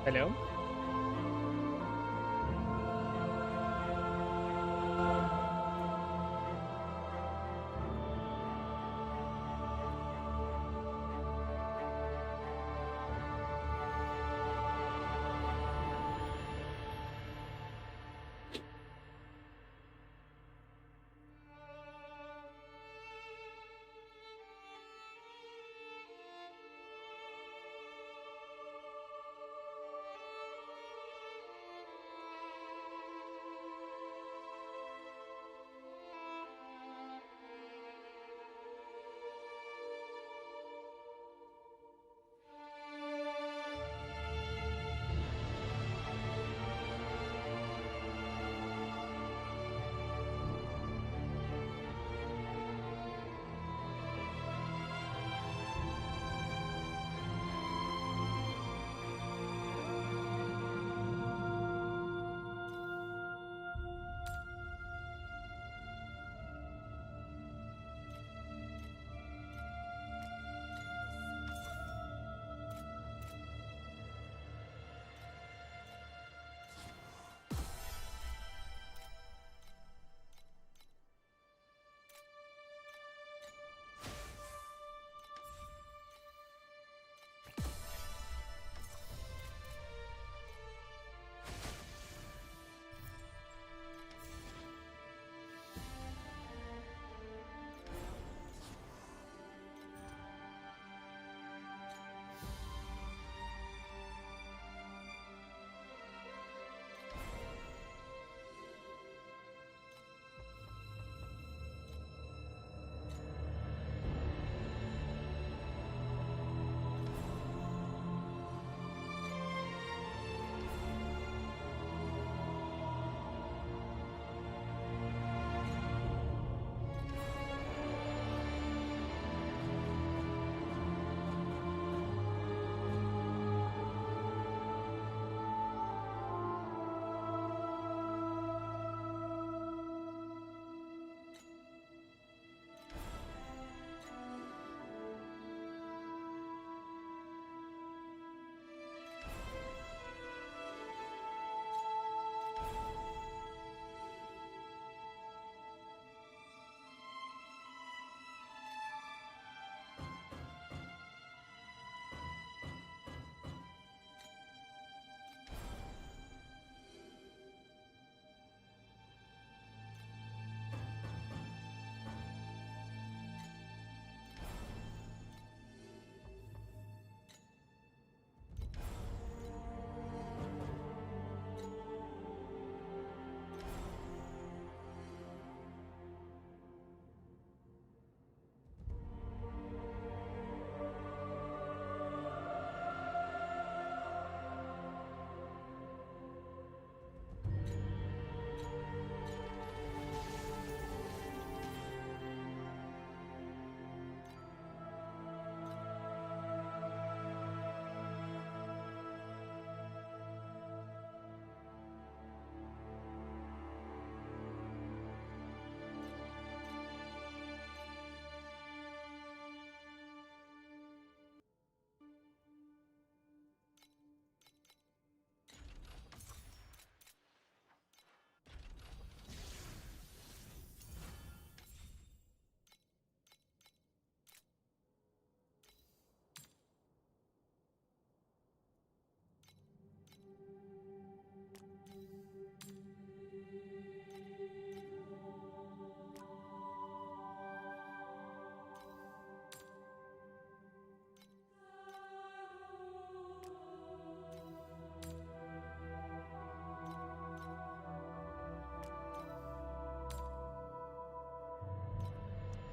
Hello?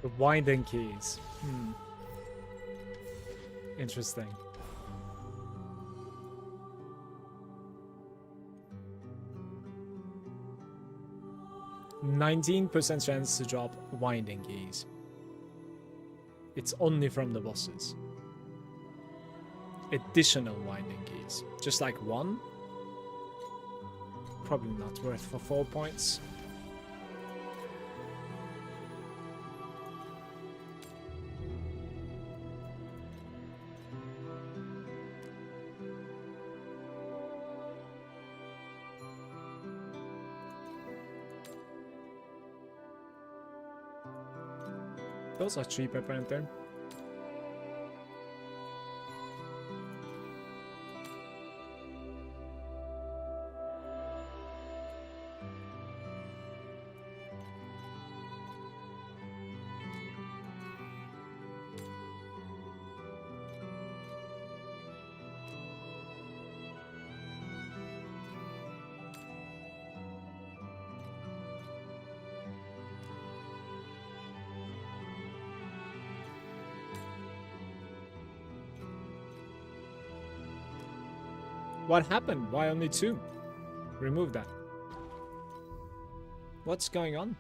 The winding keys. Interesting. %19 chance to drop winding keys. It's only from the bosses. Additional winding keys. Just like one. Probably not worth for 4 points. Those are cheap apparently. What happened? Why only 2? Remove that. What's going on?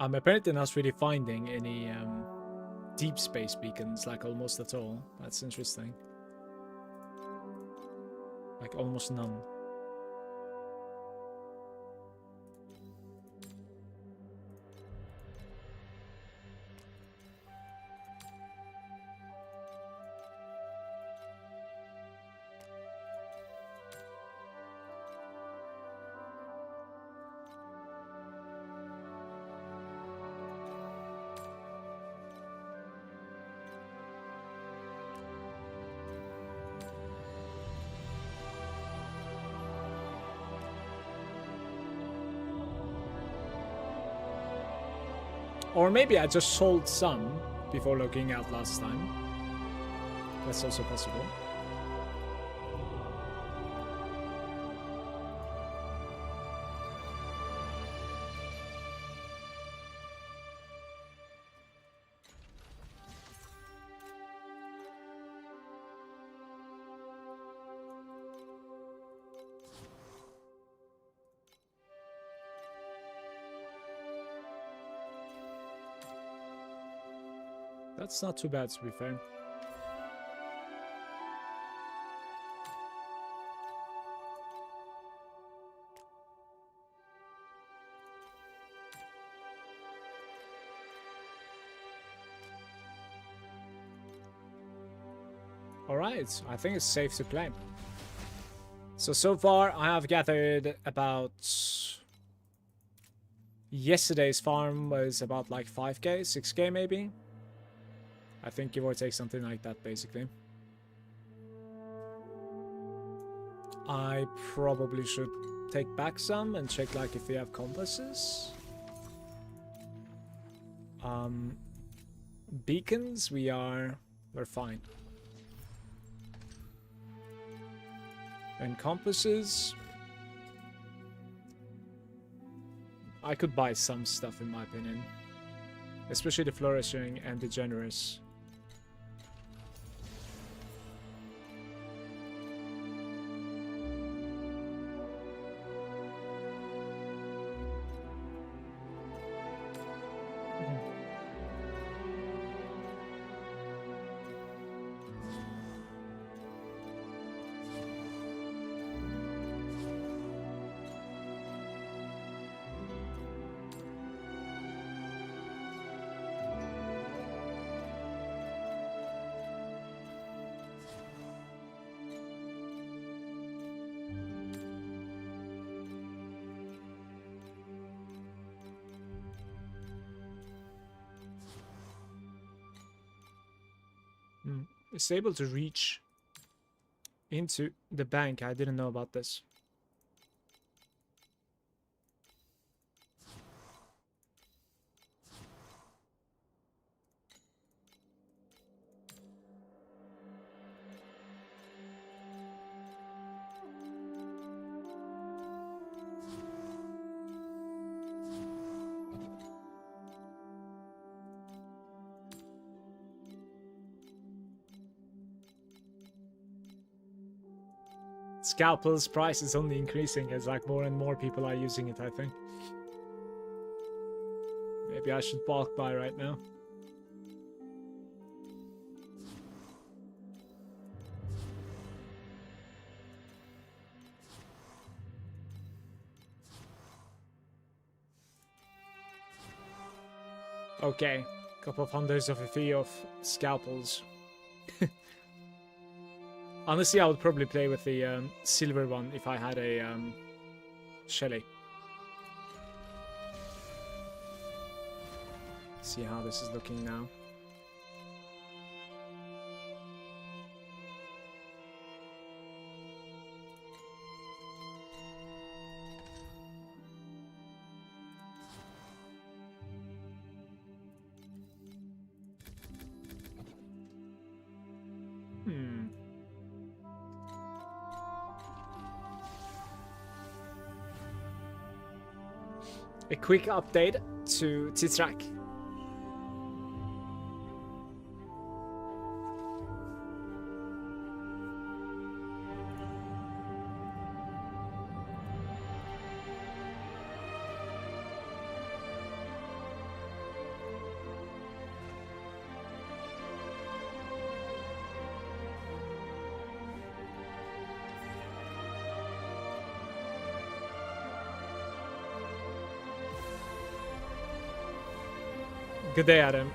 I'm apparently not really finding any deep space beacons, like almost at all. That's interesting. Like almost none. Or maybe I just sold some before logging out last time. That's also possible. That's not too bad, to be fair. Alright, I think it's safe to play. So far I have gathered about... Yesterday's farm was about like 5k, 6k maybe? I think give or take something like that, basically. I probably should take back some and check like if we have compasses. Beacons, we're fine. And compasses, I could buy some stuff in my opinion. Especially the flourishing and the generous. It's able to reach into the bank. I didn't know about this. scalpel's price is only increasing as like more and more people are using it, I think. Maybe I should bulk buy right now. Okay, couple of hundreds of a fee of scalpels. Honestly, I would probably play with the silver one if I had a Shelly. See how this is looking now. A quick update to Titrak. Good day, Adam.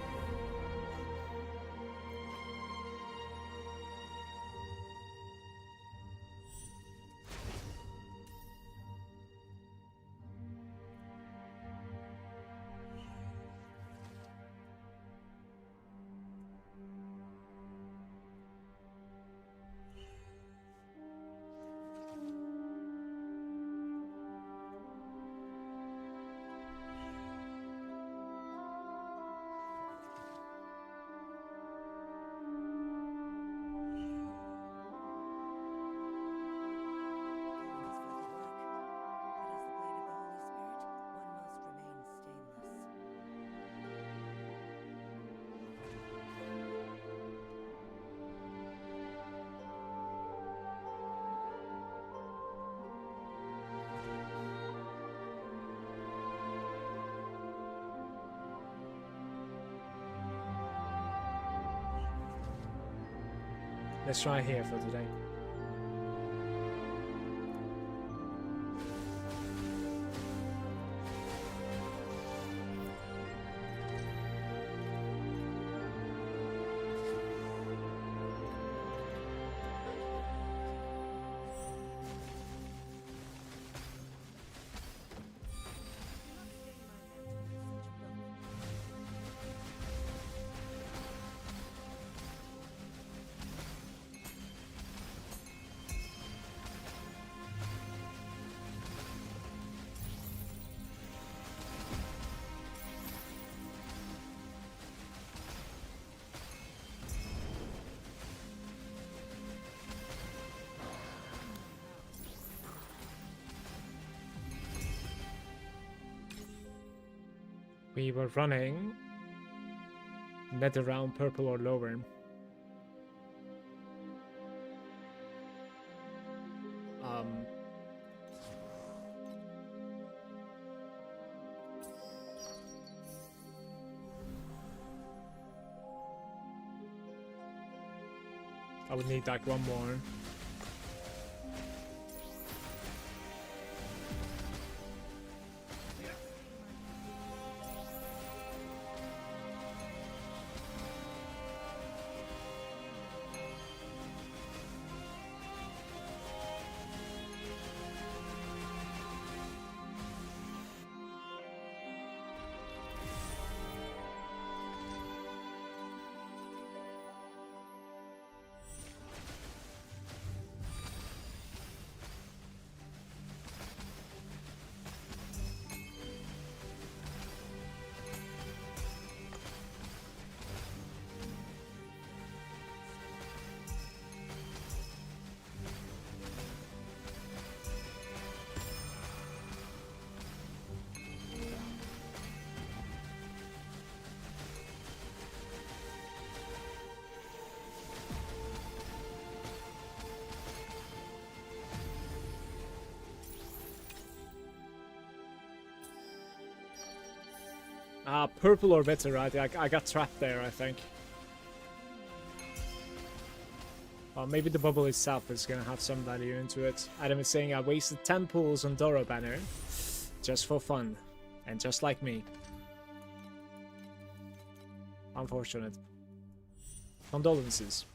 Let's try here for today. We were running net around purple or lower. I would need like one more. Purple or better, right? I got trapped there, I think. Maybe the bubble itself is gonna have some value into it. Adam is saying I wasted 10 pulls on Doro banner. Just for fun. And just like me. Unfortunate. Condolences.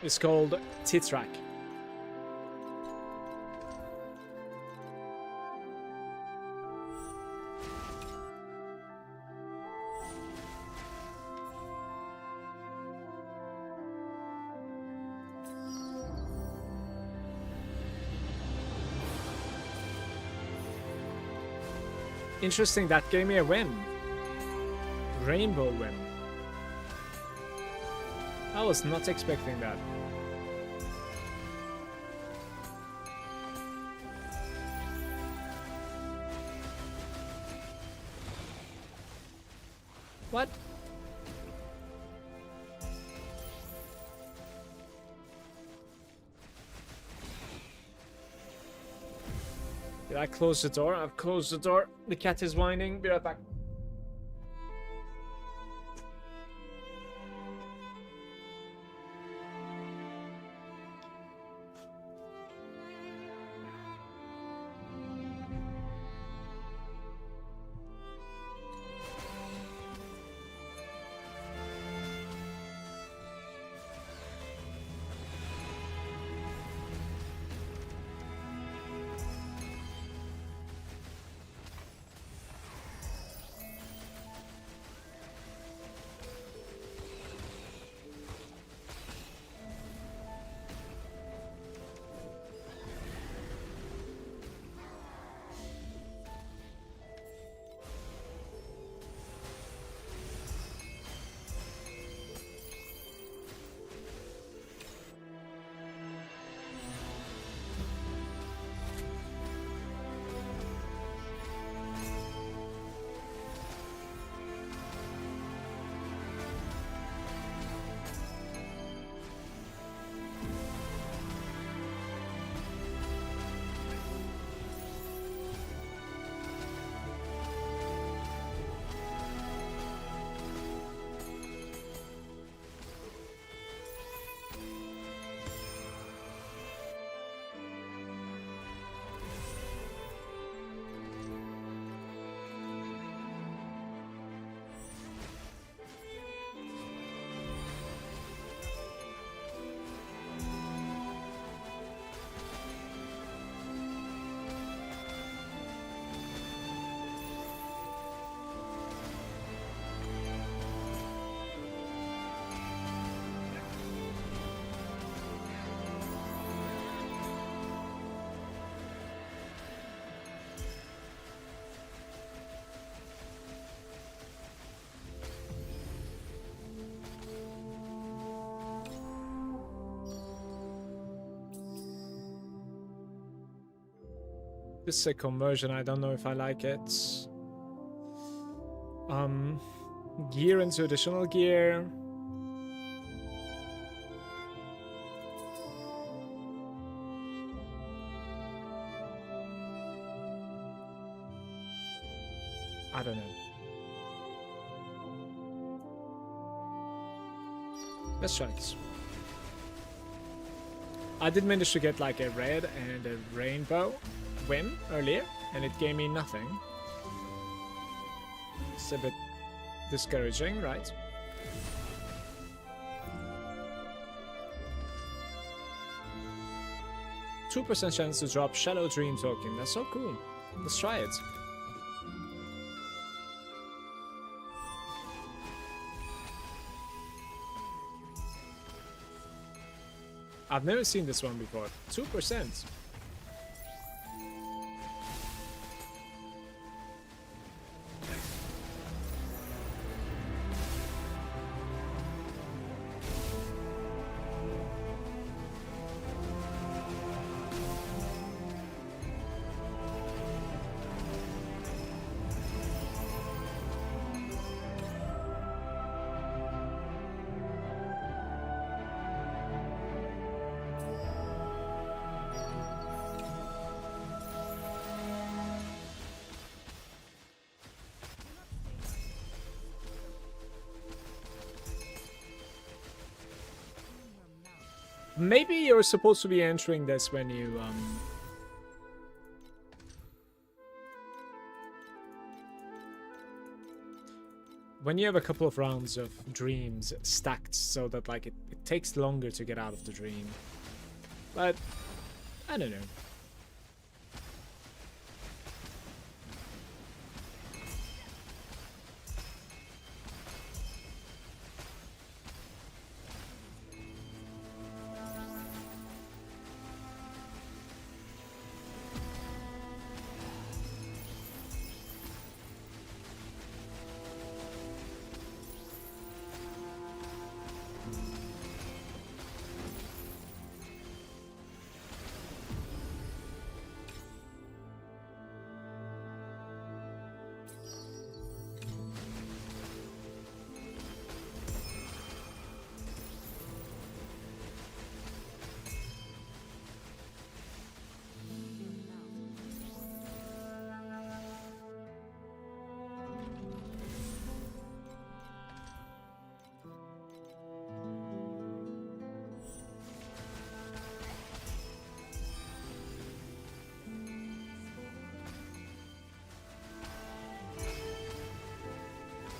It's called Titrak. Interesting, that gave me a win. Rainbow win. I was not expecting that. What? Did I close the door? I've closed the door. The cat is whining. Be right back. This is a conversion, I don't know if I like it. Gear into additional gear. I don't know. Let's try this. I did manage to get like a red and a rainbow win earlier, and it gave me nothing. It's a bit discouraging, right? %2 chance to drop Shadow Dream token. That's so cool. Let's try it. I've never seen this one before. 2%. Maybe you're supposed to be entering this when you, when you have a couple of rounds of dreams stacked so that, like, it takes longer to get out of the dream. But, I don't know.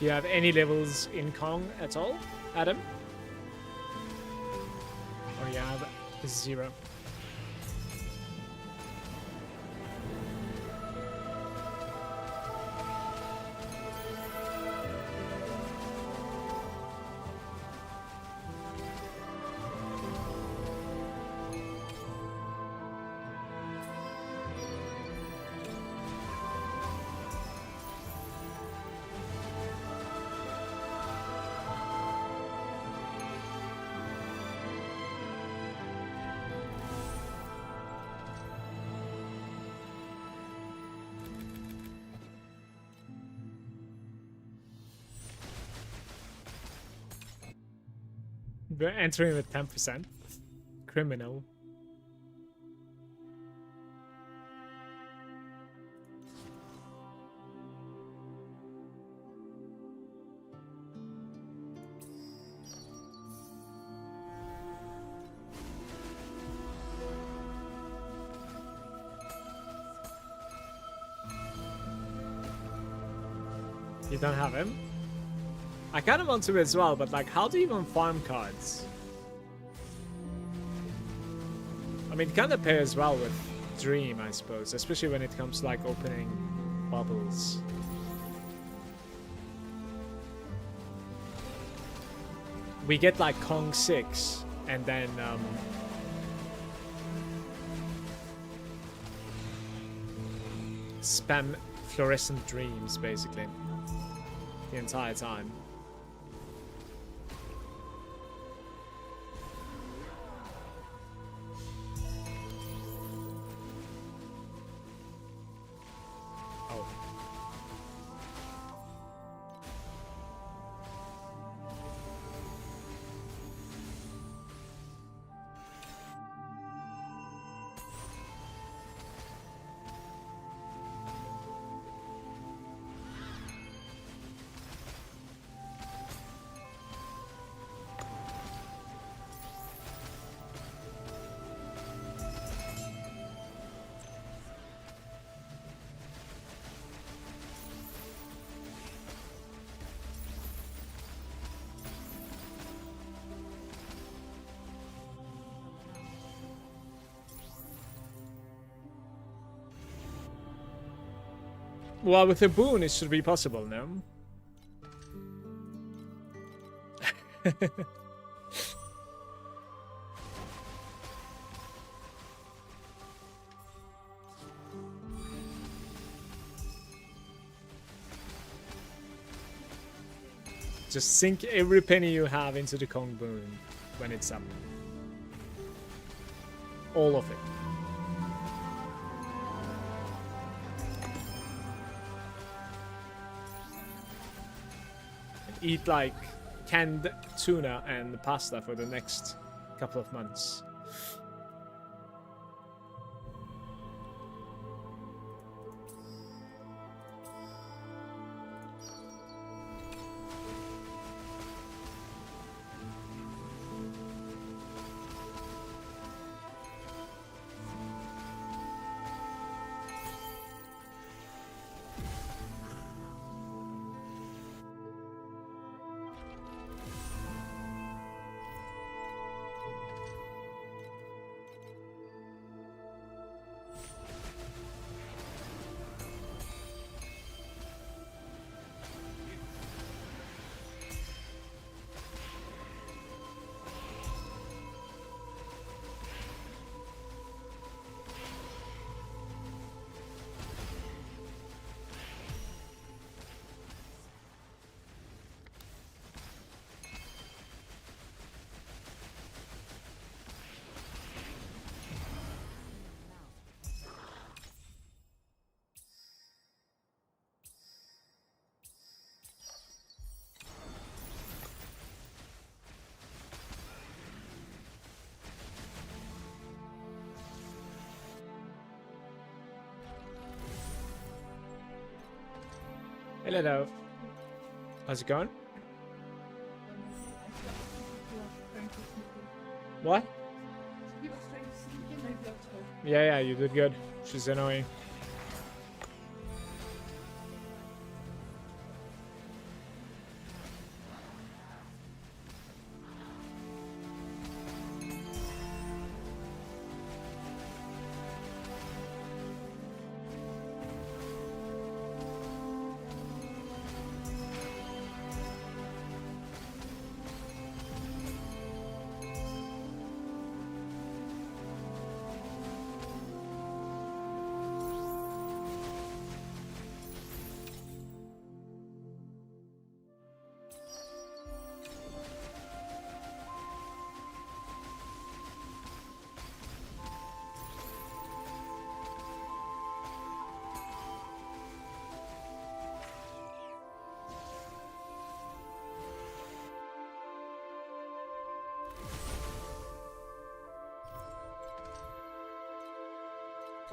Do you have any levels in Kong at all, Adam? Or you have 0? We're entering with 10%. Criminal. You don't have him? I kind of want to as well, but like, how do you even farm cards? I mean, it kind of pairs well with Dream, I suppose, especially when it comes to like opening bubbles. We get like Kong 6, and then spam fluorescent dreams, basically, the entire time. Well, with a boon, it should be possible, no? Just sink every penny you have into the Kong boon when it's up. All of it. And eat like canned tuna and pasta for the next couple of months. Hello. How's it going? What? Yeah, you did good. She's annoying.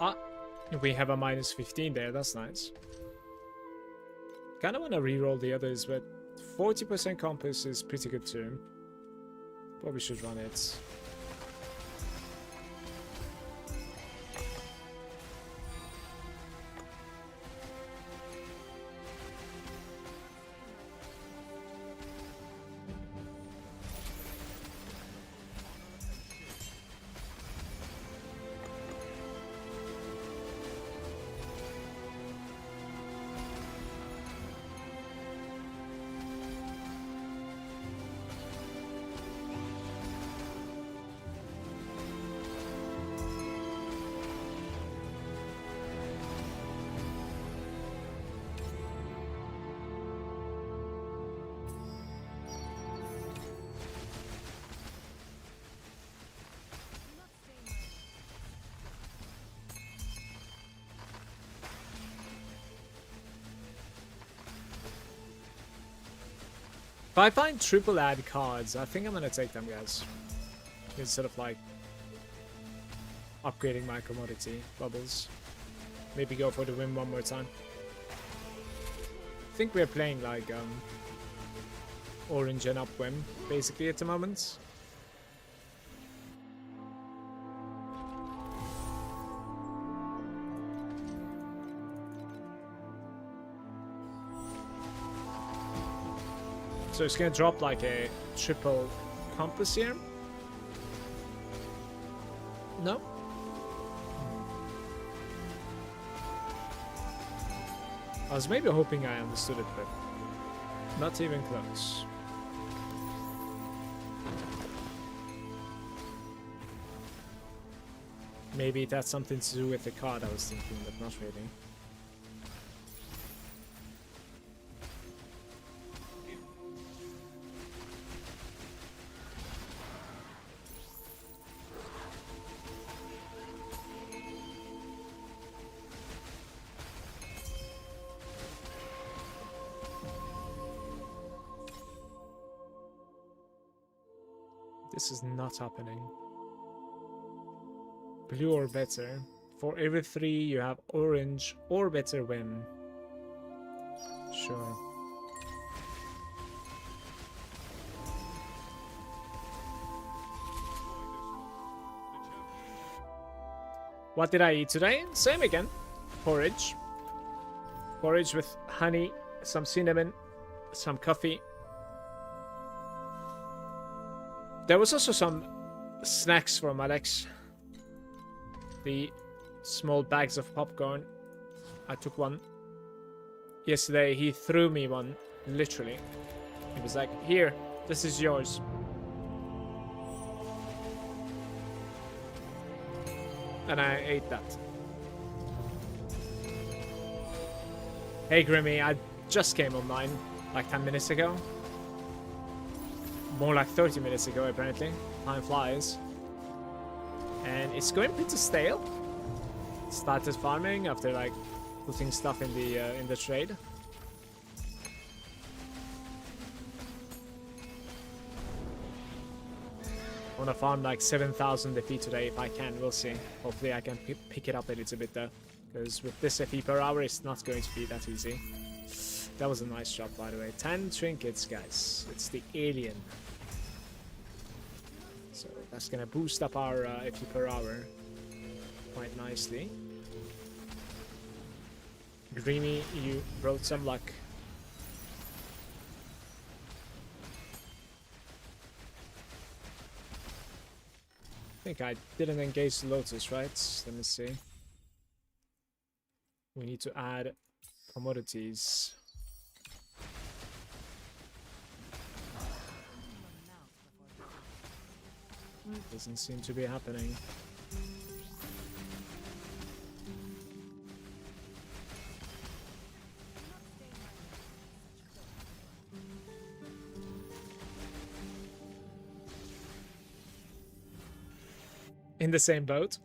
Ah, we have a minus 15 there, that's nice. Kinda wanna reroll the others, but 40% compass is pretty good too. Probably should run it. If I find triple ad cards, I think I'm gonna take them, guys. Instead of like upgrading my commodity bubbles. Maybe go for the win one more time. I think we're playing like orange and upwim basically at the moment. So it's gonna drop like a triple compass here. No? I was maybe hoping I understood it, but not even close. Maybe it had something to do with the card I was thinking, but not really. This is not happening. Blue or better. For every 3 you have orange or better win. Sure. What did I eat today? Same again. Porridge. Porridge with honey, some cinnamon, some coffee. There was also some snacks from Alex. The small bags of popcorn. I took one. Yesterday he threw me one, literally. He was like, here, this is yours. And I ate that. Hey Grimmy, I just came online like 10 minutes ago. More like 30 minutes ago, apparently. Time flies. And it's going pretty stale. Started farming after like putting stuff in the trade. I want to farm like 7,000 FE today if I can. We'll see. Hopefully I can pick it up a little bit though. Because with this FE per hour, it's not going to be that easy. That was a nice job, by the way. 10 trinkets, guys. It's the alien. So that's going to boost up our FE per hour quite nicely. Dreamy, you brought some luck. I think I didn't engage the Lotus, right? Let me see. We need to add commodities. Doesn't seem to be happening. In the same boat.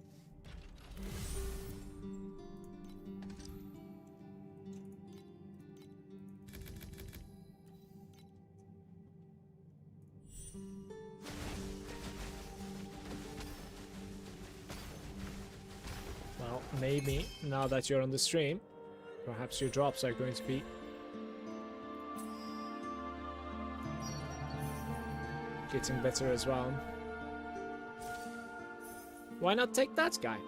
Well, maybe now that you're on the stream, perhaps your drops are going to be getting better as well. Why not take that guy?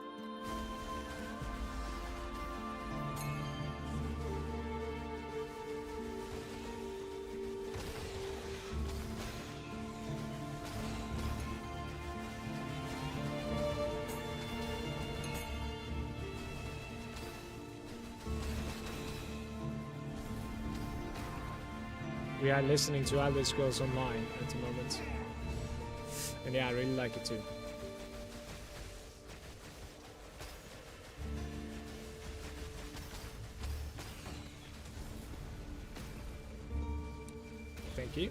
We are listening to Elder Scrolls Online at the moment. And yeah, I really like it too. Thank you.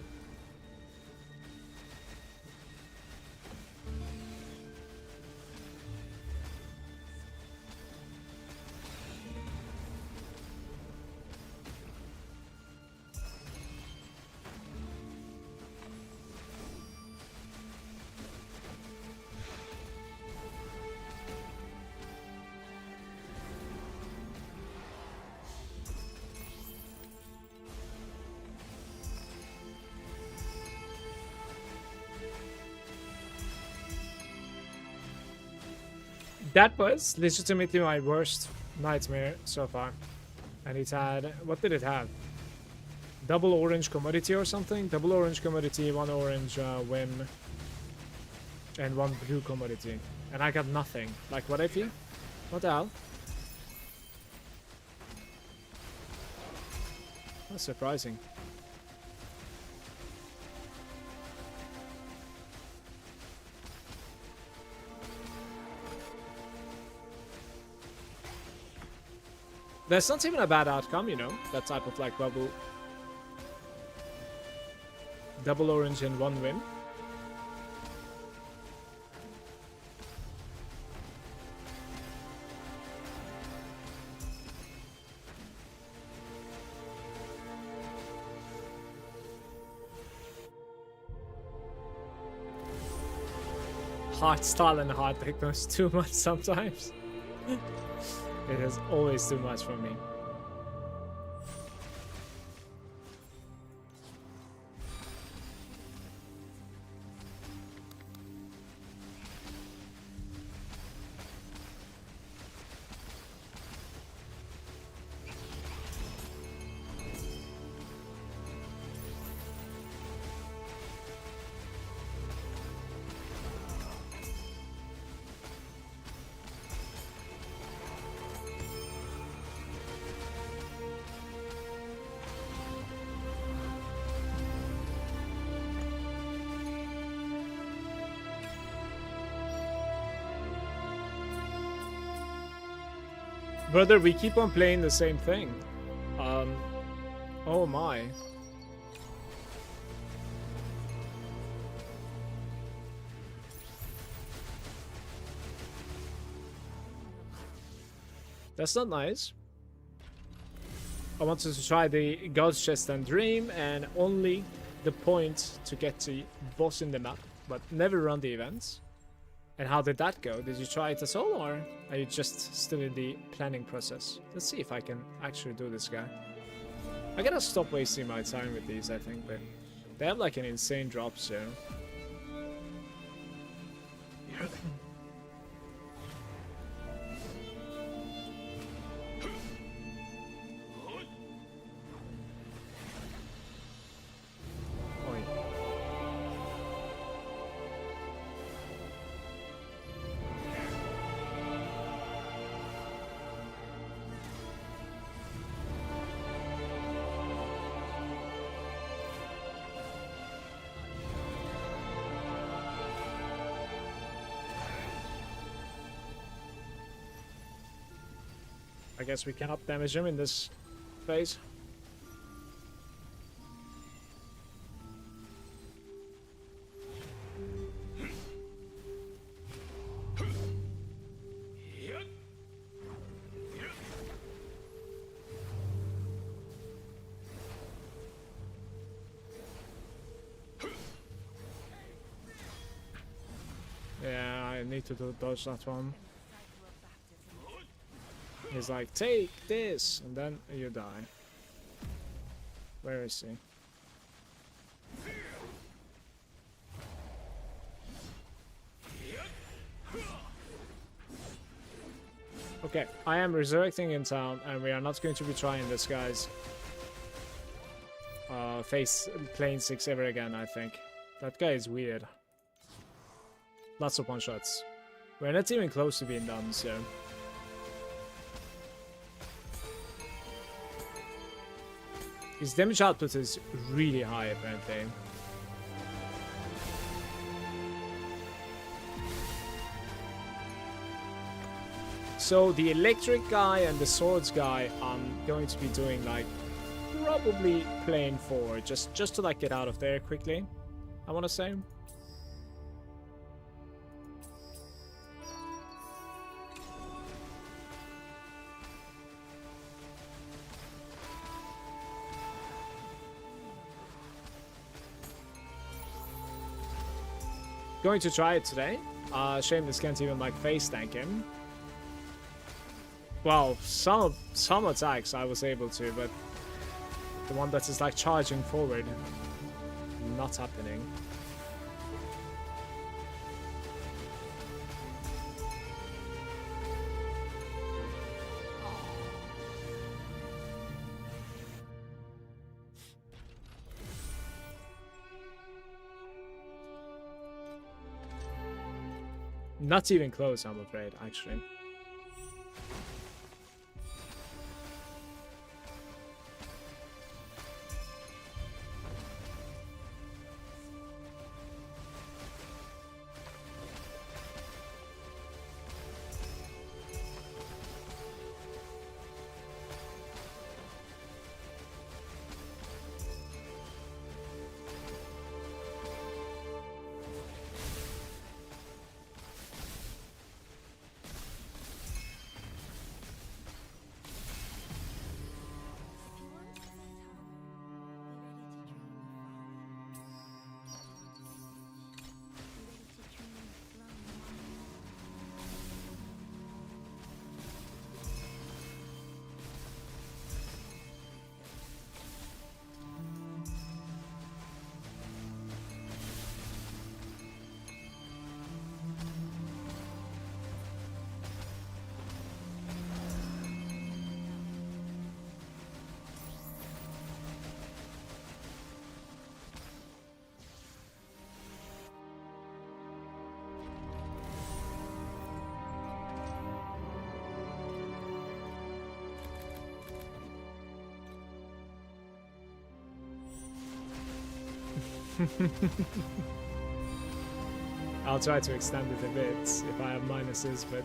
That was legitimately my worst nightmare so far. And it had... what did it have? Double orange commodity or something? Double orange commodity, 1 orange whim, and 1 blue commodity. And I got nothing. Like, what if you? What the hell? That's surprising. That's not even a bad outcome, you know? That type of like bubble. Double orange and 1 win. Hard style and hard deck goes too much sometimes. It is always too much for me. Brother, we keep on playing the same thing. Oh my. That's not nice. I wanted to try the God's Chest and Dream, and only the point to get the boss in the map, but never run the events. And how did that go? Did you try it at all, or are you just still in the planning process? Let's see if I can actually do this guy. I gotta stop wasting my time with these, I think, but they have like an insane drop zone. I guess we can up damage him in this phase. Yeah, I need to dodge that one. He's like, take this, and then you die. Where is he? Okay, I am resurrecting in town, and we are not going to be trying this guy's face plane 6 ever again, I think. That guy is weird. Lots of one-shots. We're not even close to being done, so... His damage output is really high, apparently. So the electric guy and the swords guy, I'm going to be doing like probably plane 4, just to like get out of there quickly, I want to say. Going to try it today. Shame this can't even like face tank him. Well, some attacks I was able to, but the one that is like charging forward, not happening. Not even close, I'm afraid, actually. I'll try to extend it a bit if I have minuses, but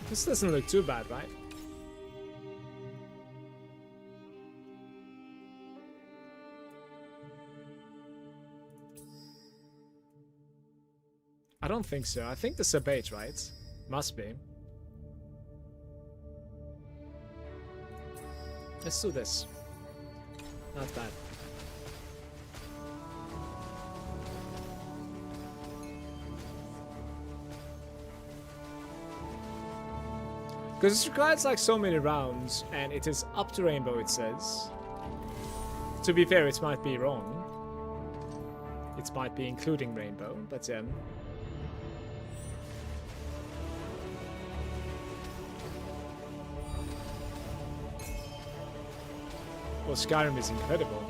this doesn't look too bad, right? I don't think so. I think the sub 8, right? Must be. Let's do this. Not bad. Because it requires like so many rounds, and it is up to rainbow, it says. To be fair, it might be wrong. It might be including rainbow, but well, Skyrim is incredible.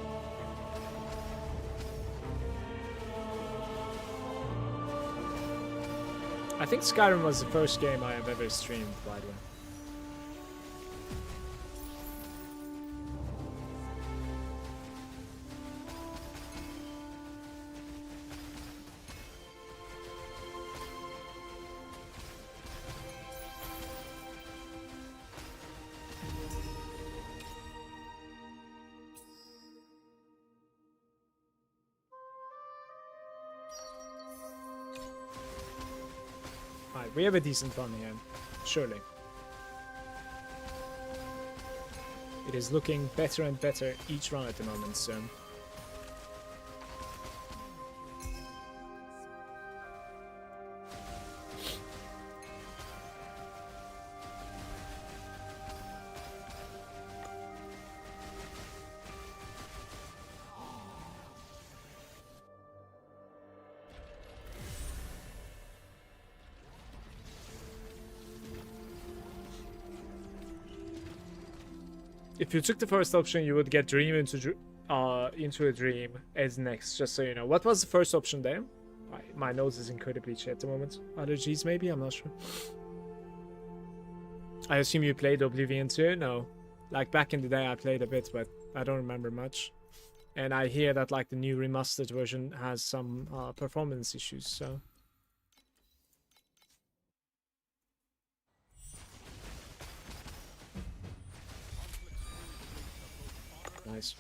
I think Skyrim was the first game I have ever streamed, by the way. Right, we have a decent run here, surely. It is looking better and better each run at the moment, so... If you took the first option, you would get Dream into a Dream as next, just so you know. What was the first option there? My nose is incredibly itchy at the moment. Allergies, maybe? I'm not sure. I assume you played Oblivion too? No. Like, back in the day, I played a bit, but I don't remember much. And I hear that, like, the new remastered version has some performance issues, so... Nice.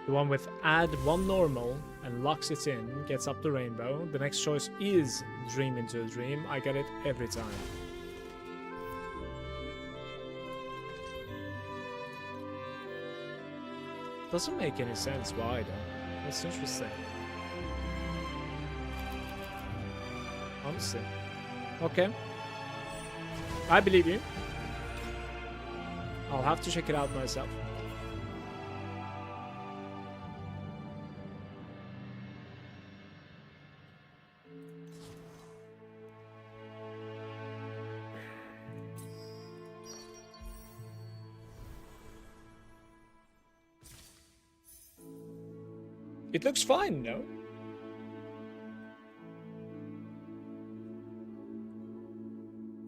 The one with add one normal and locks it in, gets up the rainbow. The next choice is Dream into a Dream. I get it every time. Doesn't make any sense why though. That's interesting. Honestly. Okay. I believe you. I'll have to check it out myself. It looks fine, no?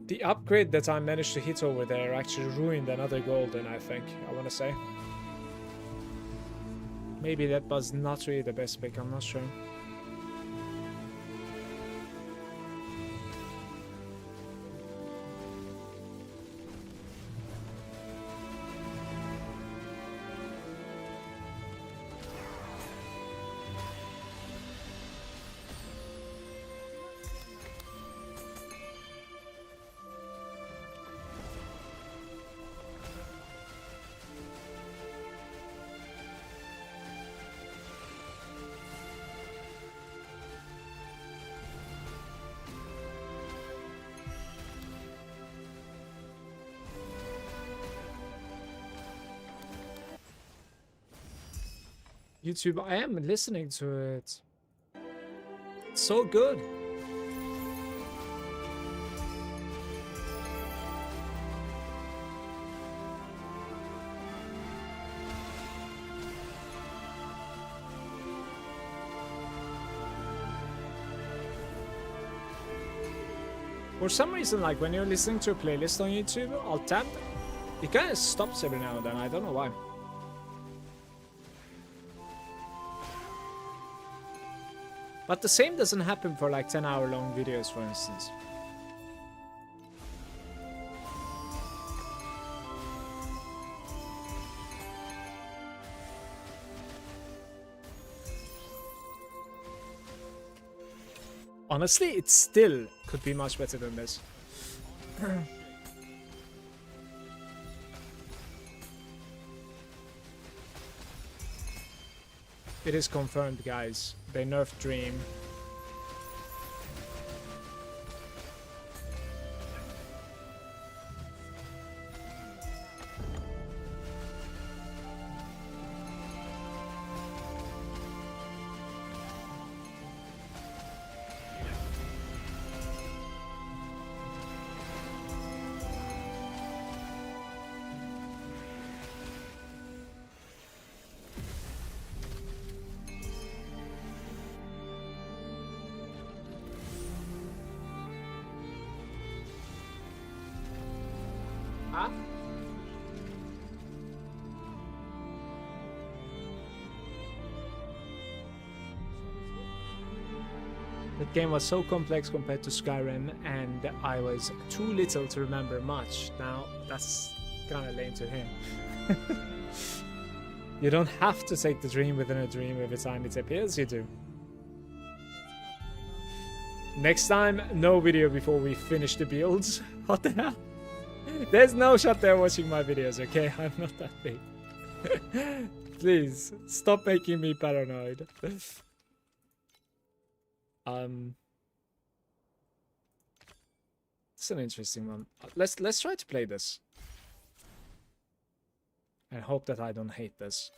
The upgrade that I managed to hit over there actually ruined another golden, I think, I want to say. Maybe that was not really the best pick, I'm not sure. YouTube, I am listening to it. It's so good. For some reason, like when you're listening to a playlist on YouTube, I'll tap, it kind of stops every now and then. I don't know why. But the same doesn't happen for like 10-hour-long videos, for instance. Honestly, it still could be much better than this. It is confirmed, guys. They nerfed Dream. That game was so complex compared to Skyrim, and I was too little to remember much. Now, that's kind of lame to hear. You don't have to take the dream within a dream every time it appears, you do. Next time, no video before we finish the builds. What the hell? There's no shot there watching my videos, okay? I'm not that big. Please, stop making me paranoid. It's an interesting one. Let's try to play this. And hope that I don't hate this.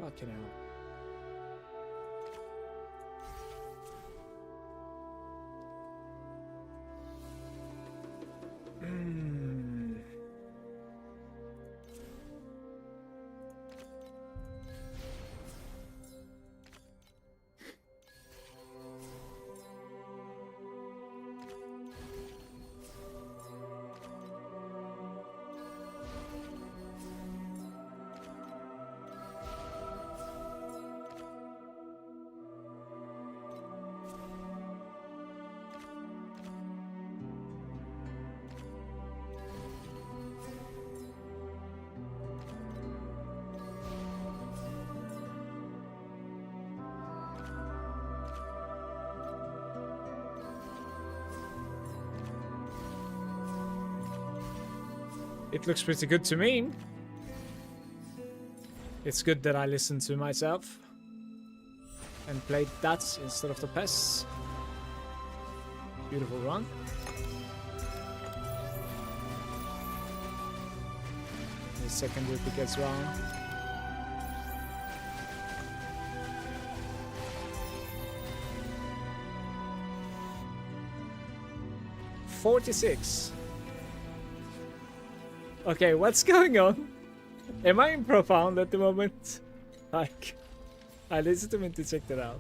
Fucking hell. It looks pretty good to me. It's good that I listened to myself and played that instead of the pests. Beautiful run. The second rupee gets wrong. $46. Okay, what's going on? Am I in profound at the moment? Like, I legitimately checked it out.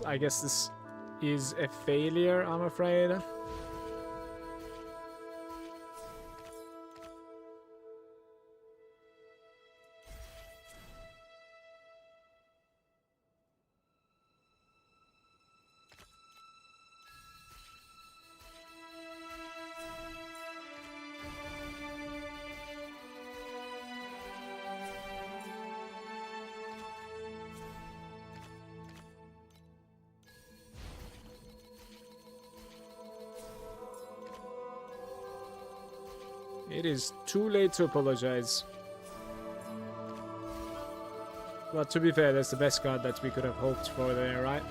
I guess this is a failure, I'm afraid. It is too late to apologize. But to be fair, that's the best card that we could have hoped for there, right?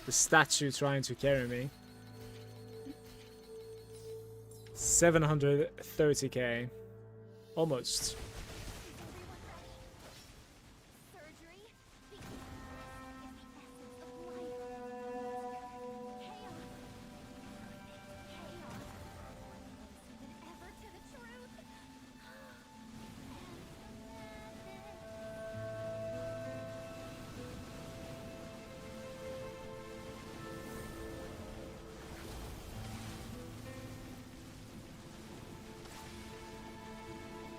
The statue trying to carry me. 730k. Almost.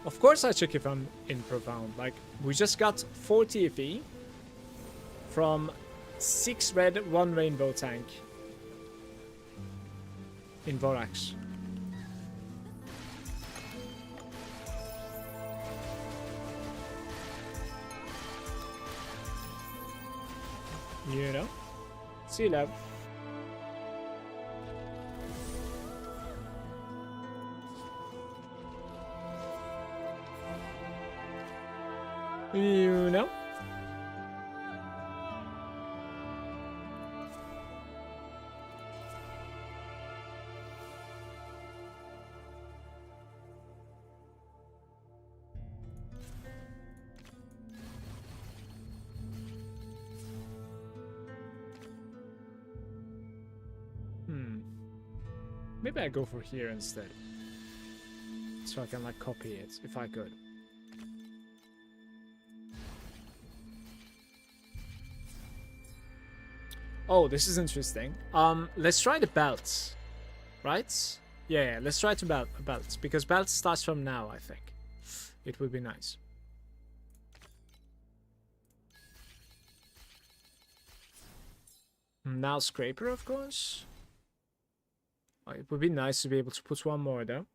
Of course I check if I'm in profound. Like, we just got 40 FE from 6 red, 1 rainbow tank in Vorax. You know? See you, love. You know? Maybe I go for here instead. So I can like copy it if I could. Oh, this is interesting. Let's try the belts, right? Yeah, let's try to belts because belts starts from now. I think it would be nice. Now scraper, of course. Oh, it would be nice to be able to put one more though.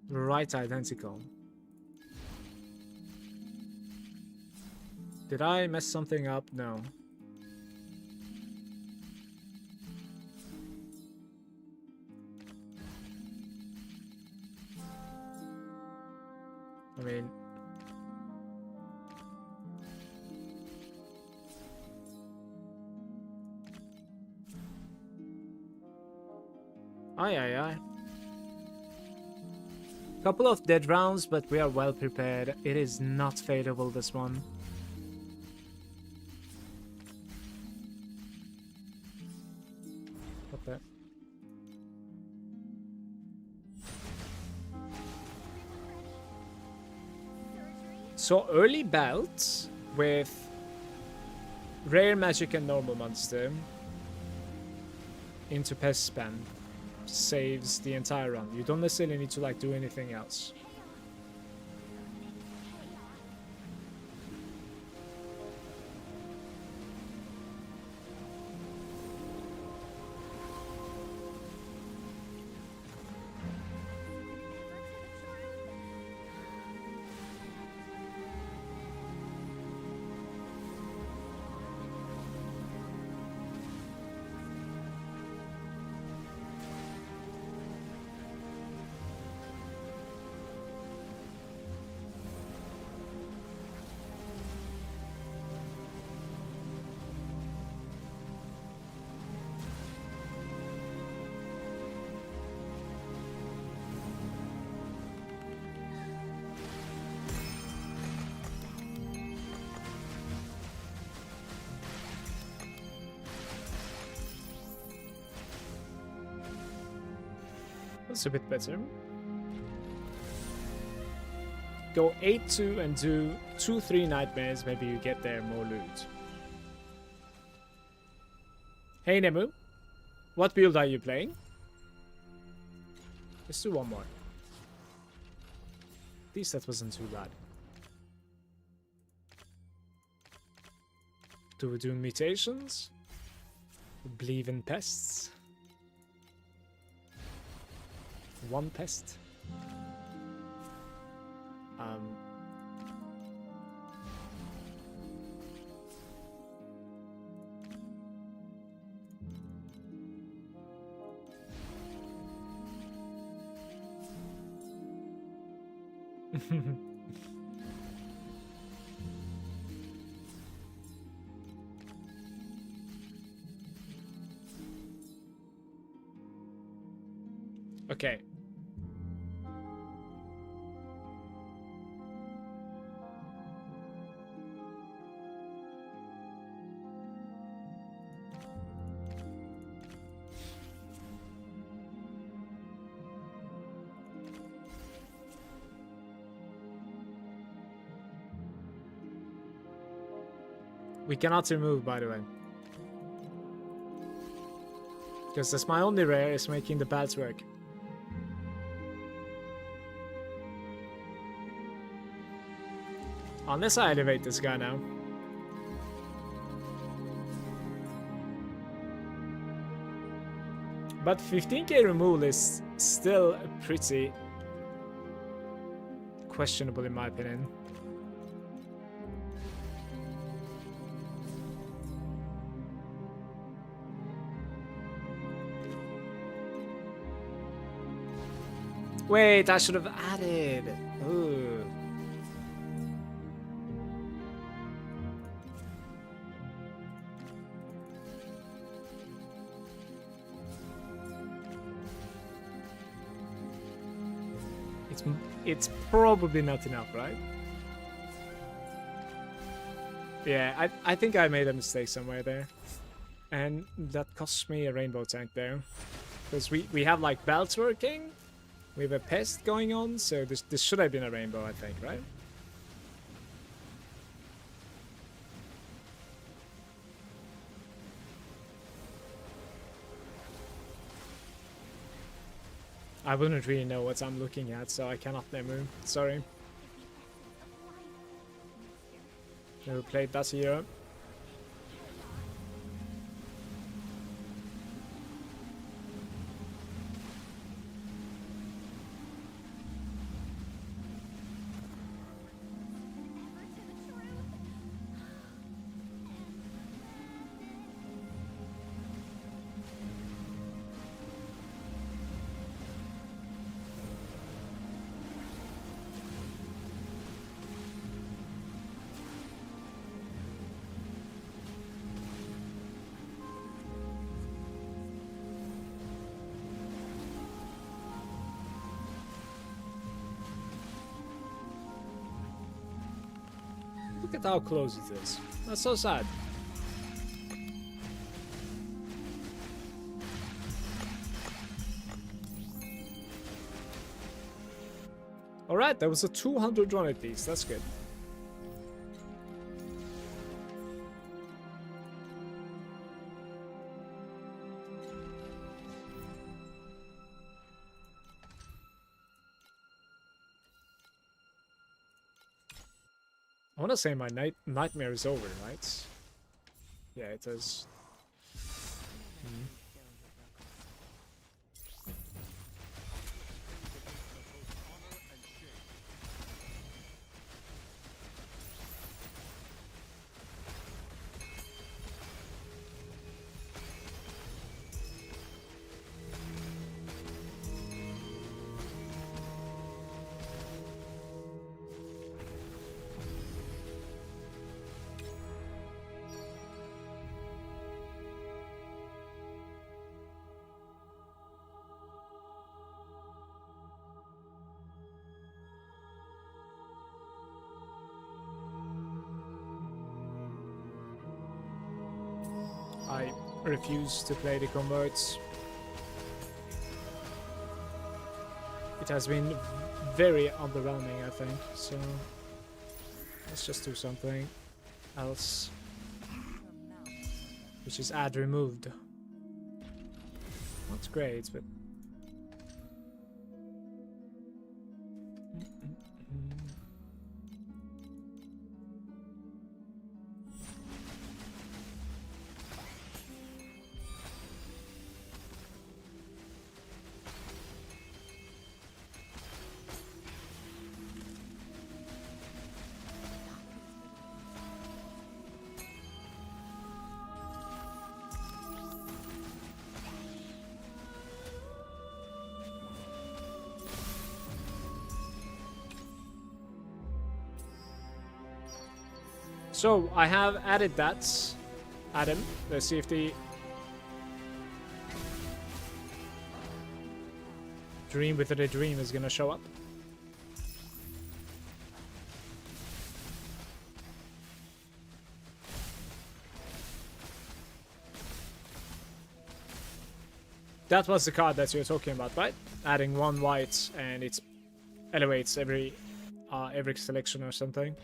Right, identical. Did I mess something up? No. I mean... Aye. Couple of dead rounds, but we are well prepared. It is not fadeable, this one. What the? So early belts with rare magic and normal monster. into pest spam saves the entire run. You don't necessarily need to like do anything else. That's a bit better. Go 8-2 and do 2-3 nightmares. Maybe you get there more loot. Hey Nemu, what build are you playing? Let's do one more. At least that wasn't too bad. Do we do mutations? Believe in pests? One pest. Okay. We cannot remove, by the way. Because that's my only rare is making the pads work. Unless I elevate this guy now. But 15k removal is still pretty questionable in my opinion. Wait, I should have added. Ooh. It's probably not enough, right? Yeah, I think I made a mistake somewhere there. And that cost me a rainbow tank there. Because we have like belts working. We have a pest going on, so this should have been a rainbow, I think, right? I wouldn't really know what I'm looking at, so I cannot move. Sorry. Never played that hero. Look at how close it is. That's so sad. Alright, that was a 200 run at least. That's good. I want to say my nightmare is over, right? Yeah, it is. I refuse to play the converts. It has been very underwhelming, I think, so let's just do something else, which is add removed. Not great, but so I have added that. Adam, let's see if the dream within a dream is gonna show up. That was the card that you're talking about, right? Adding one white and it elevates every selection or something.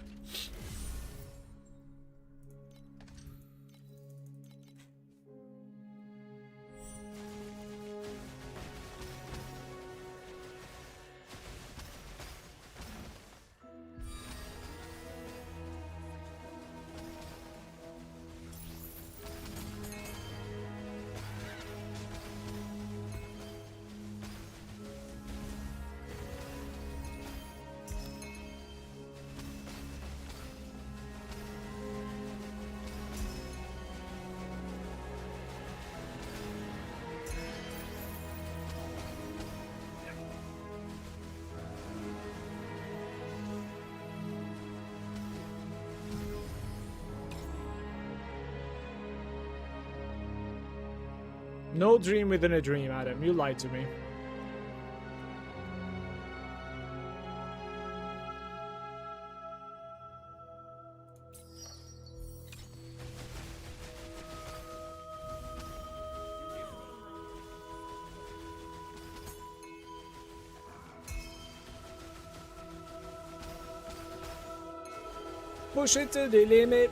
No dream within a dream, Adam. You lied to me. Push it to the limit.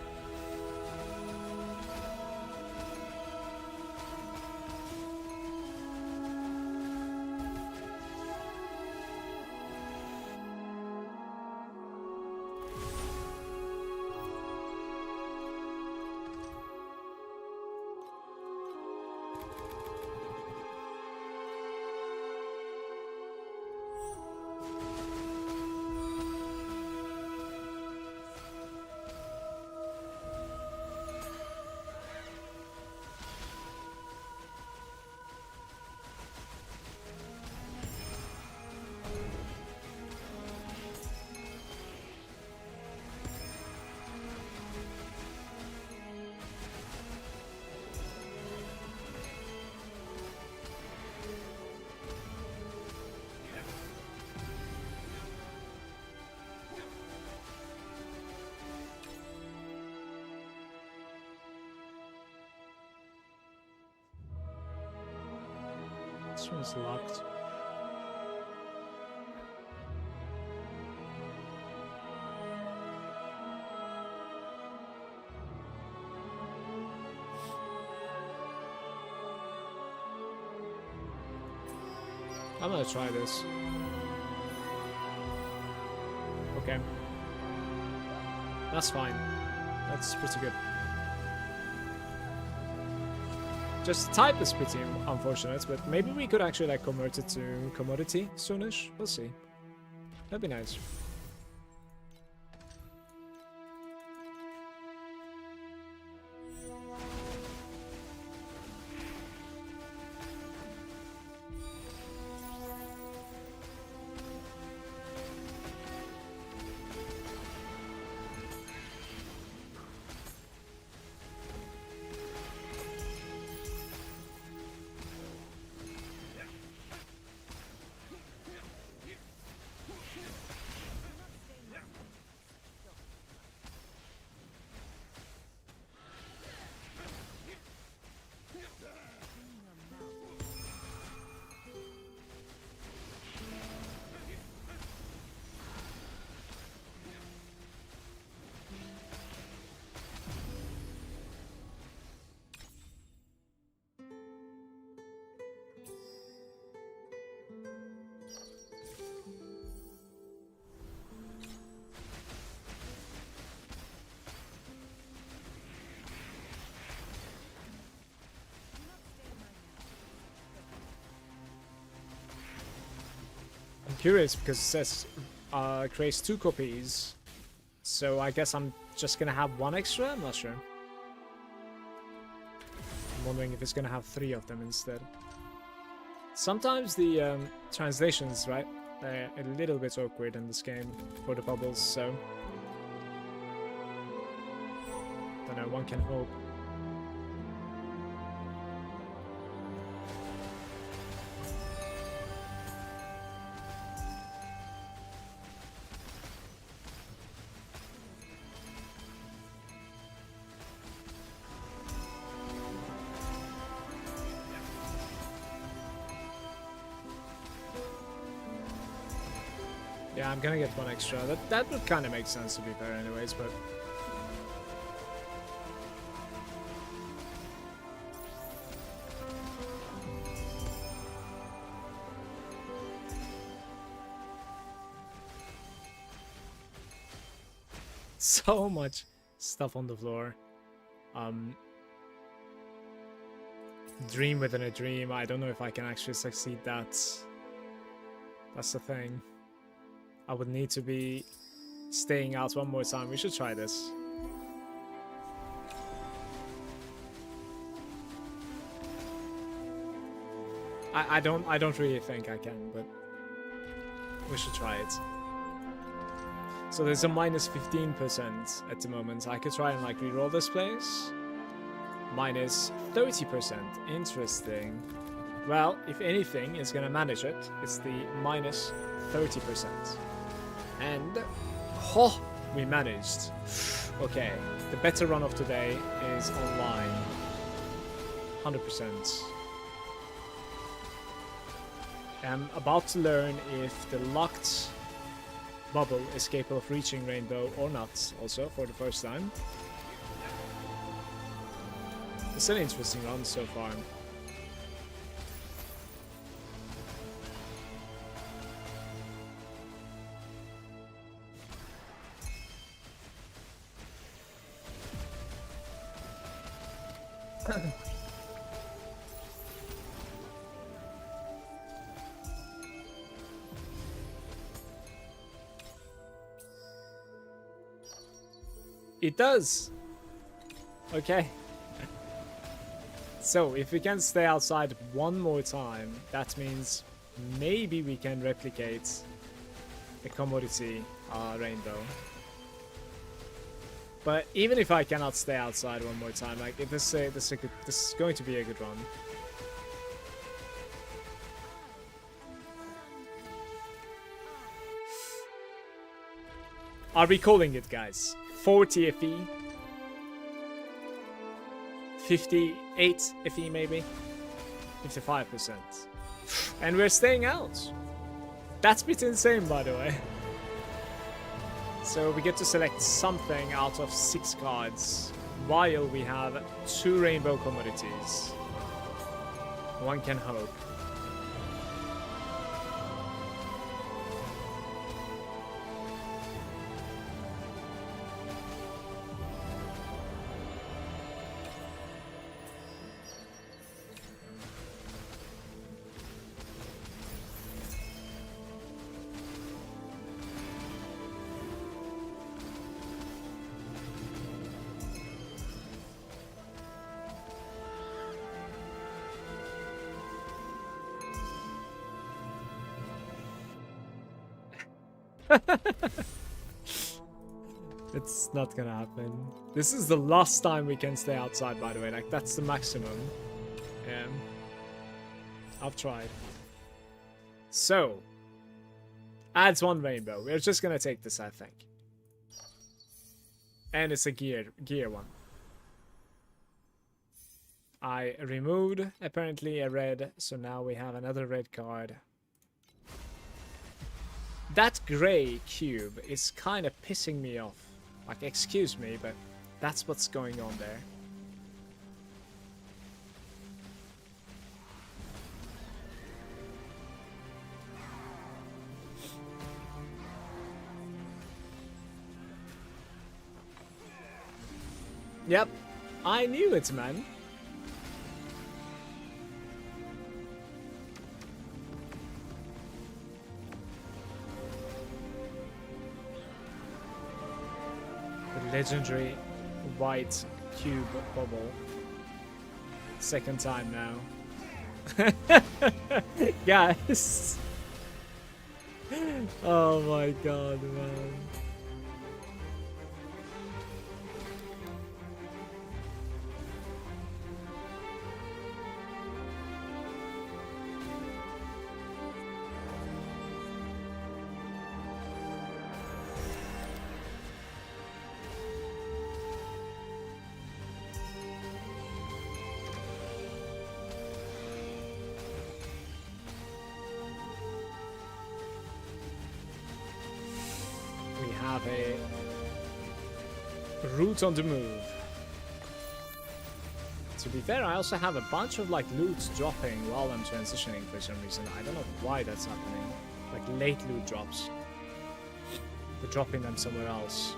This one's locked. I'm gonna try this. Okay. That's fine. That's pretty good. Just the type is pretty unfortunate, but maybe we could actually like convert it to commodity soonish. We'll see. That'd be nice. I'm curious because it says creates 2 copies, so I guess I'm just gonna have 1 extra. I'm not sure. I'm wondering if it's gonna have 3 of them instead. Sometimes the translations, right, they're a little bit awkward in this game for the bubbles, so don't know. One can hope. Yeah, I'm gonna get 1 extra. That would kind of make sense to be fair anyways, but... So much stuff on the floor. Dream within a dream. I don't know if I can actually succeed that. That's the thing. I would need to be staying out 1 more time. We should try this. I don't really think I can, but we should try it. So there's a minus 15% at the moment. I could try and like reroll this place. Minus 30%. Interesting. Well, if anything is gonna manage it, it's the minus 30%. And oh, we managed. Okay, the better run of today is online. 100%. I'm about to learn if the locked bubble is capable of reaching rainbow or not, also for the first time. It's an interesting run so far. It does. Okay. So if we can stay outside 1 more time, that means maybe we can replicate a commodity rainbow. But even if I cannot stay outside 1 more time, like this is going to be a good run. Are we calling it, guys? 40 FE? 58 FE maybe? 55%. And we're staying out. That's pretty insane, by the way. So we get to select something out of 6 cards, while we have 2 rainbow commodities. One can hope. It's not gonna happen. This is the last time we can stay outside, by the way. Like, that's the maximum. I've tried. So, adds 1 rainbow. We're just gonna take this, I think. And it's a gear one. I removed, apparently, a red, so now we have another red card. That gray cube is kind of pissing me off. Like, excuse me, but that's what's going on there. Yep, I knew it, man. The legendary white cube bubble. Second time now. Guys. Oh my god, man. Root on the move. To be fair, I also have a bunch of like loot dropping while I'm transitioning for some reason. I don't know why that's happening. Like late loot drops. They're dropping them somewhere else.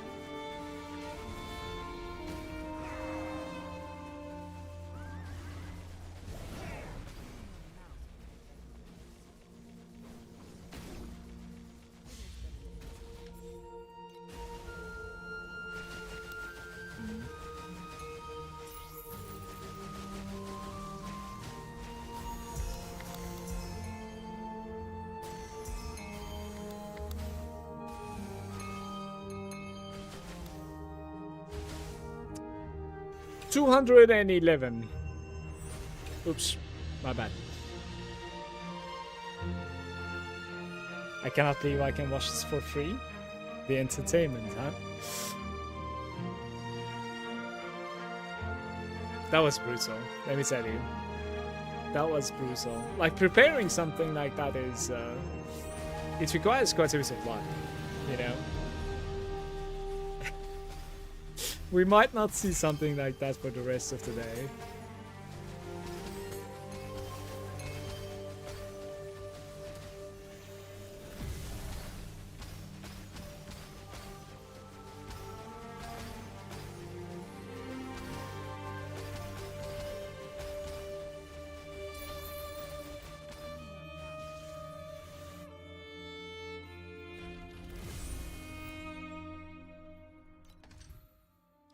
$211. Oops, my bad. I cannot believe I can watch this for free. The entertainment, huh? That was brutal, let me tell you. That was brutal. Like, preparing something like that is, it requires quite a bit of luck, you know? We might not see something like that for the rest of the day.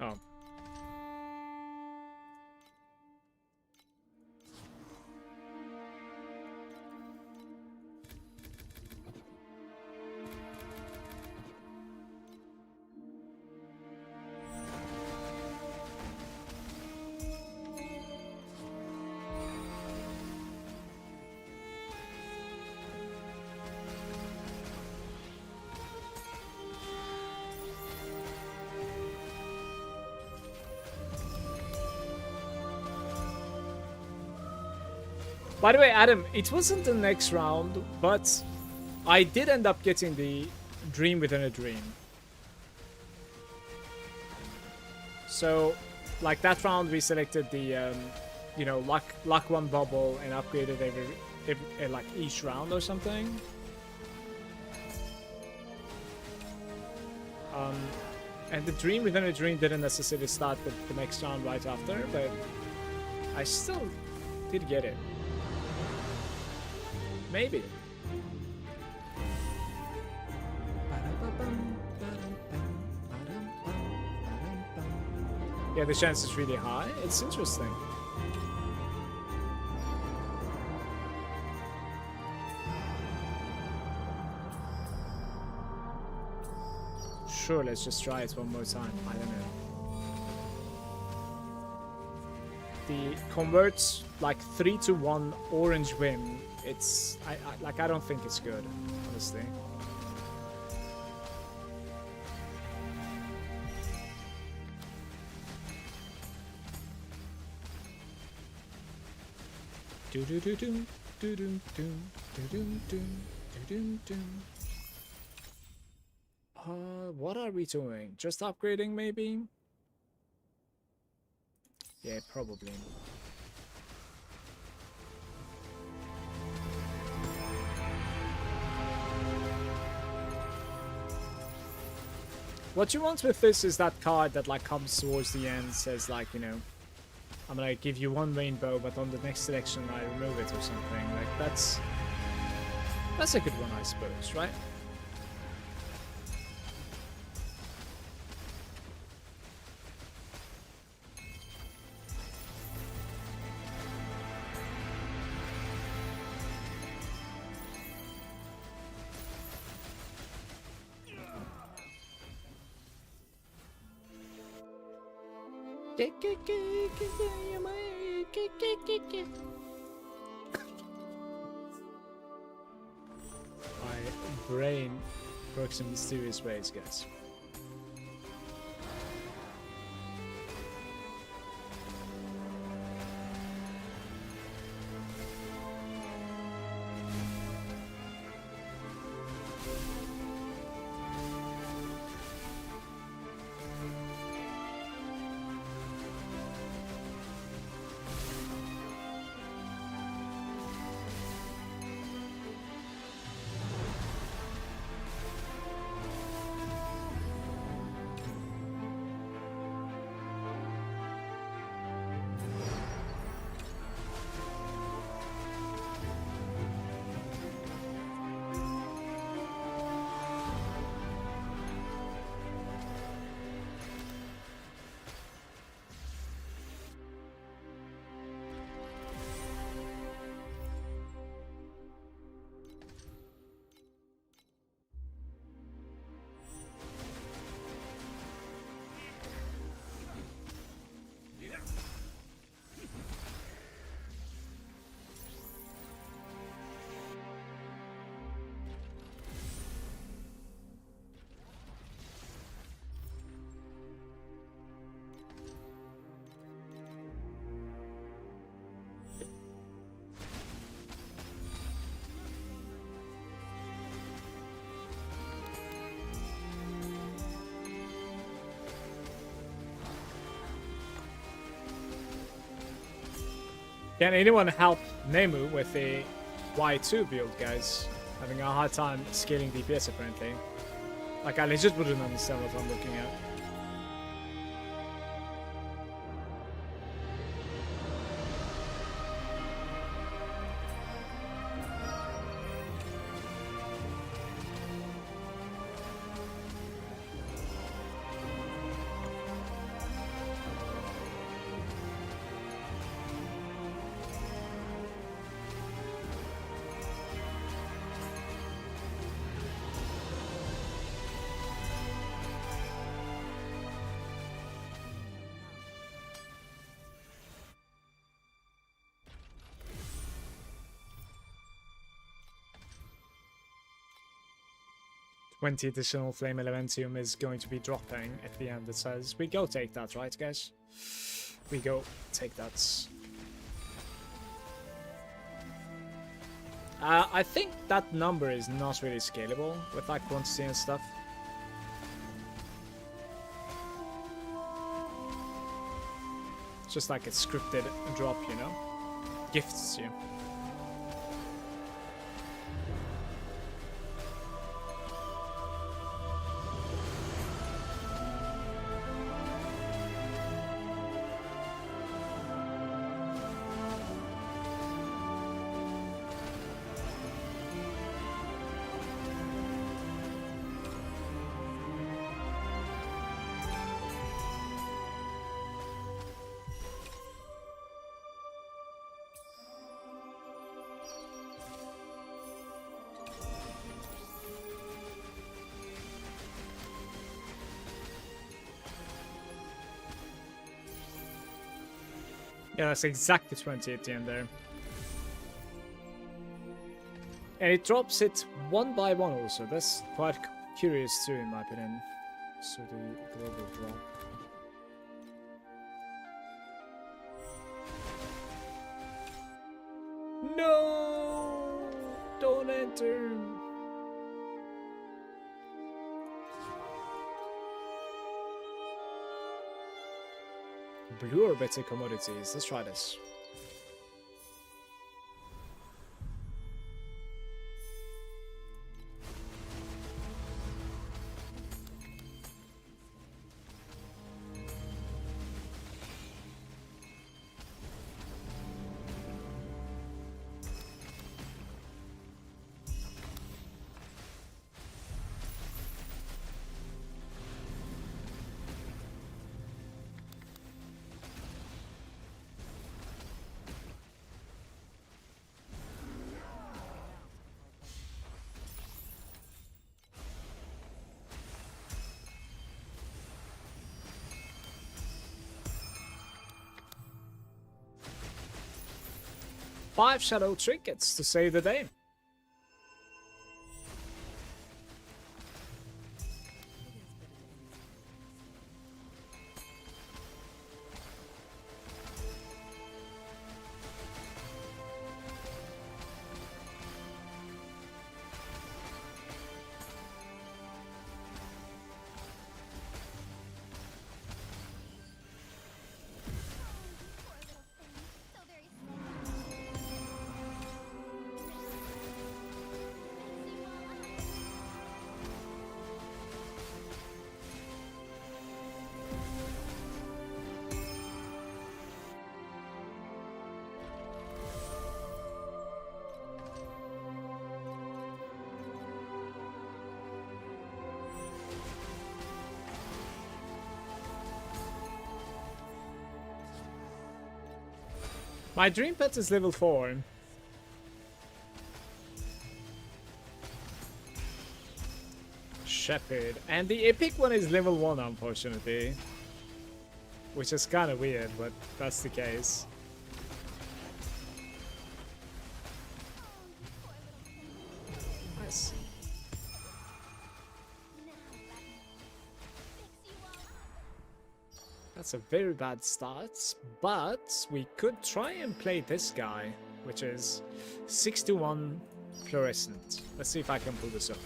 Oh. By the way, Adam, it wasn't the next round, but I did end up getting the dream within a dream. So, like that round, we selected the, you know, luck one bubble and upgraded every like each round or something. And the dream within a dream didn't necessarily start the next round right after, but I still did get it. Maybe. Yeah, the chance is really high. It's interesting. sure. Let's just try it one more time. I don't know. The converts like 3-1 orange win. It's I don't think it's good, honestly. Do do do do do do do do do do do. What are we doing? Just upgrading, maybe? Yeah, probably. What you want with this is that card that like comes towards the end, says like, you know, I'm gonna give you one rainbow, but on the next selection I remove it or something. Like that's a good one, I suppose, right? My brain works in mysterious ways, guys. Can anyone help Nemu with the Y2 build, guys? Having a hard time scaling DPS apparently. Like I legit wouldn't understand what I'm looking at. $20 additional Flame Elementium is going to be dropping at the end, it says. We go take that, right, guys? We go take that. I think that number is not really scalable with like quantity and stuff. It's just like a scripted drop, you know? Gifts you. Yeah, that's exactly 20 at the end there. And it drops it one by one also. That's quite curious too, in my opinion. So the global drop. No! Don't enter! Blue or better commodities? Let's try this. Five shadow trinkets to save the day. My dream pet is level 4. Shepherd. And the epic one is level 1, unfortunately. Which is kind of weird, but that's the case. Nice. That's a very bad start, but we could try and play this guy, which is 61 fluorescent. Let's see if I can pull this off.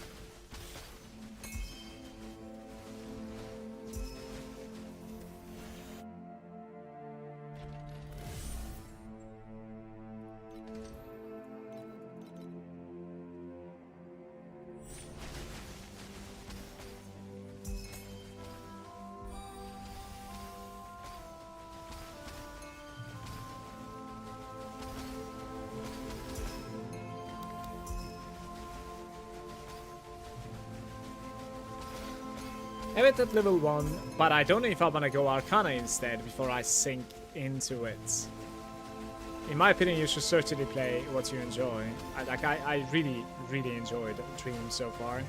Have it at level 1, but I don't know if I'm gonna go Arcana instead before I sink into it. In my opinion, you should certainly play what you enjoy. I really, really enjoyed Dream so far.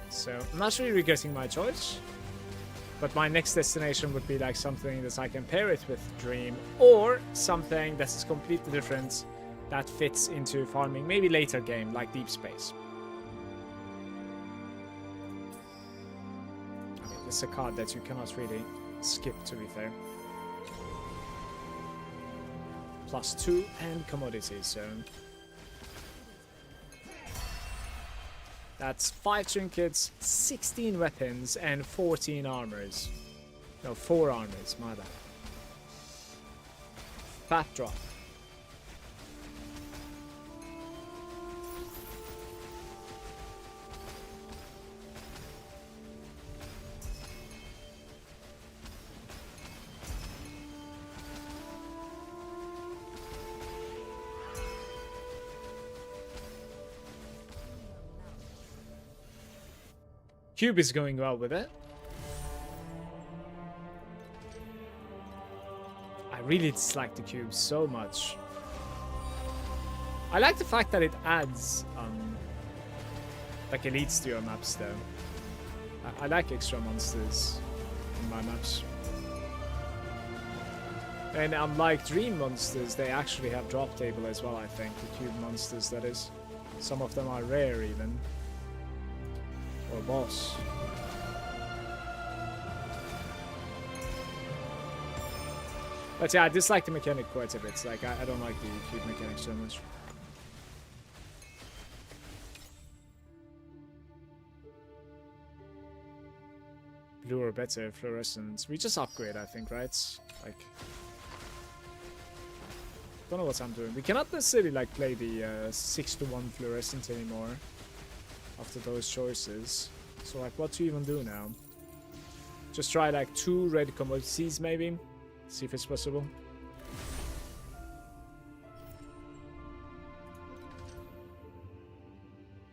So, I'm not really regretting my choice. But my next destination would be like something that I can pair it with Dream, or something that is completely different that fits into farming, maybe later game, like Deep Space. It's a card that you cannot really skip, to be fair. +2 and commodities, so that's 5 trinkets, 16 weapons, and 14 armors. No, 4 armors, my bad. Fat drop. Cube is going well with it. I really dislike the cube so much. I like the fact that it adds like elites to your maps though. I like extra monsters in my maps. And unlike dream monsters, they actually have drop table as well, I think. The cube monsters, that is. Some of them are rare even. Or boss. But yeah, I dislike the mechanic quite a bit. Like, I don't like the cube mechanic so much. Blue or better, fluorescent. We just upgrade, I think, right? Like, don't know what I'm doing. We cannot necessarily like play the 6-to-1 fluorescent anymore after those choices. So like, what to even do now? Just try like 2 red commodities maybe. See if it's possible.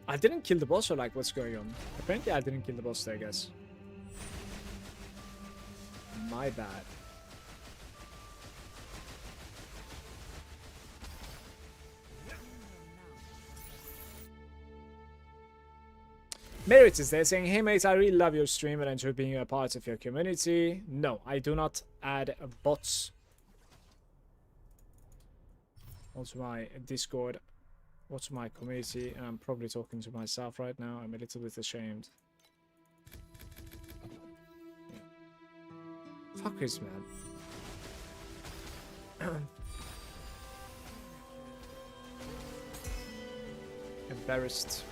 I didn't kill the boss, or like what's going on? Apparently I didn't kill the boss there, I guess. My bad. Merit is there saying, hey mate, I really love your stream and enjoy being a part of your community. No, I do not add bots onto my Discord, onto my community, and I'm probably talking to myself right now. I'm a little bit ashamed. Fuckers, man. Embarrassed.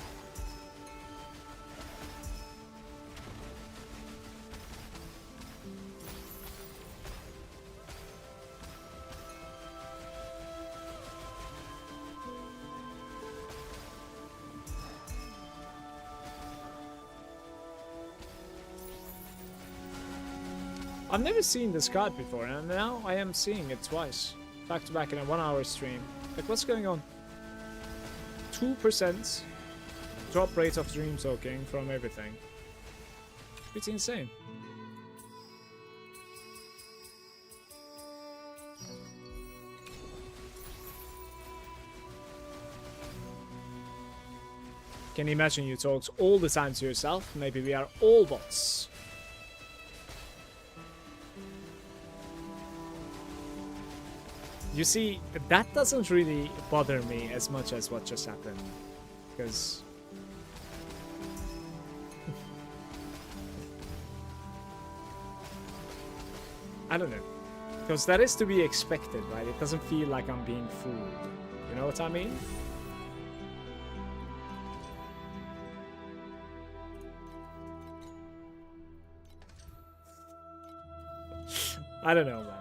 I've never seen this card before, and now I am seeing it twice. Back to back in a 1-hour stream. Like, what's going on? 2% drop rate of dream soaking from everything. It's insane. Can you imagine you talk all the time to yourself? Maybe we are all bots. You see, that doesn't really bother me as much as what just happened. Because... I don't know. Because that is to be expected, right? It doesn't feel like I'm being fooled. You know what I mean? I don't know, man.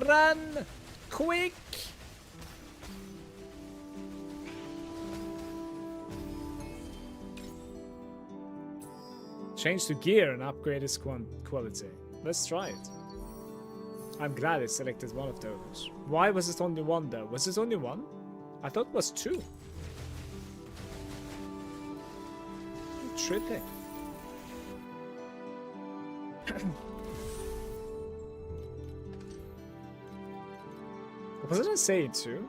Run! Quick! Change to gear and upgrade its quality. Let's try it. I'm glad it selected one of those. Why was it only one though? Was it only one? I thought it was 2. Tripping. What did I say it to?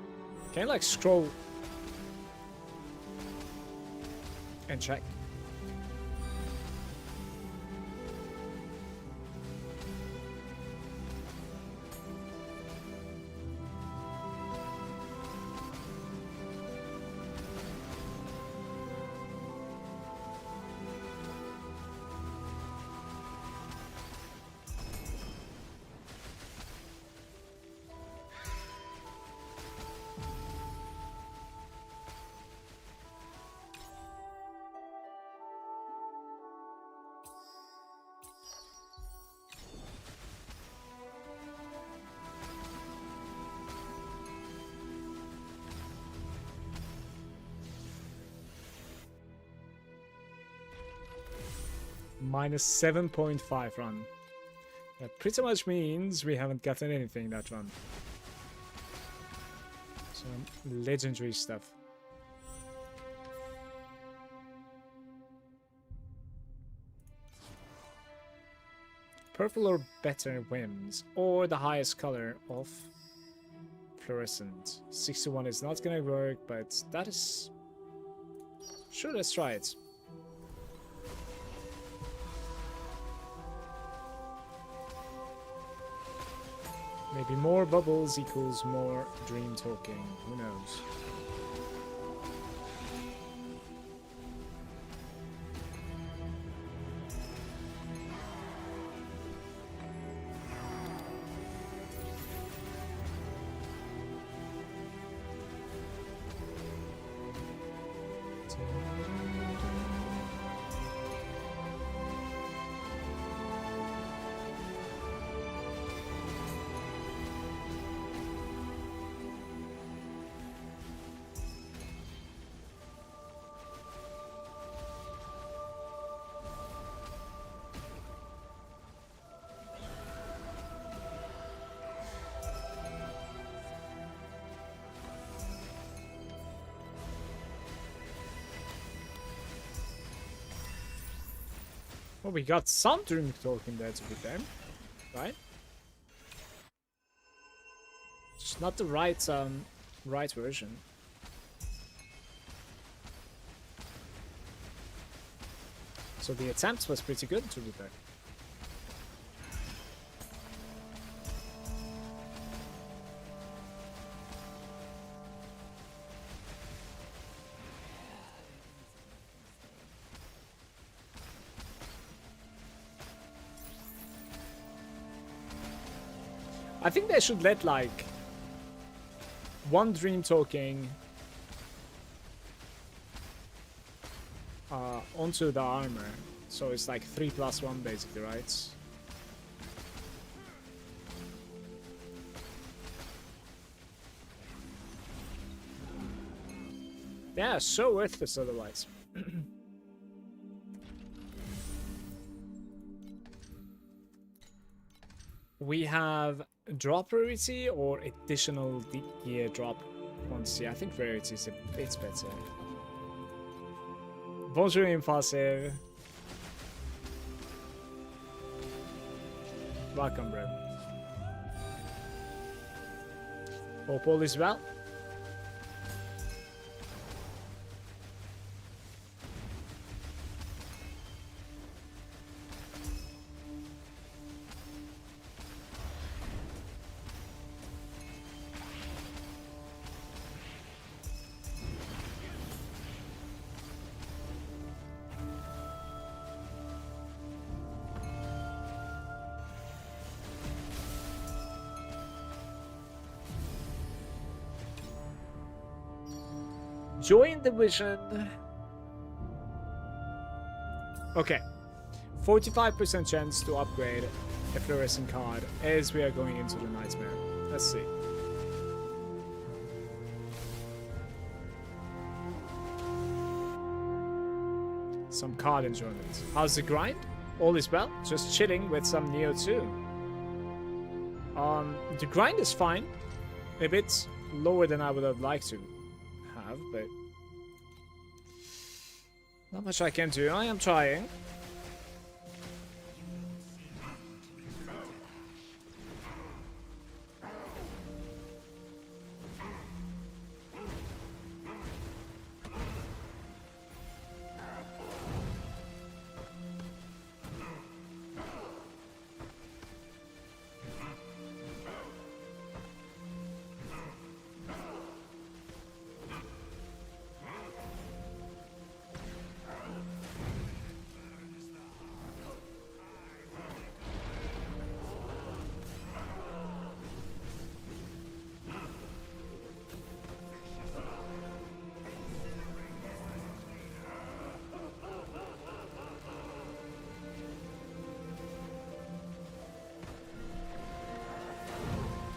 Can I like scroll and check? Minus 7.5 run. That pretty much means we haven't gotten anything that run. Some legendary stuff. Purple or better whims, or the highest color of fluorescent. 61 is not gonna work, but that is... Sure, let's try it. Maybe more bubbles equals more dream talking. Who knows? Well, we got some dream talking there to be fair, right? Just not the right right version. So the attempt was pretty good to be fair. I think they should let like one dream talking onto the armor, so it's like 3+1 basically, right? Yeah, so worthless otherwise. We have drop rarity or additional gear drop quantity. I think rarity is a bit better. Bonjour, Impulsive. Welcome, bro. Hope all is well. Join the vision. Okay. 45% chance to upgrade a fluorescent card as we are going into the nightmare. Let's see. Some card enjoyment. How's the grind? All is well. Just chilling with some Neo 2. The grind is fine. A bit lower than I would have liked to have, but not much I can do. I am trying.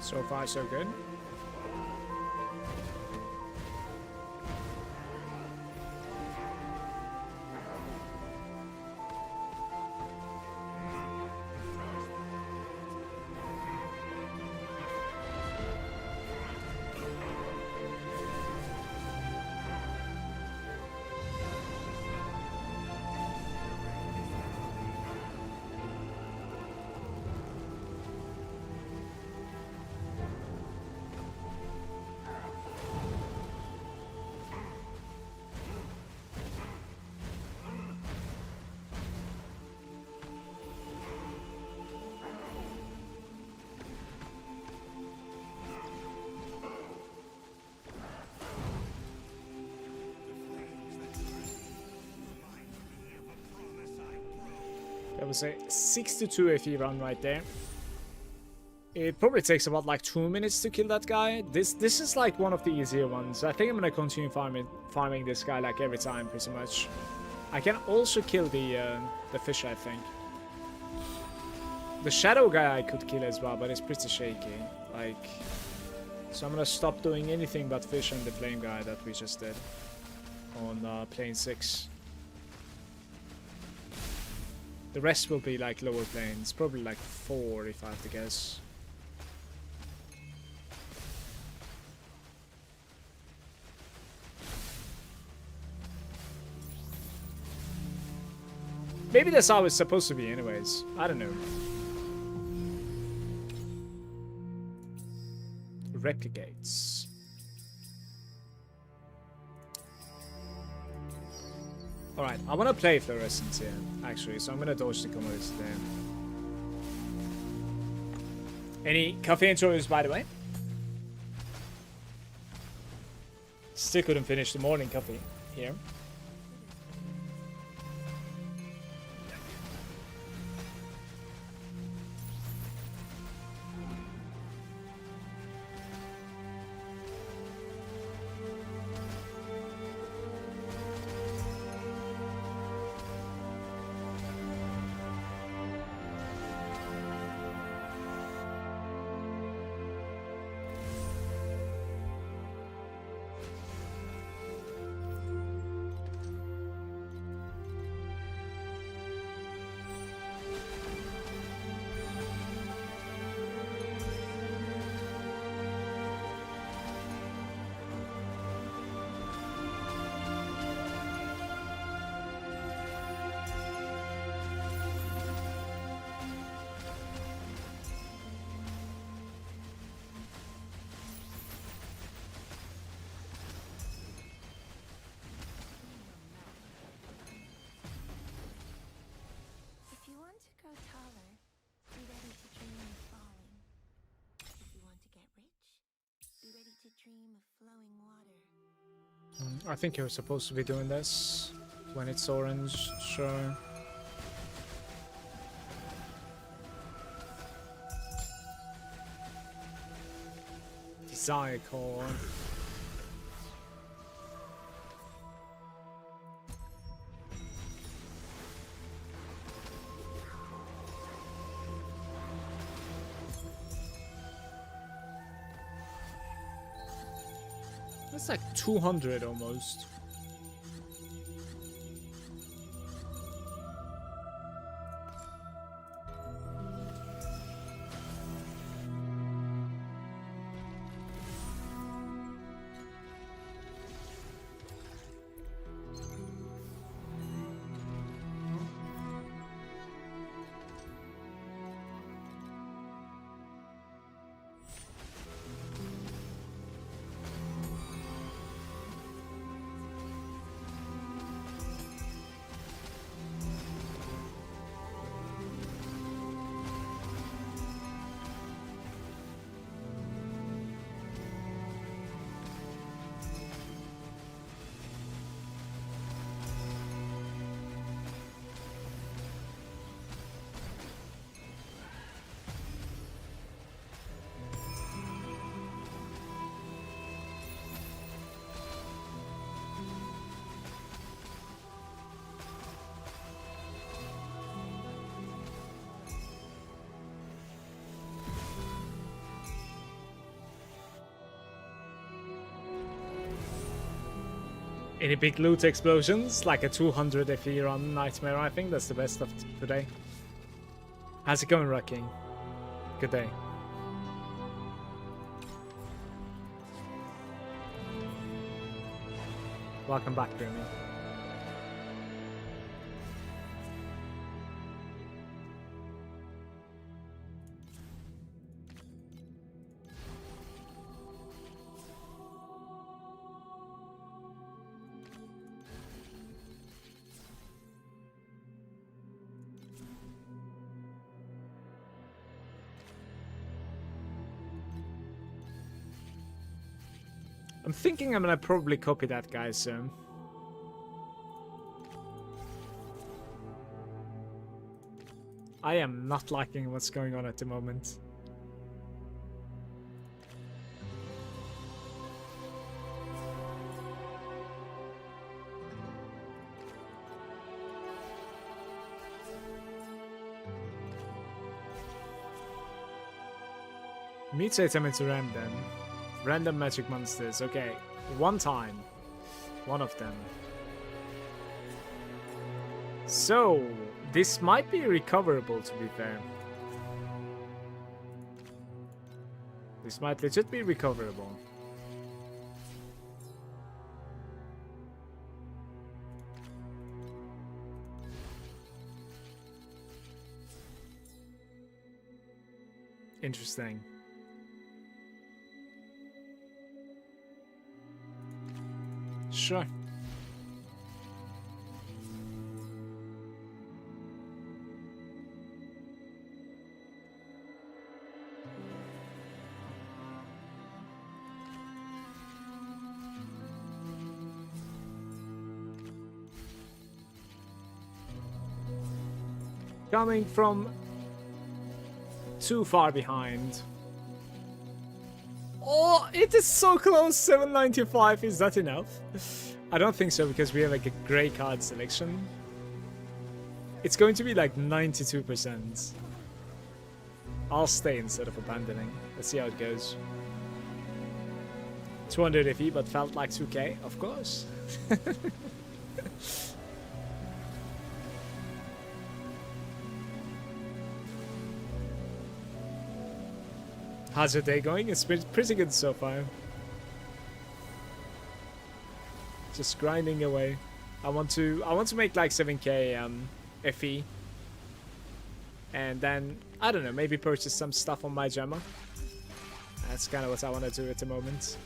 So far, so good. was a 62 FE run right there. It probably takes about like 2 minutes to kill that guy. This is like one of the easier ones. I think I'm gonna continue farming this guy like every time, pretty much. I can also kill the fish, I think. The shadow guy I could kill as well, but it's pretty shaky. Like, so I'm gonna stop doing anything but fish and the flame guy that we just did on plane 6. The rest will be like lower planes, probably like 4 if I have to guess. Maybe that's how it's supposed to be anyways. I don't know. Replicates. Alright, I want to play Fluorescence here, actually, so I'm going to dodge the commodities there. Any coffee intros, by the way? Still couldn't finish the morning coffee here. I think you're supposed to be doing this when it's orange, sure. Desire core. That's like 200 almost. Any big loot explosions? Like a 200 FE run Nightmare, I think that's the best of today. How's it going, Rocking? Good day. Welcome back, Grimmy. I'm thinking I'm gonna probably copy that guy soon. I am not liking what's going on at the moment. Mutate them into random. Random magic monsters. Okay. One time. One of them. So, this might be recoverable, to be fair. This might legit be recoverable. Interesting. Sure. Coming from too far behind. Oh, it is so close. 795. Is that enough? I don't think so, because we have like a gray card selection. It's going to be like 92%. I'll stay instead of abandoning. Let's see how it goes. 200 FE, but felt like 2k, of course. How's your day going? It's been pretty good so far. Just grinding away. I want to make like 7k FE. And then, I don't know, maybe purchase some stuff on my Gemma. That's kind of what I want to do at the moment.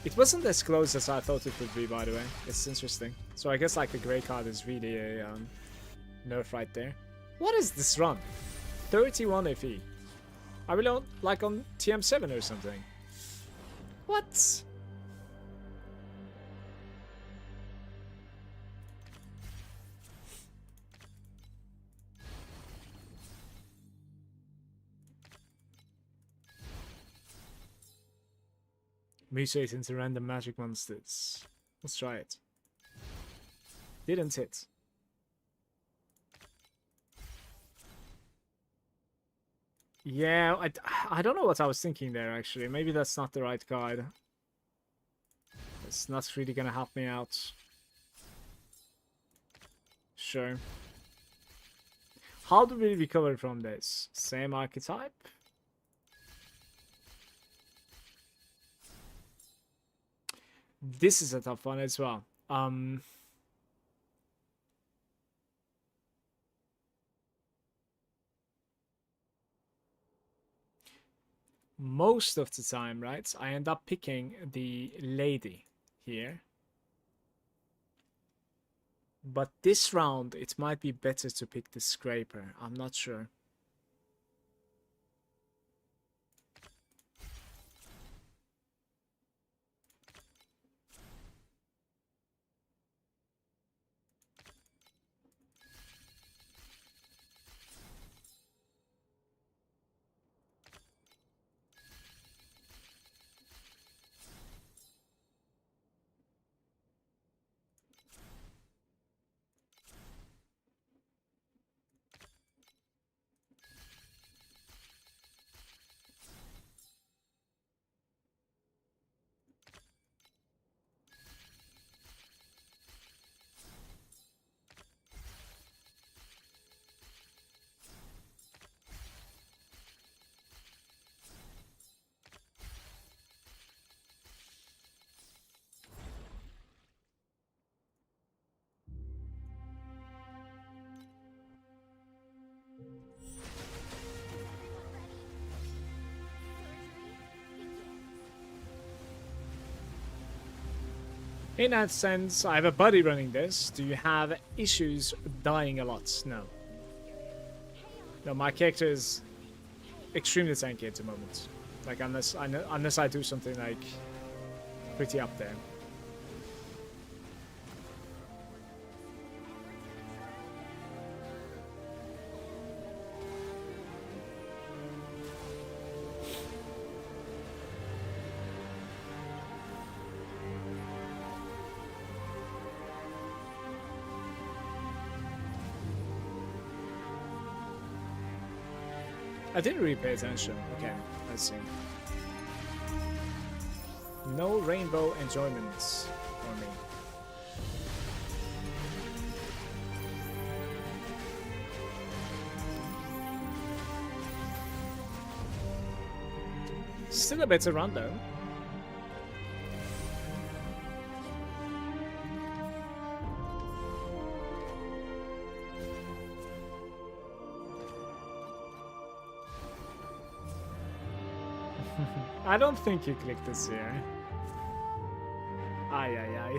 It wasn't as close as I thought it would be, by the way. It's interesting. So I guess like a grey card is really a nerf right there. What is this run? 31 FE. Are we on, like on TM7 or something? What? Mutate into random magic monsters. Let's try it. Didn't hit. Yeah, I don't know what I was thinking there, actually. Maybe that's not the right card. It's not really gonna help me out. Sure. How do we recover from this? Same archetype? This is a tough one as well. Most of the time, right, I end up picking the lady here. But this round, it might be better to pick the scraper. I'm not sure. In that sense, I have a buddy running this. Do you have issues dying a lot? No. No, my character is extremely tanky at the moment. Like, unless I do something, like, pretty up there. I didn't really pay attention. Okay, let's see. No rainbow enjoyments for me. Still a better run though. I don't think you clicked this here. Ay, ay,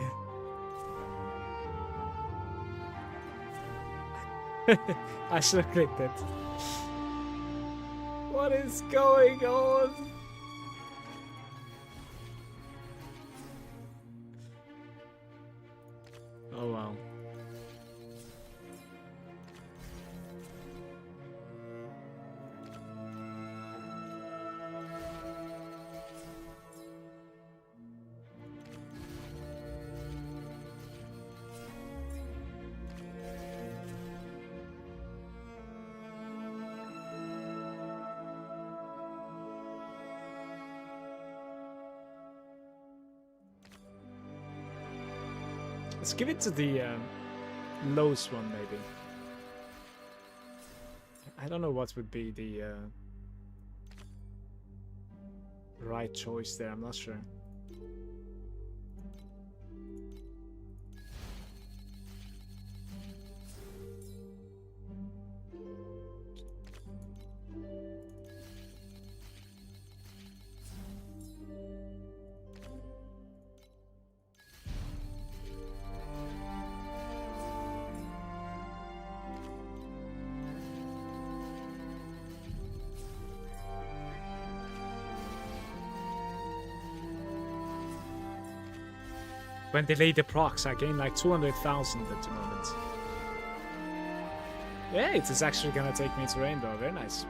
ay. I should have clicked it. What is going on? Oh wow. Let's give it to the lowest one, maybe. I don't know what would be the right choice there. I'm not sure. When delay the procs, I gain like 200,000 at the moment. Yeah, it is actually gonna take me to Rainbow. Very nice.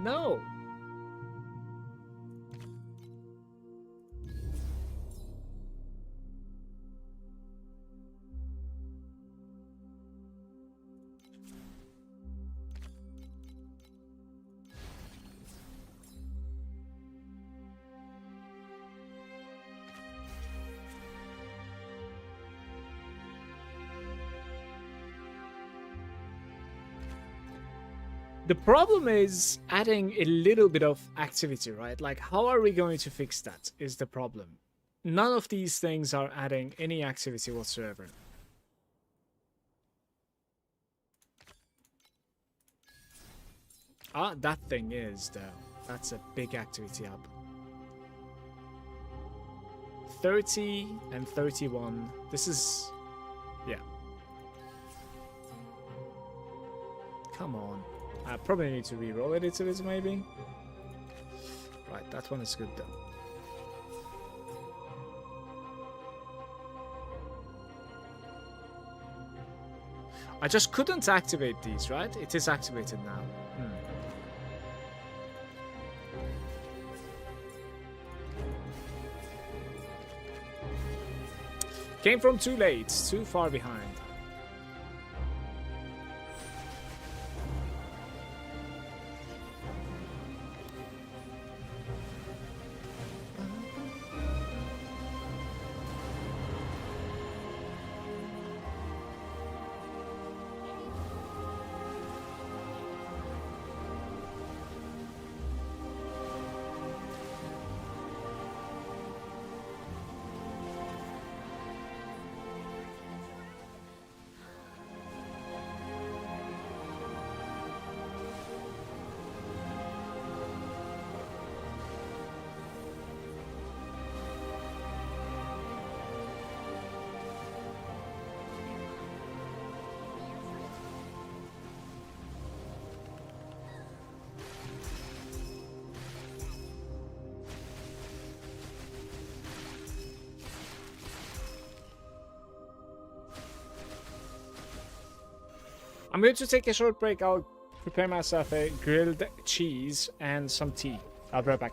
No. The problem is adding a little bit of activity, right? Like, how are we going to fix that is the problem. None of these things are adding any activity whatsoever. Ah, that thing is, though. That's a big activity up. 30 and 31. This is... yeah. Come on. I probably need to re-roll it a little bit, maybe. Right, that one is good, though. I just couldn't activate these, right? It is activated now. Came from too late, too far behind. I'm going to take a short break. I'll prepare myself a grilled cheese and some tea. I'll be right back.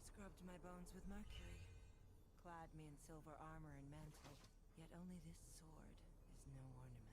Scrubbed my bones with mercury, clad me in silver armor and mantle, yet only this sword is no ornament.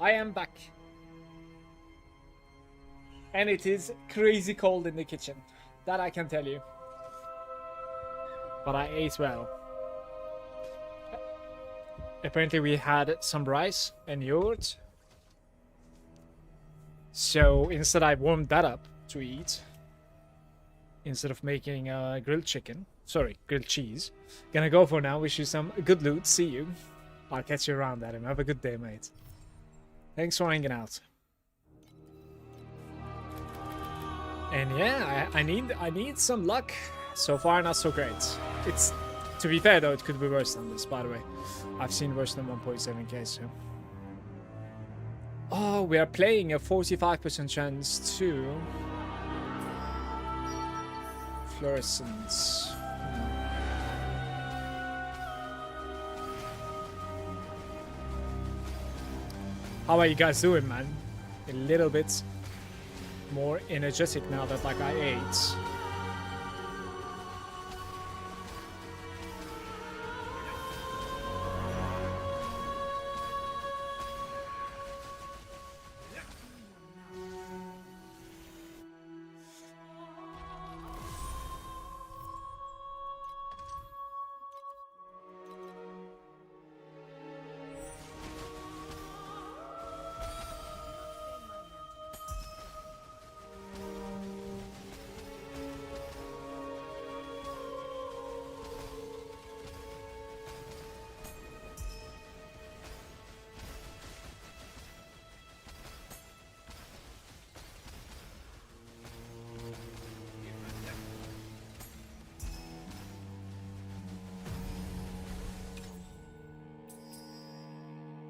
I am back. And it is crazy cold in the kitchen. That I can tell you. But I ate well. Apparently we had some rice and yogurt. So instead I warmed that up to eat. Instead of making grilled chicken. Sorry, grilled cheese. Gonna go for now. Wish you some good loot. See you. I'll catch you around, Adam. Have a good day, mate. Thanks for hanging out. And yeah, I need some luck. So far, not so great. It's, to be fair though, it could be worse than this. By the way, I've seen worse than 1.7k. So, oh, we are playing a 45% chance to fluorescence. How are you guys doing, man? A little bit more energetic now that like I ate.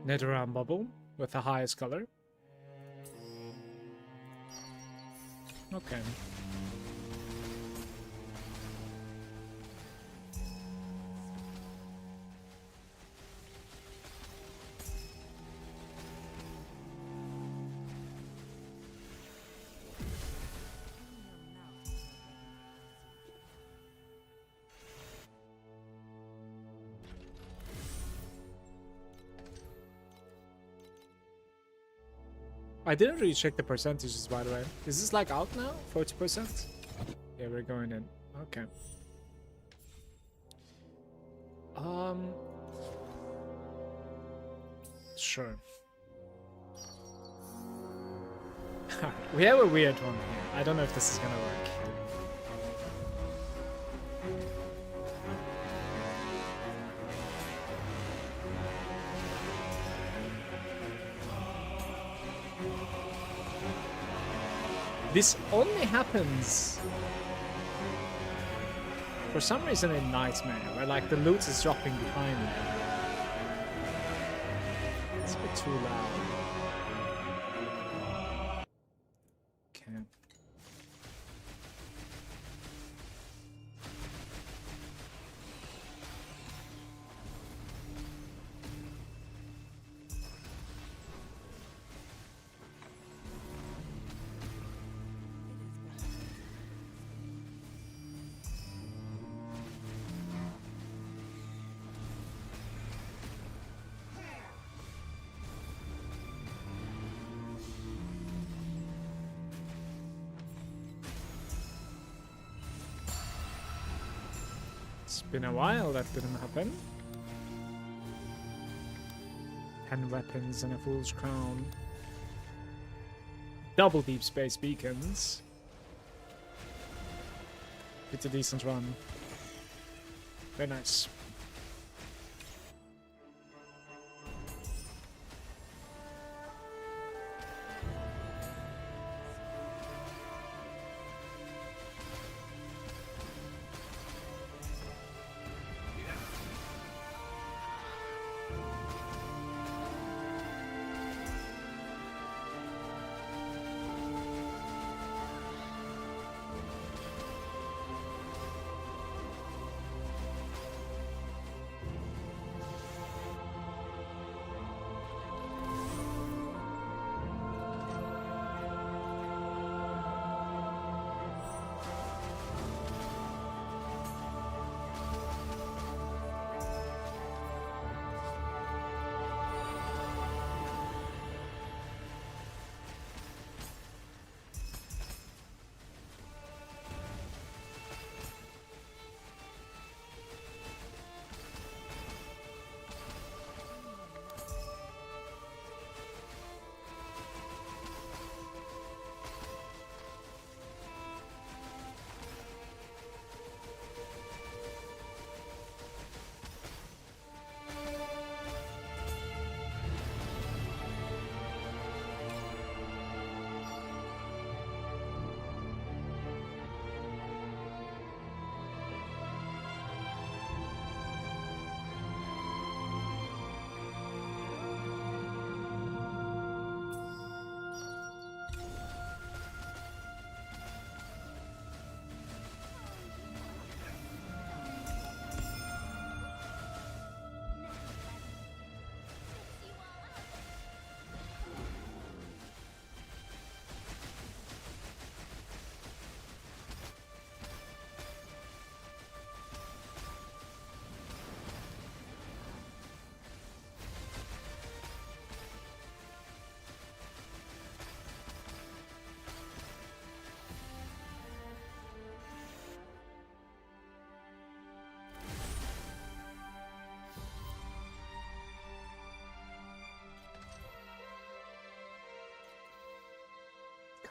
Netherrealm bubble with the highest color. Okay. I didn't really check the percentages, by the way. Is this like out now? 40%? Yeah, we're going in. Okay. Sure. We have a weird one here. I don't know if this is gonna work. This only happens for some reason in Nightmare, where like the loot is dropping behind me. It's a bit too loud. Okay. It's been a while that didn't happen. 10 weapons and a fool's crown. Double deep space beacons. It's a decent run. Very nice.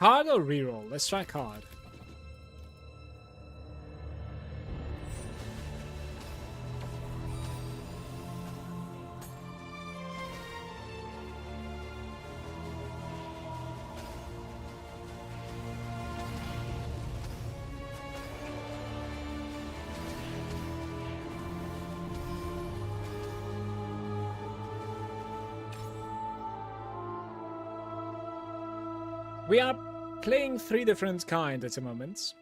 Card or reroll? Let's try card. We are playing 3 different kind at the moment.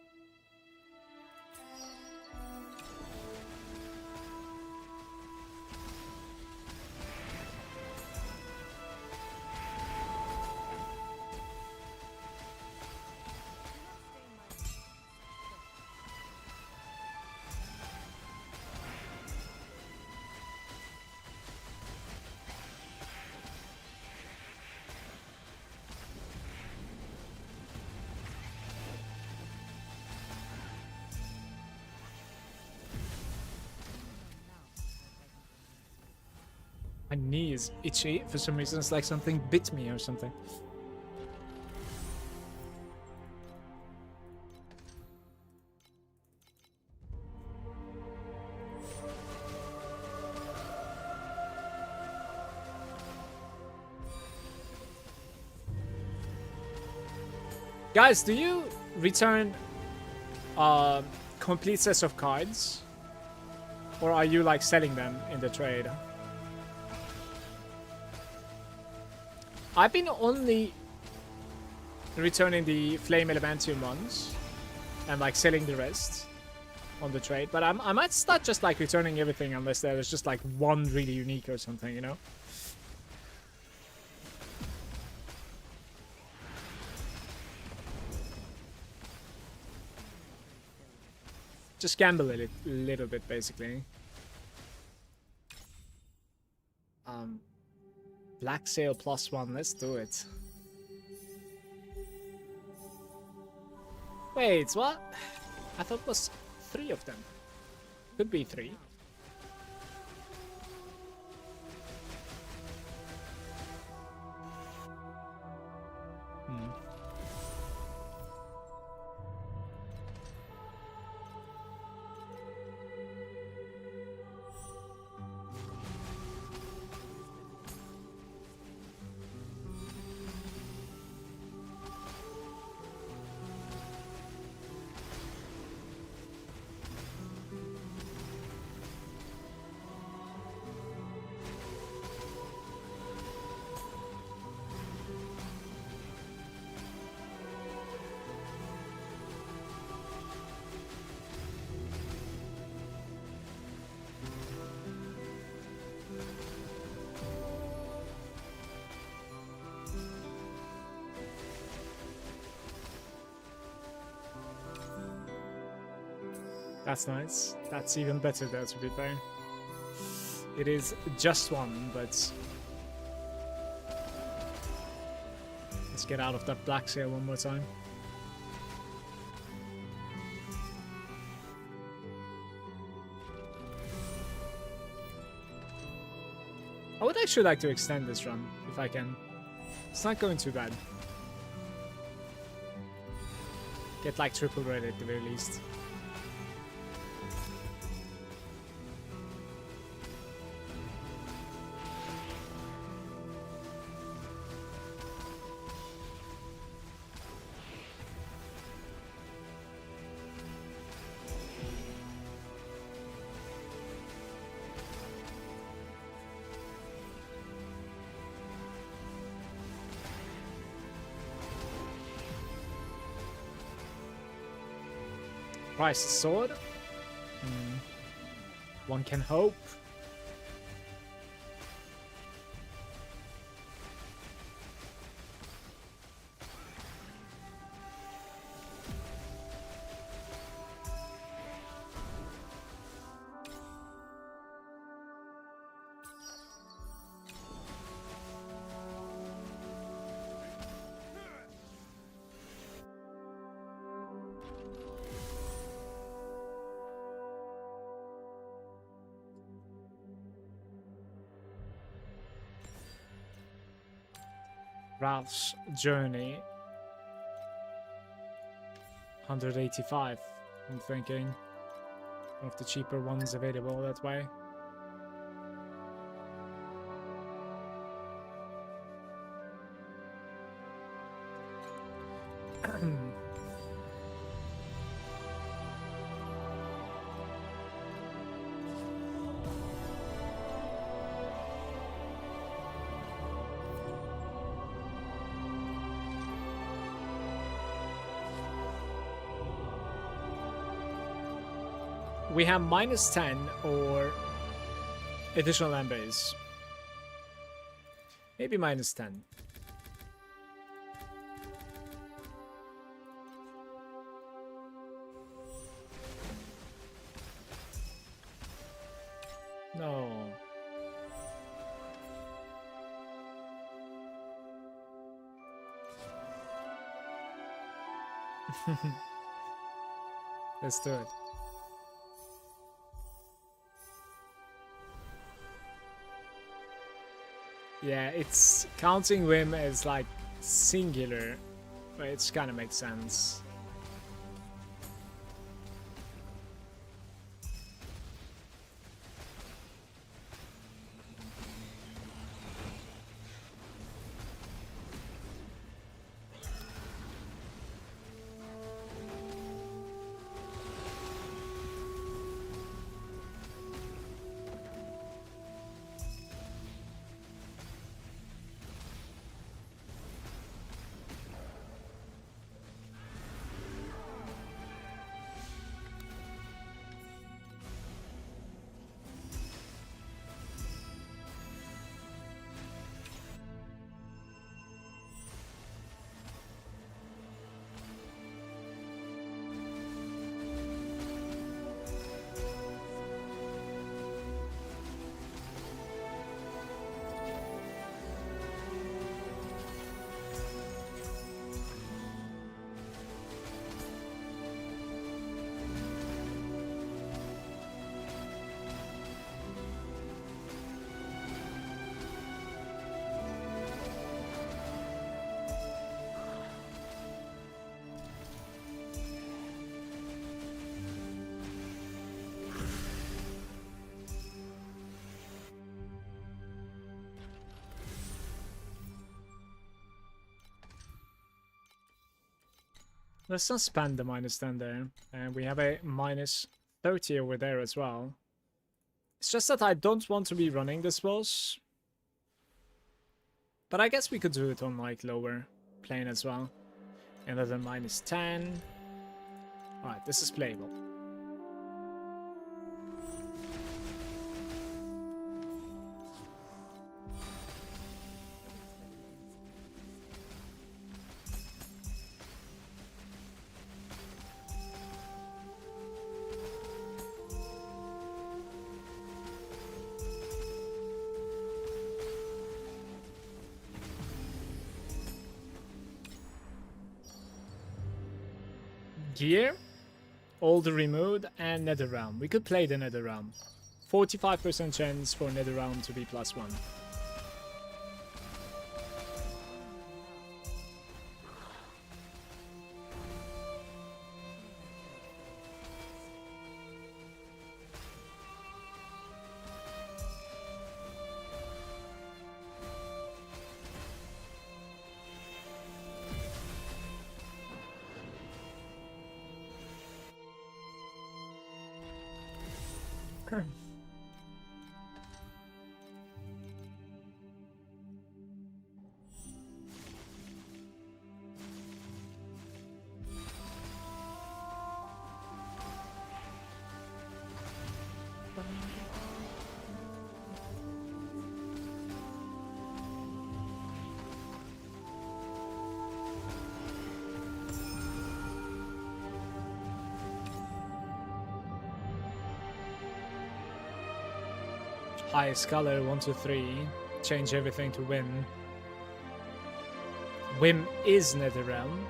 My knee is itchy for some reason. It's like something bit me or something. Guys, do you return complete sets of cards? Or are you like selling them in the trade? I've been only returning the Flame Elementum ones and like selling the rest on the trade, but I might start just like returning everything unless there's just like one really unique or something, you know? Just gamble a little bit, basically. Black Sail +1, let's do it. Wait, what? I thought it was 3 of them. Could be 3. That's nice. That's even better there, to be fair. It is just 1, but... let's get out of that Black Sail one more time. I would actually like to extend this run, if I can. It's not going too bad. Get like triple red at the very least. Price sword? One can hope. Ralph's journey. 185, I'm thinking. One of the cheaper ones available that way. We have -10 or additional land base. Maybe -10. No. Let's do it. Yeah, it's counting whim as like singular, but it's kind of makes sense. Let's not spend the -10 there. And we have a -30 over there as well. It's just that I don't want to be running this boss. But I guess we could do it on like lower plane as well. Another -10. Alright, this is playable. Gear, all the removed, and Nether Realm. We could play the Nether Realm. 45% chance for Nether Realm to be +1. Highest color 1 to 3. Change everything to Whim. Whim is Nether Realm.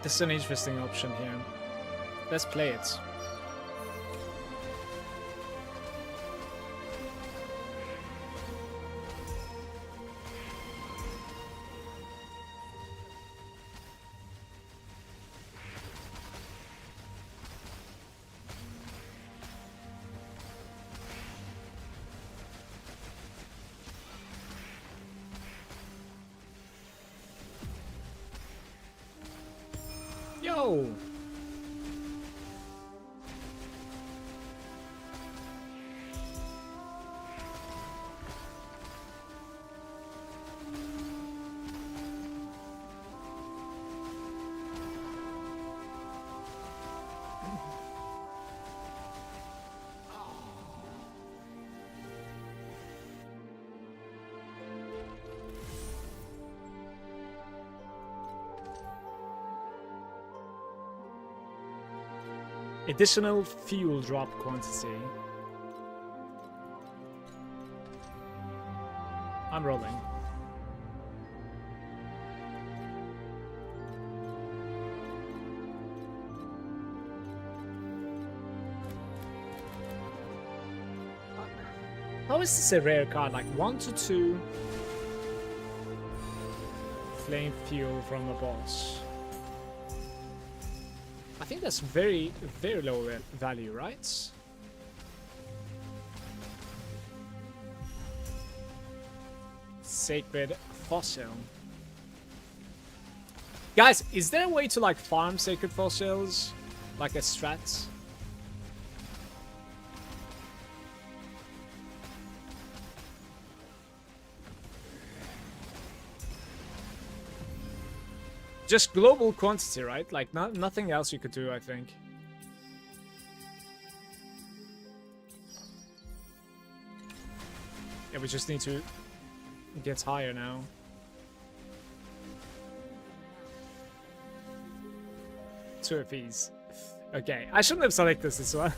This is an interesting option here. Let's play it. Oh! Additional fuel drop quantity. I'm rolling. How is this a rare card? Like 1 to 2 flame fuel from a boss. I think that's very, very low value, right? Sacred fossil. Guys, is there a way to like farm sacred fossils? Like a strat? Just global quantity, right? Like nothing else you could do, I think. Yeah, we just need to get higher now. Two apiece. Okay, I shouldn't have selected this one.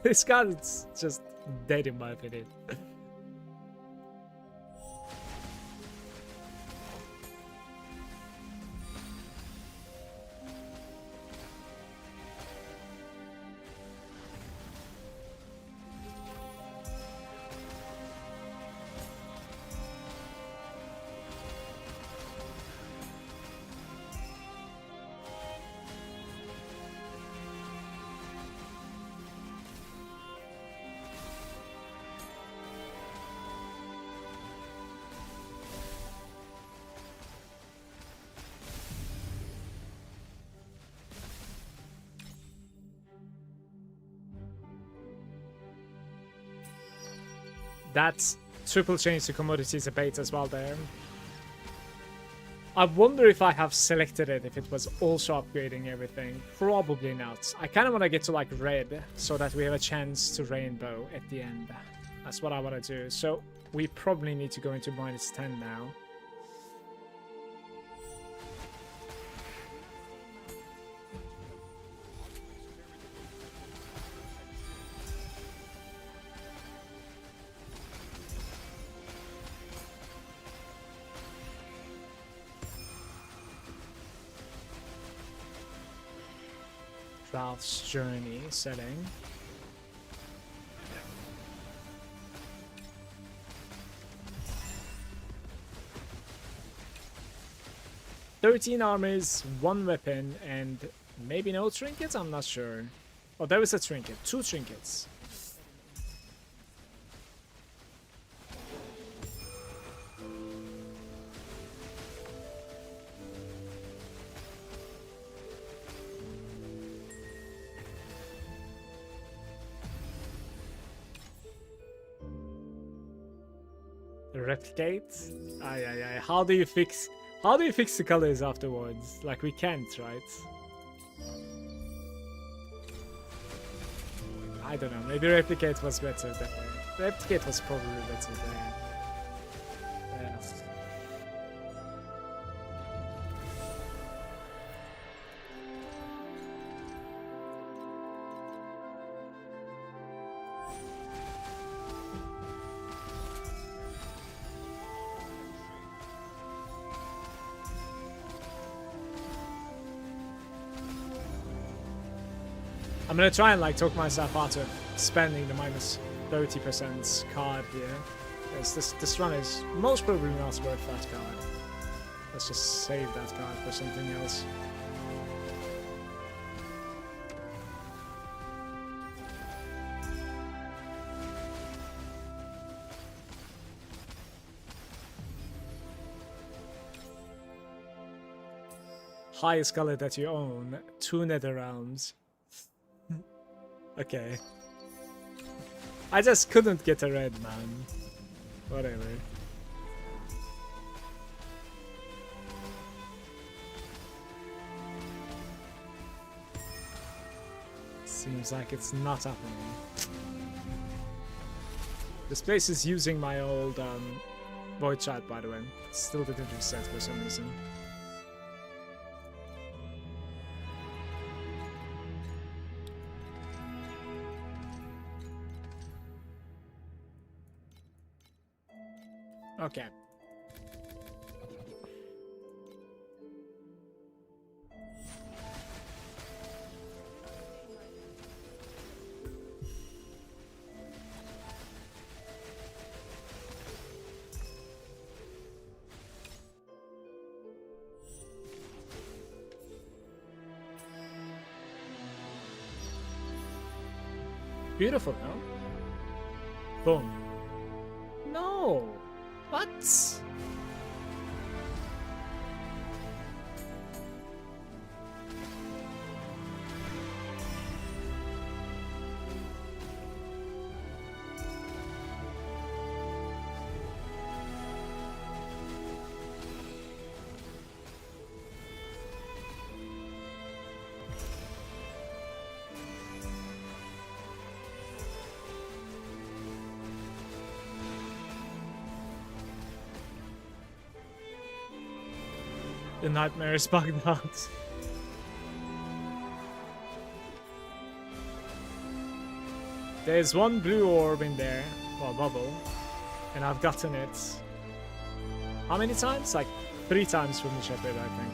This card is just dead in my opinion. That's triple change to commodities abate as well there. I wonder if I have selected it, if it was also upgrading everything. Probably not. I kind of want to get to like red so that we have a chance to rainbow at the end. That's what I want to do. So we probably need to go into -10 now. Ralph's Journey setting. "13 armors, 1 weapon, and maybe no trinkets? I'm not sure. Oh, there was a trinket. 2 trinkets. Replicate? Aye. How do you fix the colors afterwards? Like we can't, right? I don't know. Maybe replicate was better there. Replicate was probably better there. Yeah. I'm gonna try and like talk myself out of spending the -30% card here. Yes, this run is most probably not worth that card. Let's just save that card for something else. highest color that you own, 2 nether realms. Okay. I just couldn't get a red, man. Whatever. Seems like it's not happening. This place is using my old void chat, by the way. Still didn't reset for some reason. Okay. Beautiful, no? Boom. No! What? The nightmare is bugged out. There's one blue orb in there, well, bubble, and I've gotten it. How many times? Like 3 times from the shepherd, I think.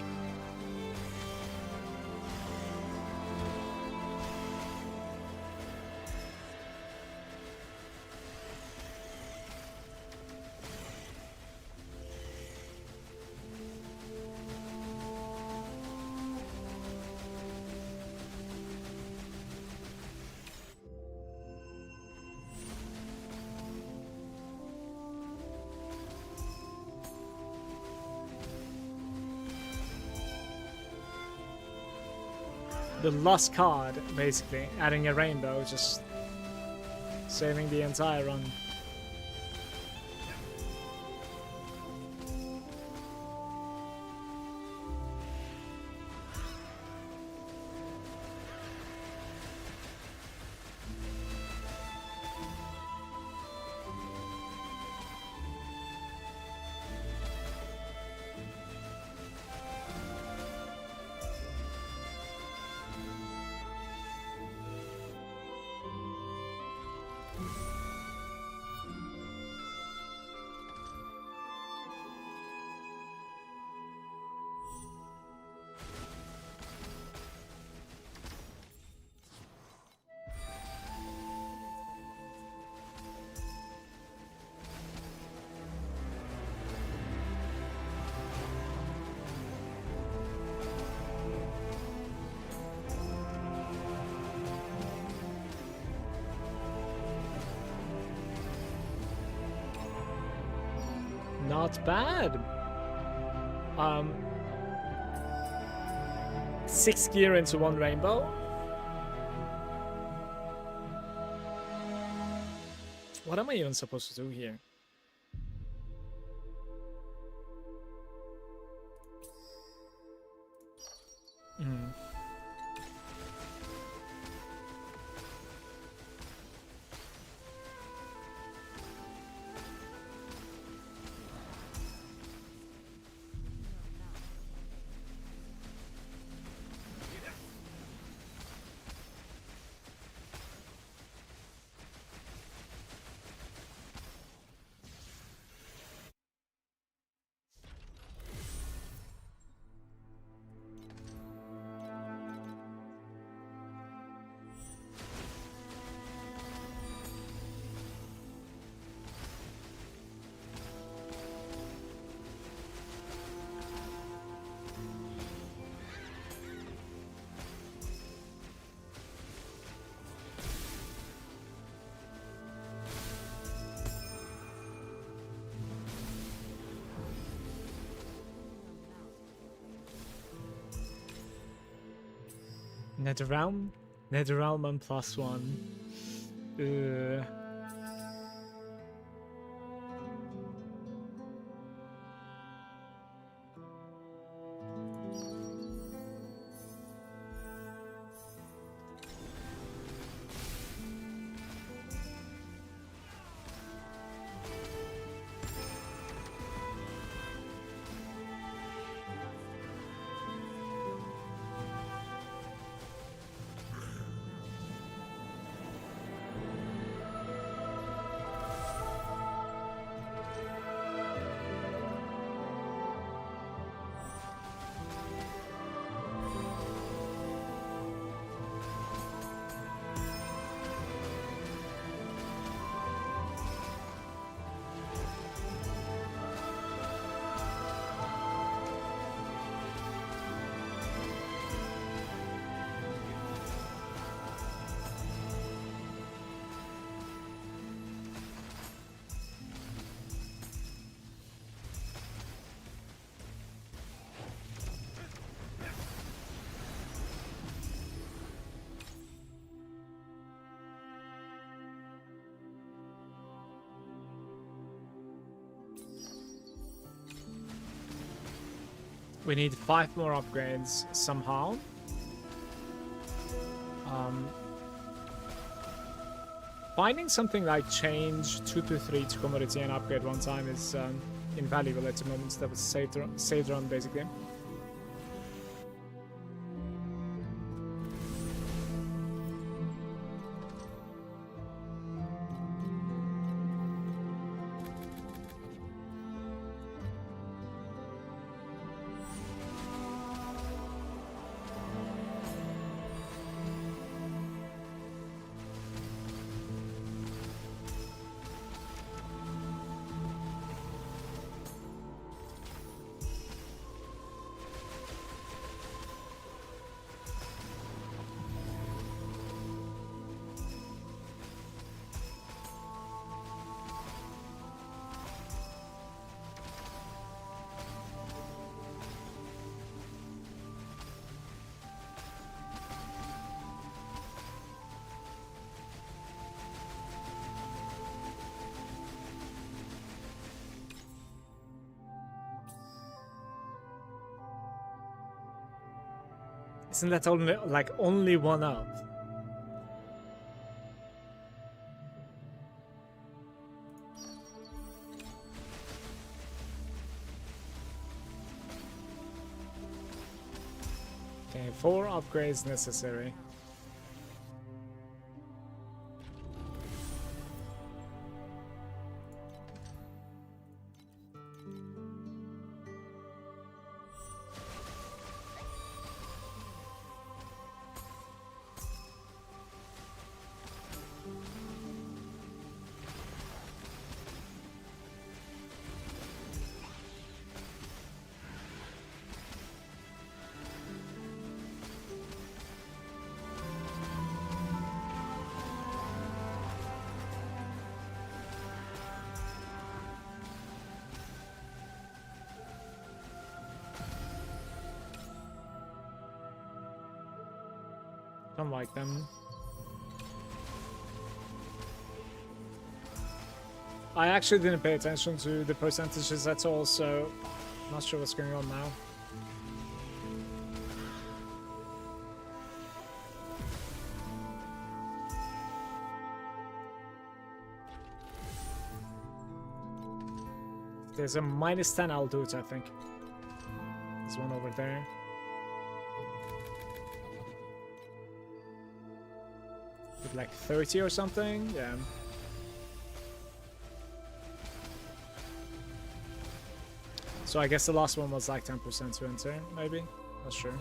The lost card, basically. Adding a rainbow, just saving the entire run. Not bad. 6 gear into 1 rainbow. What am I even supposed to do here? Netherrealm? Netherrealm and +1. We need 5 more upgrades somehow. Finding something like change 2 to 3 to commodity and upgrade 1 time is invaluable at the moment. That was saved run basically. Isn't that only like only 1 up? Okay, 4 upgrades necessary. Don't like them. I actually didn't pay attention to the percentages at all, so I'm not sure what's going on now. There's a -10, I'll do it, I think. There's one over there. With like 30 or something, yeah. So I guess the last one was like 10% to enter, maybe? Not sure.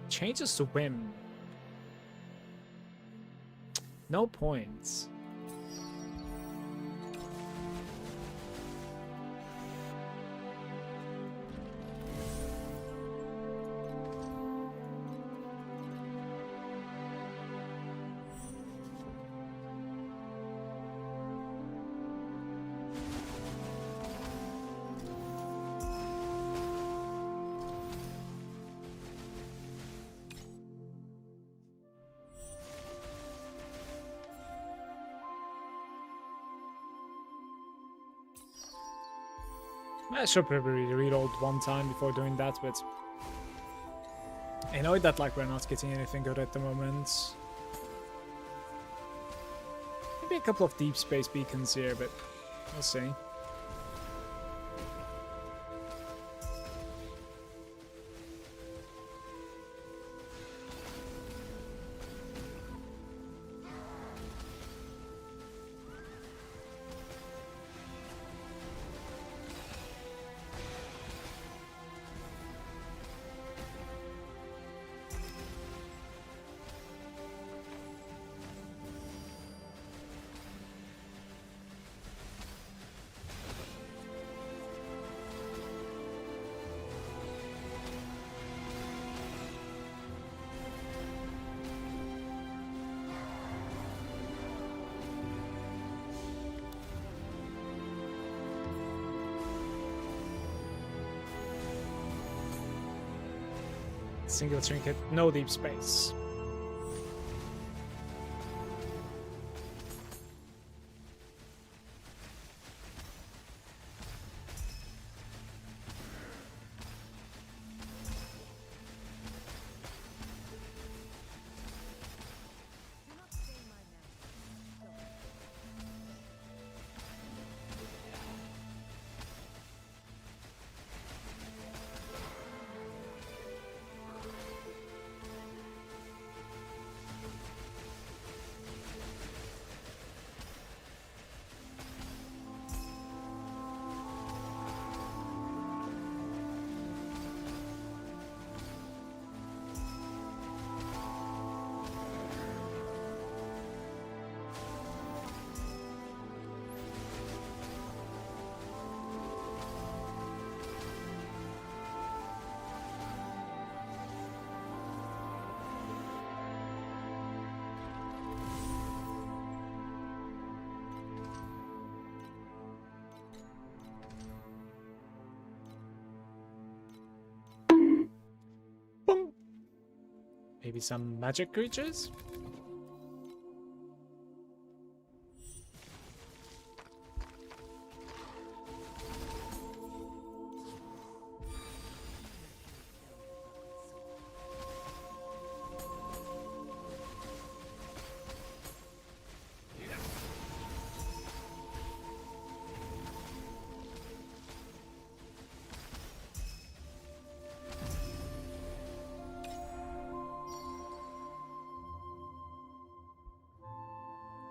Changes to whim. No points. I should probably reload one time before doing that, but I know that like we're not getting anything good at the moment. Maybe a couple of deep space beacons here, but we'll see. Single trinket, no deep space. Boom. Maybe some magic creatures?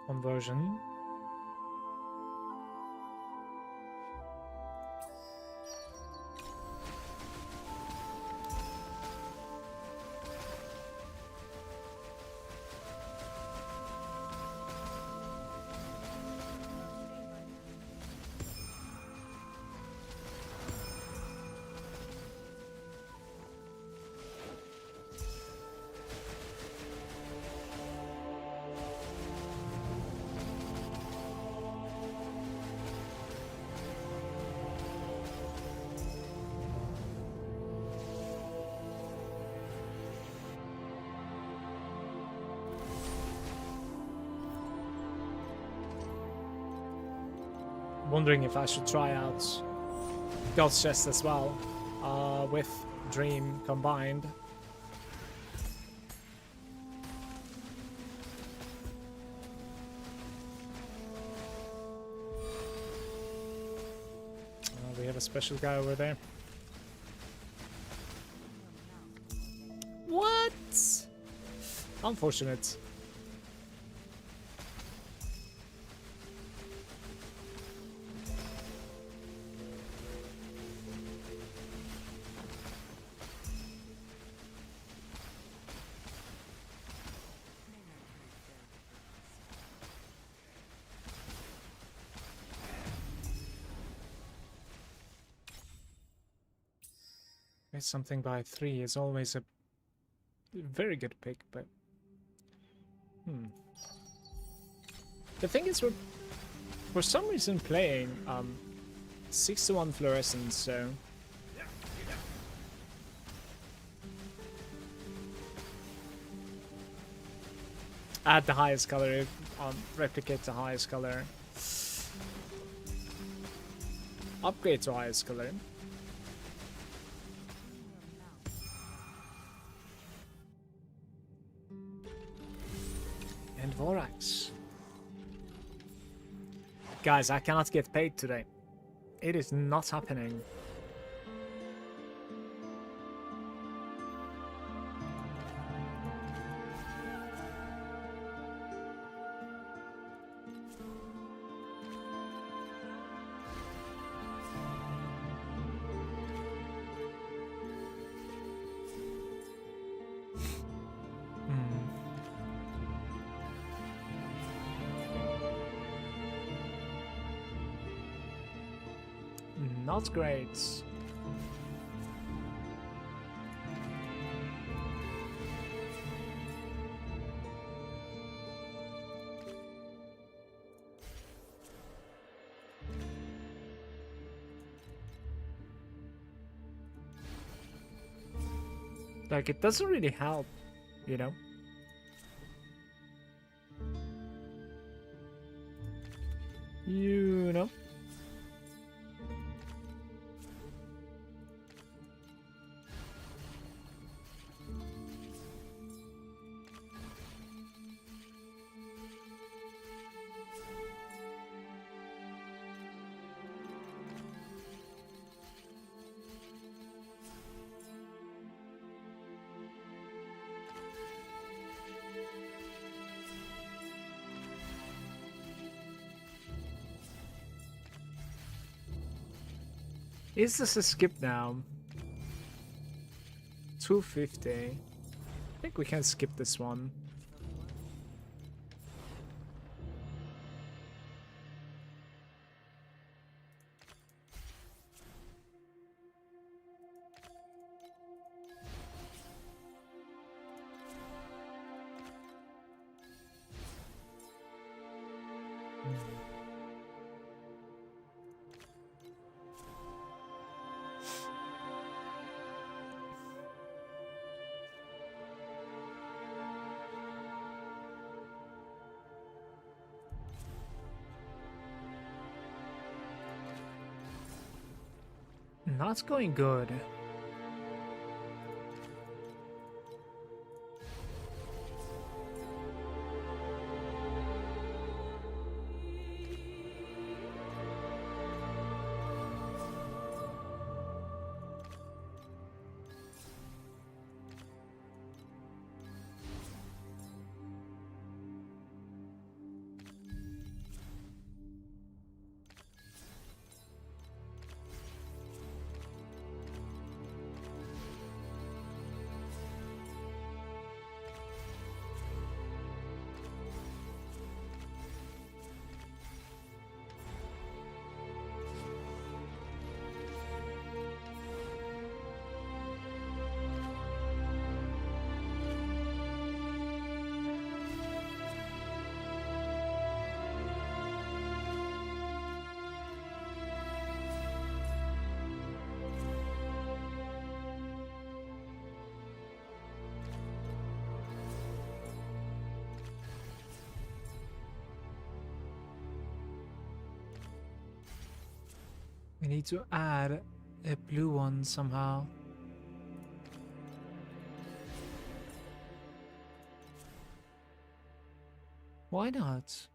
Conversion. Wondering if I should try out God's Chest as well, with Dream combined. We have a special guy over there. What? Unfortunate. It's something by 3 is always a very good pick, but... The thing is, we're for some reason playing 6-1 fluorescence, so... Add the highest color, replicate the highest color. Upgrade to highest color. And Vorax. Guys, I cannot get paid today. It is not happening. Not great. Like, it doesn't really help, you know? You know? Is this a skip now? 250. I think we can skip this one. Not going good. We need to add a blue one somehow. Why not?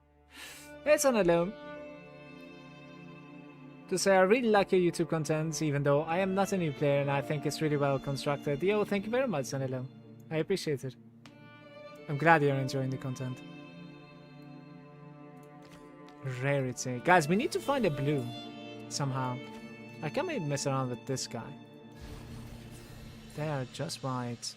It's on a loan. To say I really like your YouTube content, even though I am not a new player and I think it's really well constructed. Yo, thank you very much, Sanilo. I appreciate it. I'm glad you're enjoying the content. Rarity. Guys, we need to find a blue somehow. I can maybe mess around with this guy. They are just right.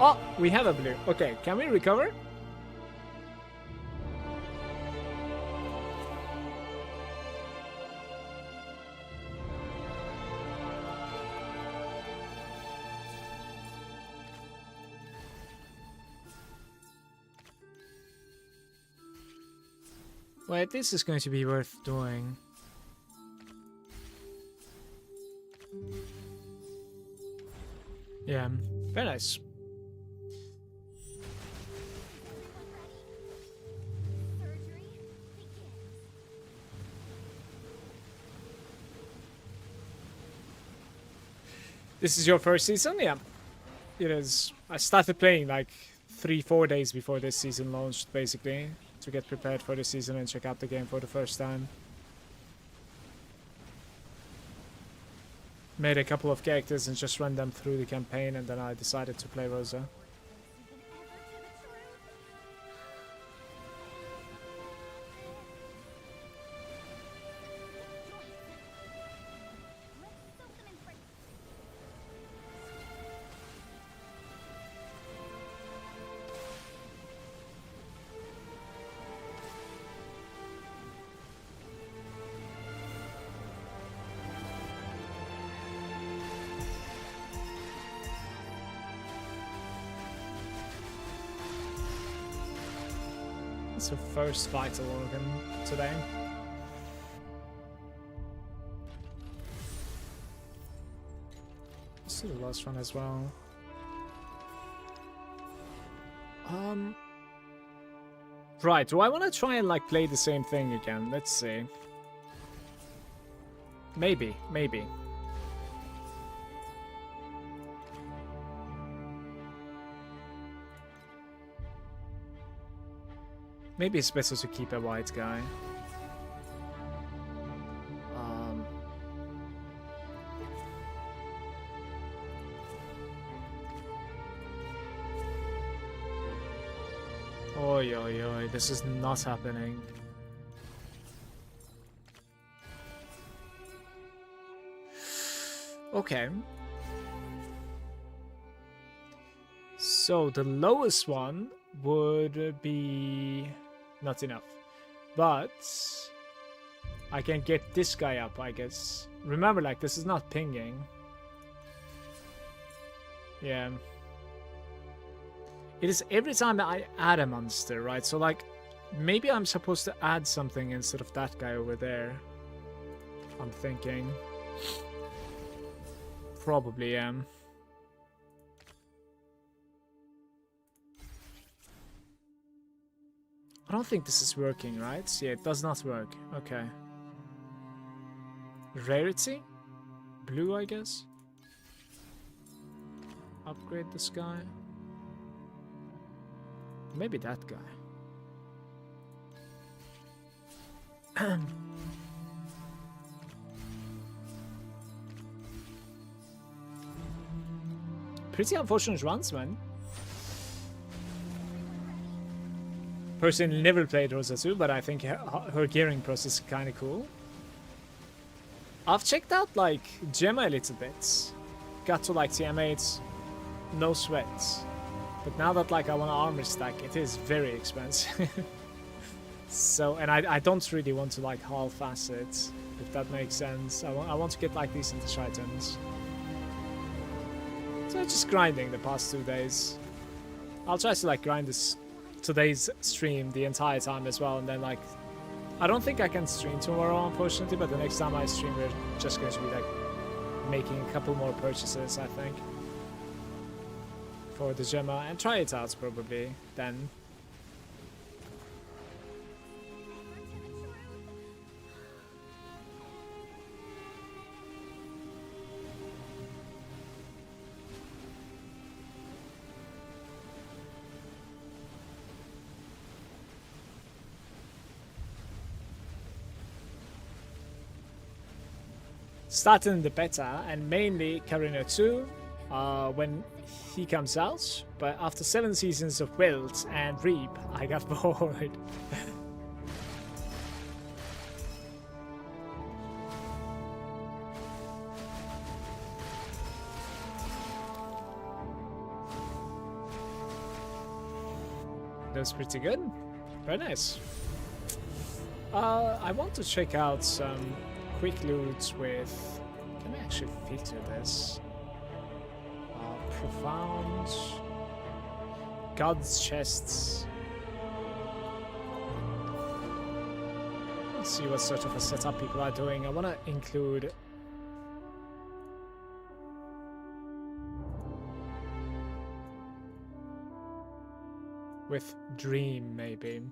Oh, we have a blue. Okay, can we recover? Wait, this is going to be worth doing. Yeah, very nice. This is your first season? Yeah, it is. I started playing like 3-4 days before this season launched, basically, to get prepared for the season and check out the game for the first time. Made a couple of characters and just ran them through the campaign, and then I decided to play Rosa. It's her first vital organ today. Let's do the last one as well. Right, do I want to try and like play the same thing again? Let's see. Maybe. Maybe it's better to keep a white guy. Oi, oi, oi, this is not happening. Okay. So the lowest one would be not enough, but I can get this guy up, I guess. Remember, like, this is not pinging. Yeah. It is every time I add a monster, right? So, like, maybe I'm supposed to add something instead of that guy over there. I'm thinking. Probably am. I don't think this is working, right? Yeah, it does not work. Okay. Rarity? Blue, I guess? Upgrade this guy. Maybe that guy. Pretty unfortunate runs, man. Personally, never played Rosa 2, but I think her gearing process is kind of cool. I've checked out, like, Gemma a little bit. Got to, like, TM8, no sweats. But now that, like, I want to armor stack, it is very expensive. So, and I don't really want to, like, half-ass it, if that makes sense. I want to get, like, decent items. So just grinding the past 2 days. I'll try to, like, grind today's stream the entire time as well, and then, like, I don't think I can stream tomorrow, unfortunately, but the next time I stream, we're just going to be, like, making a couple more purchases, I think, for the Gemma, and try it out probably then. Starting the beta and mainly Karina 2 when he comes out, but after 7 seasons of Wilt and Reap, I got bored. That's pretty good. Very nice. I want to check out some quick loot with... Can I actually filter this? Profound... God's chests. Let's see what sort of a setup people are doing. I want to include... with Dream, maybe.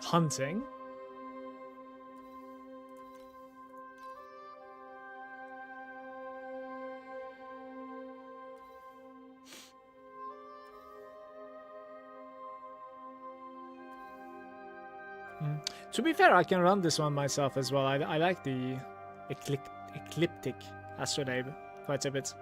Hunting. To be fair, I can run this one myself as well. I like the ecliptic astrolabe quite a bit.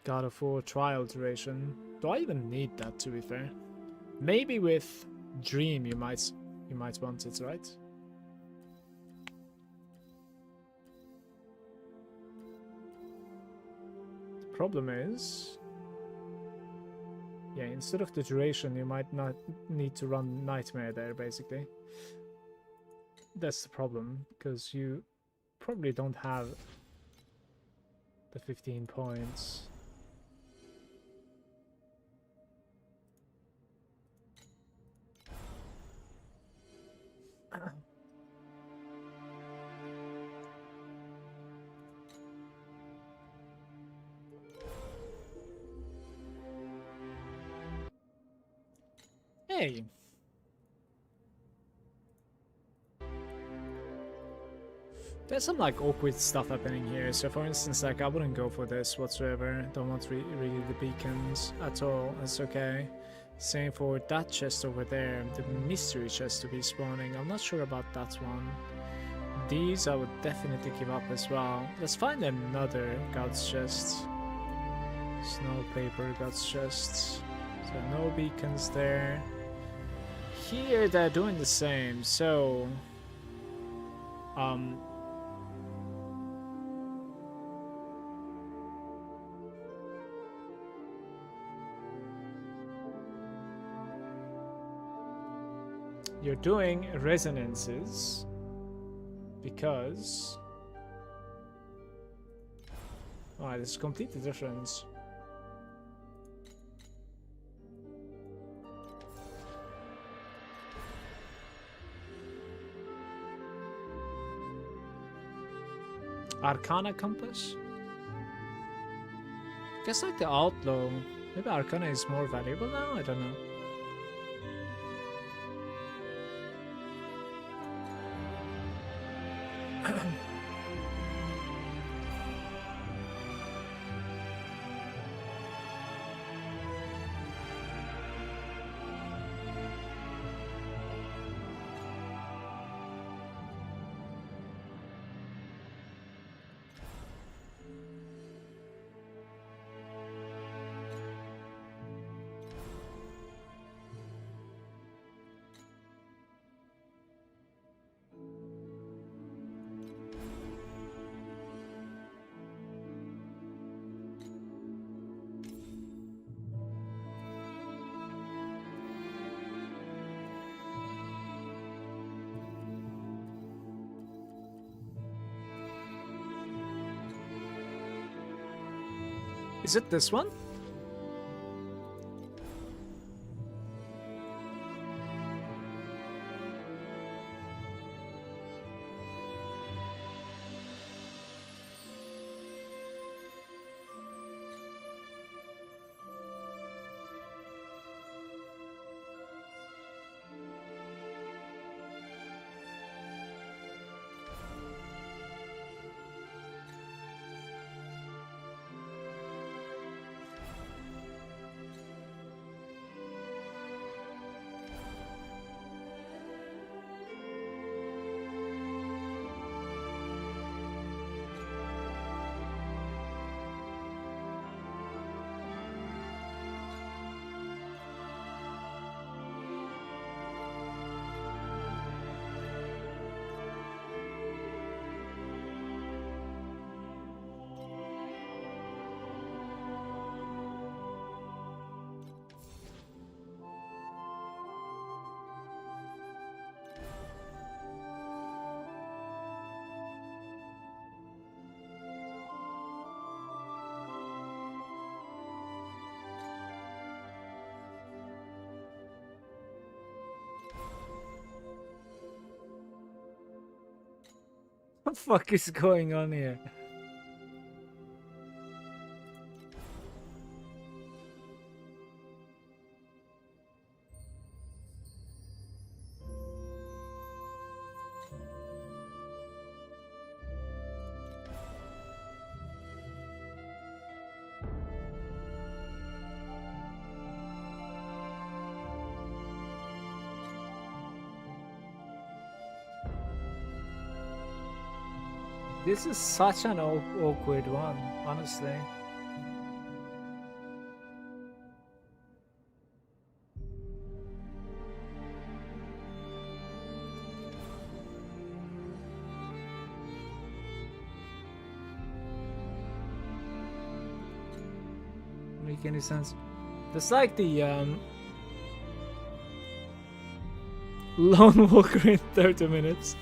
God of War trial duration. Do I even need that, to be fair? Maybe with Dream you might want it, right? The problem is, yeah, instead of the duration you might not need to run Nightmare there, basically. That's the problem, because you probably don't have the 15 points. Hey! There's some like awkward stuff happening here. So for instance, like I wouldn't go for this whatsoever. Don't want really the beacons at all. That's okay. Same for that chest over there, the mystery chest to be spawning. I'm not sure about that one. These I would definitely give up as well. Let's find another God's chest. Snow paper God's chest. So no beacons there. Here they're doing the same. So you're doing resonances because... Alright, it's completely different. Arcana Compass? Guess like the Outlaw. Maybe Arcana is more valuable now? I don't know. Is it this one? What the fuck is going on here? This is such an awkward one, honestly. Make any sense? That's like the Lone Walker in 30 minutes.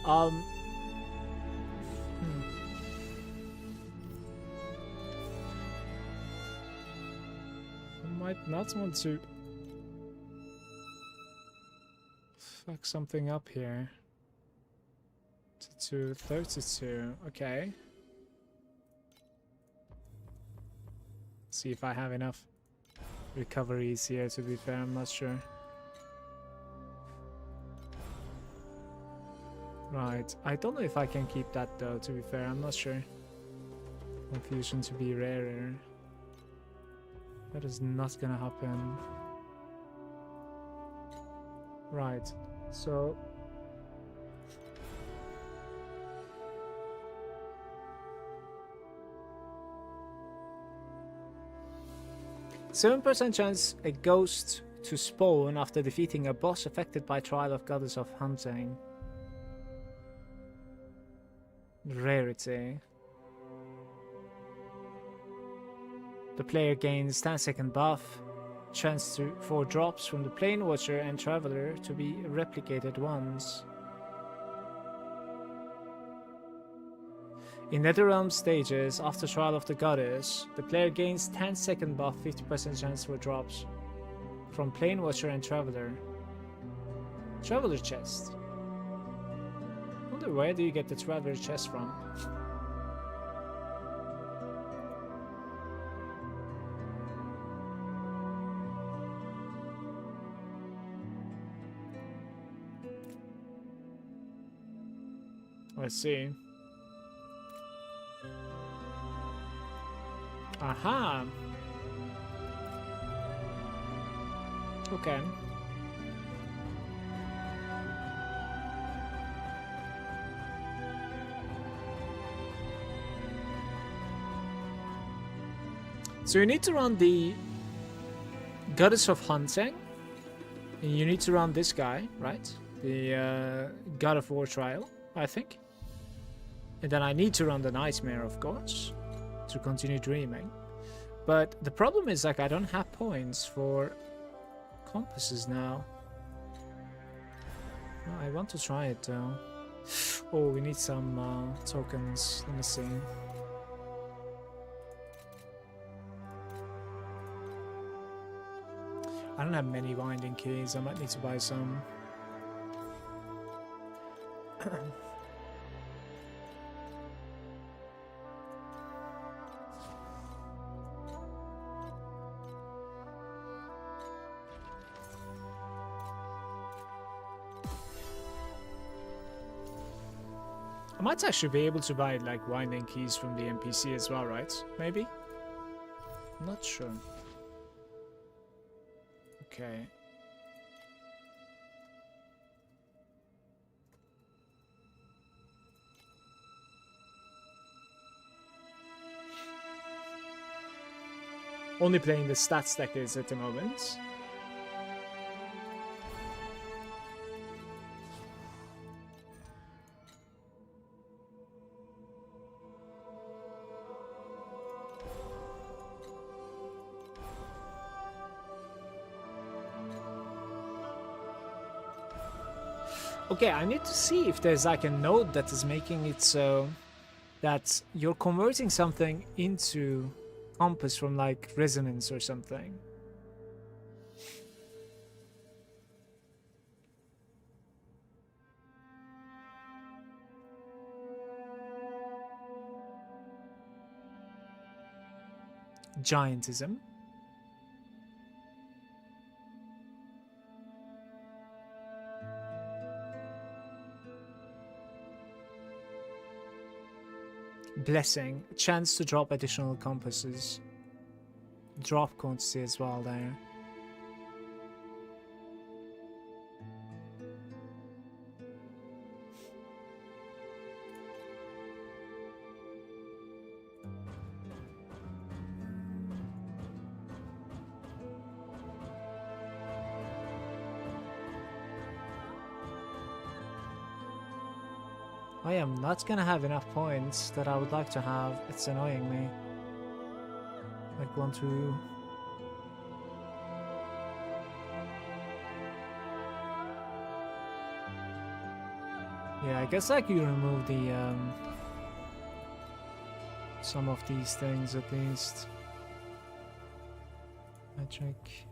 I might not want to fuck something up here. To 32, okay. See if I have enough recoveries here, to be fair, I'm not sure. Right, I don't know if I can keep that though, to be fair, I'm not sure. Confusion to be rarer. That is not gonna happen. Right, so... "7% chance a ghost to spawn after defeating a boss affected by Trial of Goddess of Hunting. Rarity. The player gains 10-second buff, chance to 4 drops from the Plane Watcher and Traveler to be replicated once. In Netherrealm stages, after Trial of the Goddess, the player gains 10-second buff, 50% chance for drops from Plane Watcher and Traveler. Traveler chest. Wonder where do you get the Traveler chest from? Let's see. Aha! Okay. So you need to run the Goddess of Hunting, and you need to run this guy, right? The God of War trial, I think. And then I need to run the Nightmare, of course, to continue dreaming. But the problem is, like, I don't have points for compasses now. Well, I want to try it though. Oh, we need some tokens. Let me see. I don't have many winding keys. I might need to buy some. I might actually be able to buy like winding keys from the NPC as well, right? Maybe? I'm not sure. Okay. Only playing the stat stackers at the moment. Okay, I need to see if there's like a node that is making it so that you're converting something into compass from like resonance or something. Giantism. Blessing. Chance to drop additional compasses. Drop quantity as well there. I am not gonna have enough points that I would like to have. It's annoying me. Like 1, 2. Yeah, I guess like you remove the some of these things at least. Metric.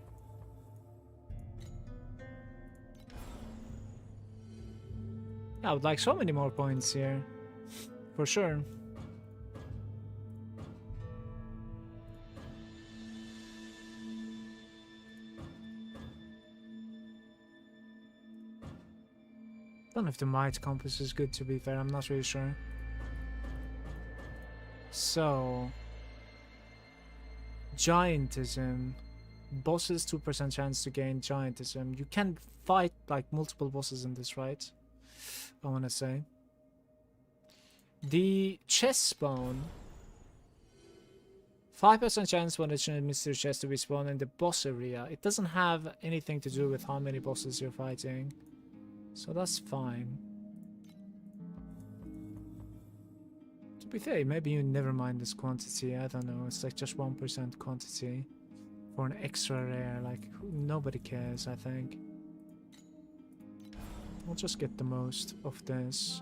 I would like so many more points here, for sure. Don't know if the might compass is good, to be fair, I'm not really sure. So, giantism. Bosses 2% chance to gain giantism. You can fight like multiple bosses in this, right? I want to say. The chest spawn. 5% chance for the mystery chest to be spawned in the boss area. It doesn't have anything to do with how many bosses you're fighting. So that's fine. To be fair, maybe you never mind this quantity. I don't know. It's like just 1% quantity for an extra rare. Like, nobody cares, I think. I'll just get the most of this.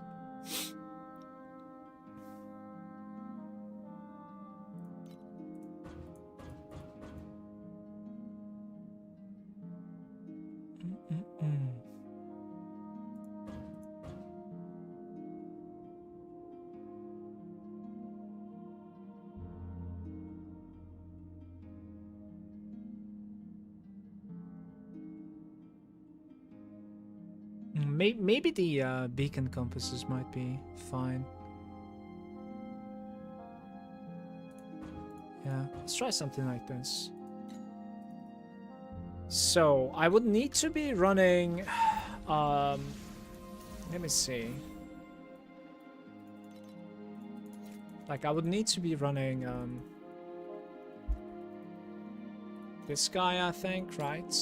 Maybe the beacon compasses might be fine. Yeah, let's try something like this. So, I would need to be running... let me see. Like, I would need to be running... this guy, I think, right?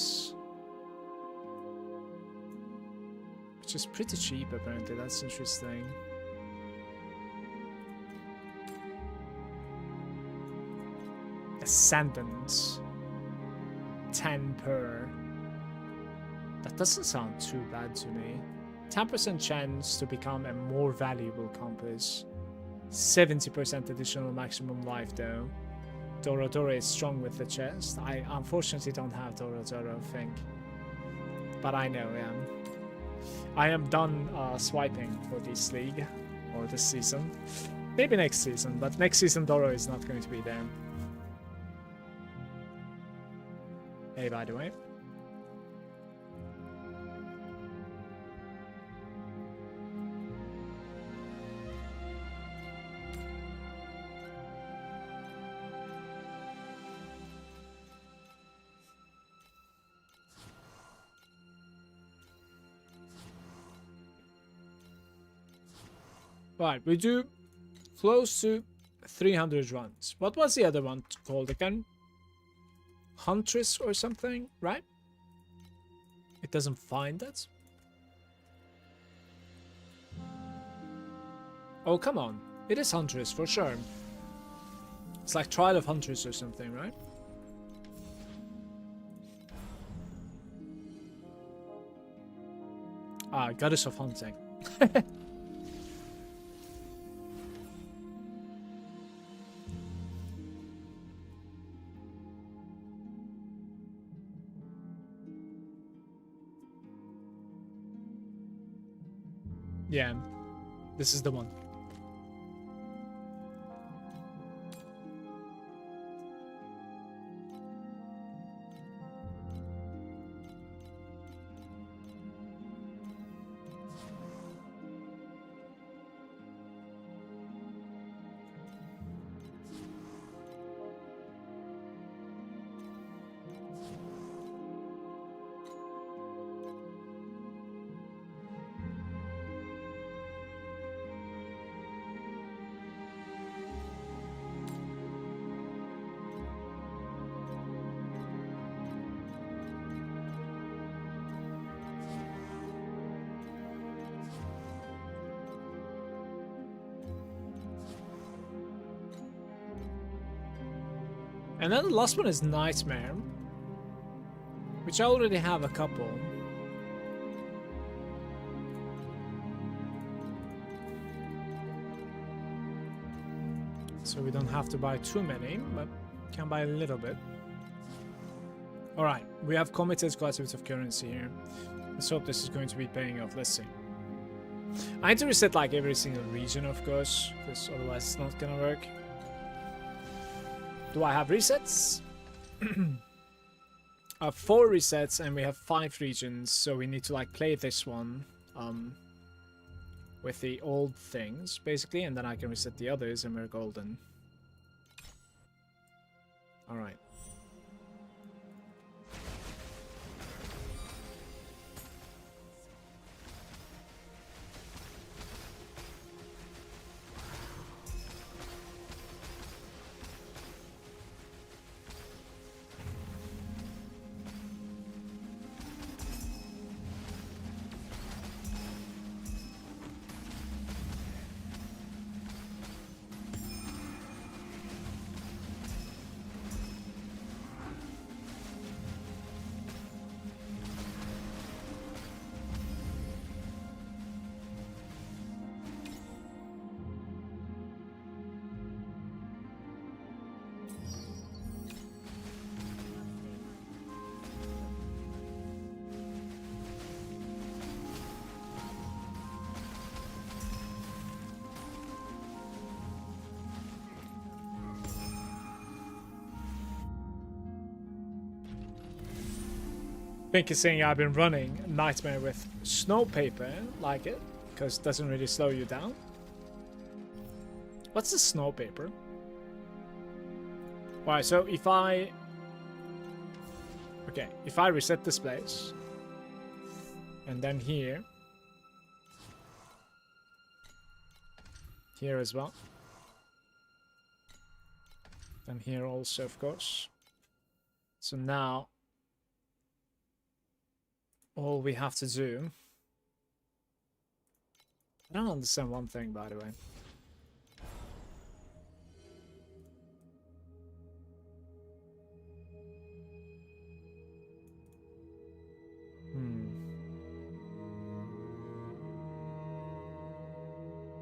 Which is pretty cheap, apparently. That's interesting. Ascendant. 10 per. That doesn't sound too bad to me. 10% chance to become a more valuable compass. 70% additional maximum life, though. Dorodoro is strong with the chest. I unfortunately don't have Dorodoro, I think. But I know, yeah. I am done swiping for this league, or this season. Maybe next season, but next season Doro is not going to be there. Hey, by the way. Right, we do close to 300 runs. What was the other one called again? Huntress or something, right? It doesn't find that. Oh, come on. It is Huntress for sure. It's like Trial of Huntress or something, right? Ah, Goddess of Hunting. Yeah, this is the one. And then the last one is Nightmare, which I already have a couple. So we don't have to buy too many, but can buy a little bit. Alright, we have committed quite a bit of currency here. Let's hope this is going to be paying off. Let's see. I need to reset like every single region, of course, because otherwise it's not gonna work. Do I have resets? I have 4 resets and we have 5 regions, so we need to like play this one with the old things, basically, and then I can reset the others and we're golden. Alright. Pink is saying I've been running Nightmare with snow paper, like it, because it doesn't really slow you down. What's the snow paper? Alright, so if I... Okay, if I reset this place, and then here as well, and here also, of course. So now all we have to do... I don't understand one thing, by the way.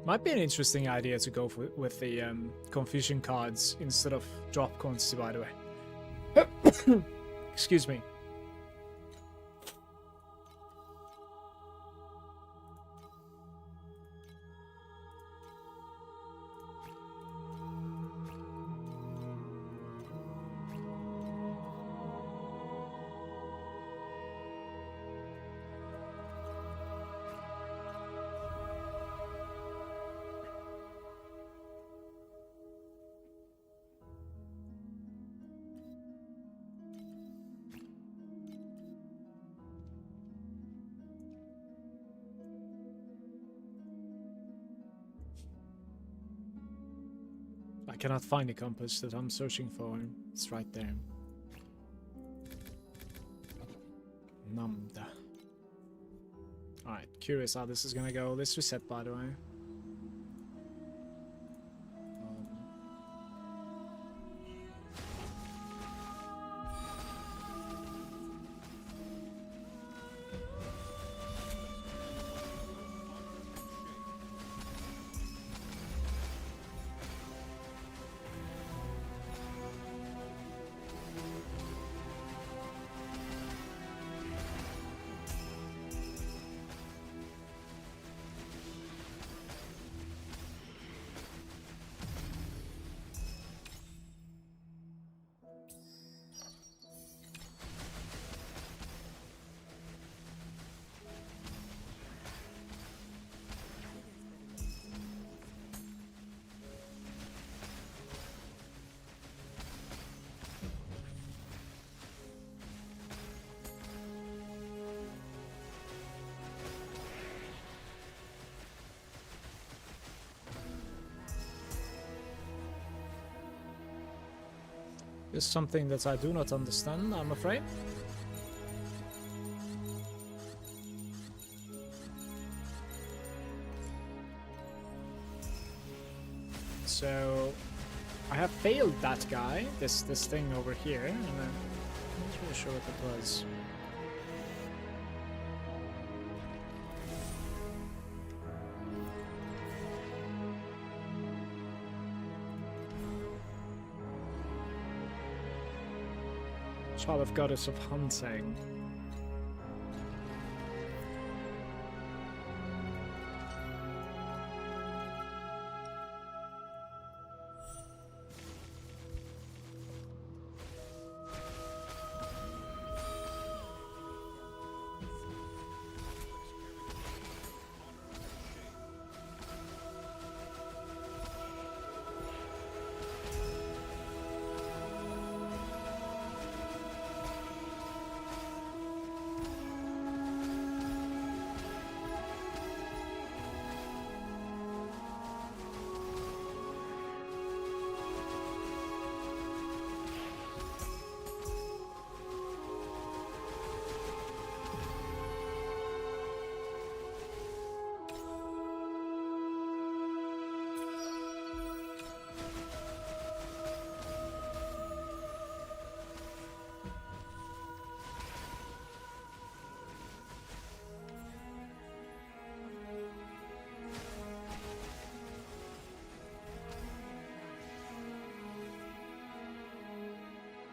Might be an interesting idea to go with the confusion cards instead of drop quantity, by the way. Excuse me. I cannot find the compass that I'm searching for. It's right there. Numbed. Alright, curious how this is gonna go. Let's reset, by the way. is something that I do not understand, I'm afraid. So I have failed that guy, this thing over here, and I'm not really sure what it was. Child of Goddess of Hunting.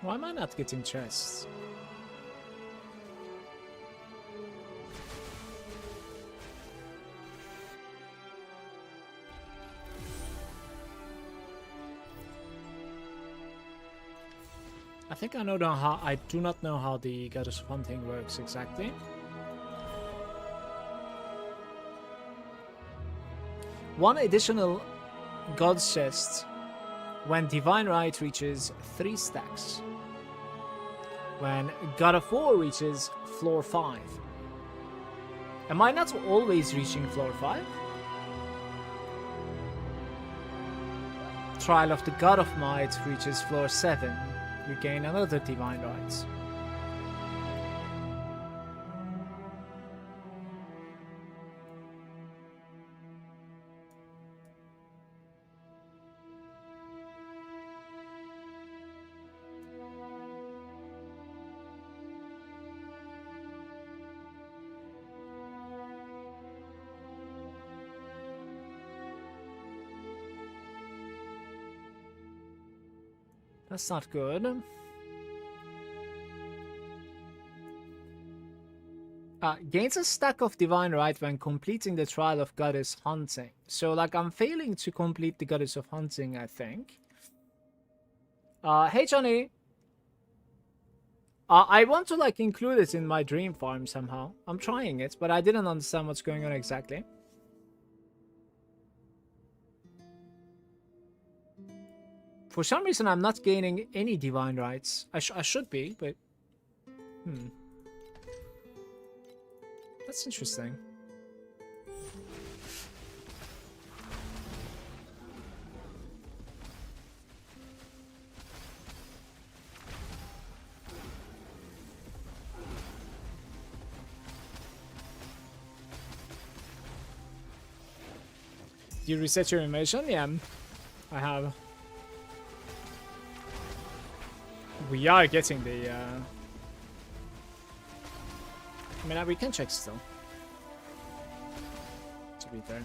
Why am I not getting chests? I think I know how. I do not know how the Goddess of Hunting works exactly. One additional God's chest when Divine Right reaches 3 stacks. When God of War reaches floor 5. Am I not always reaching floor 5? Trial of the God of Might reaches floor 7. You gain another Divine Rights. That's not good. Gains a stack of Divine Right when completing the Trial of Goddess Hunting. So, like, I'm failing to complete the Goddess of Hunting, I think. Hey, Johnny. I want to, like, include it in my dream farm somehow. I'm trying it, but I didn't understand what's going on exactly. For some reason, I'm not gaining any Divine Rights. I should be, but... That's interesting. Do you reset your animation? Yeah, I have. We are getting the... I mean, we can check still. To be fair.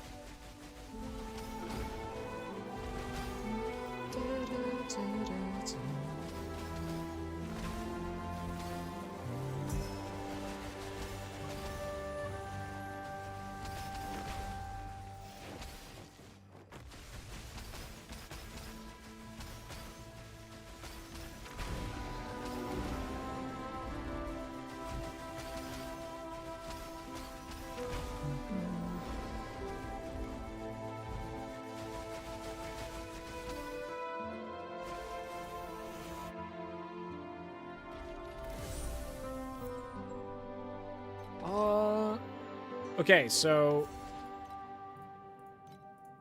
Okay, so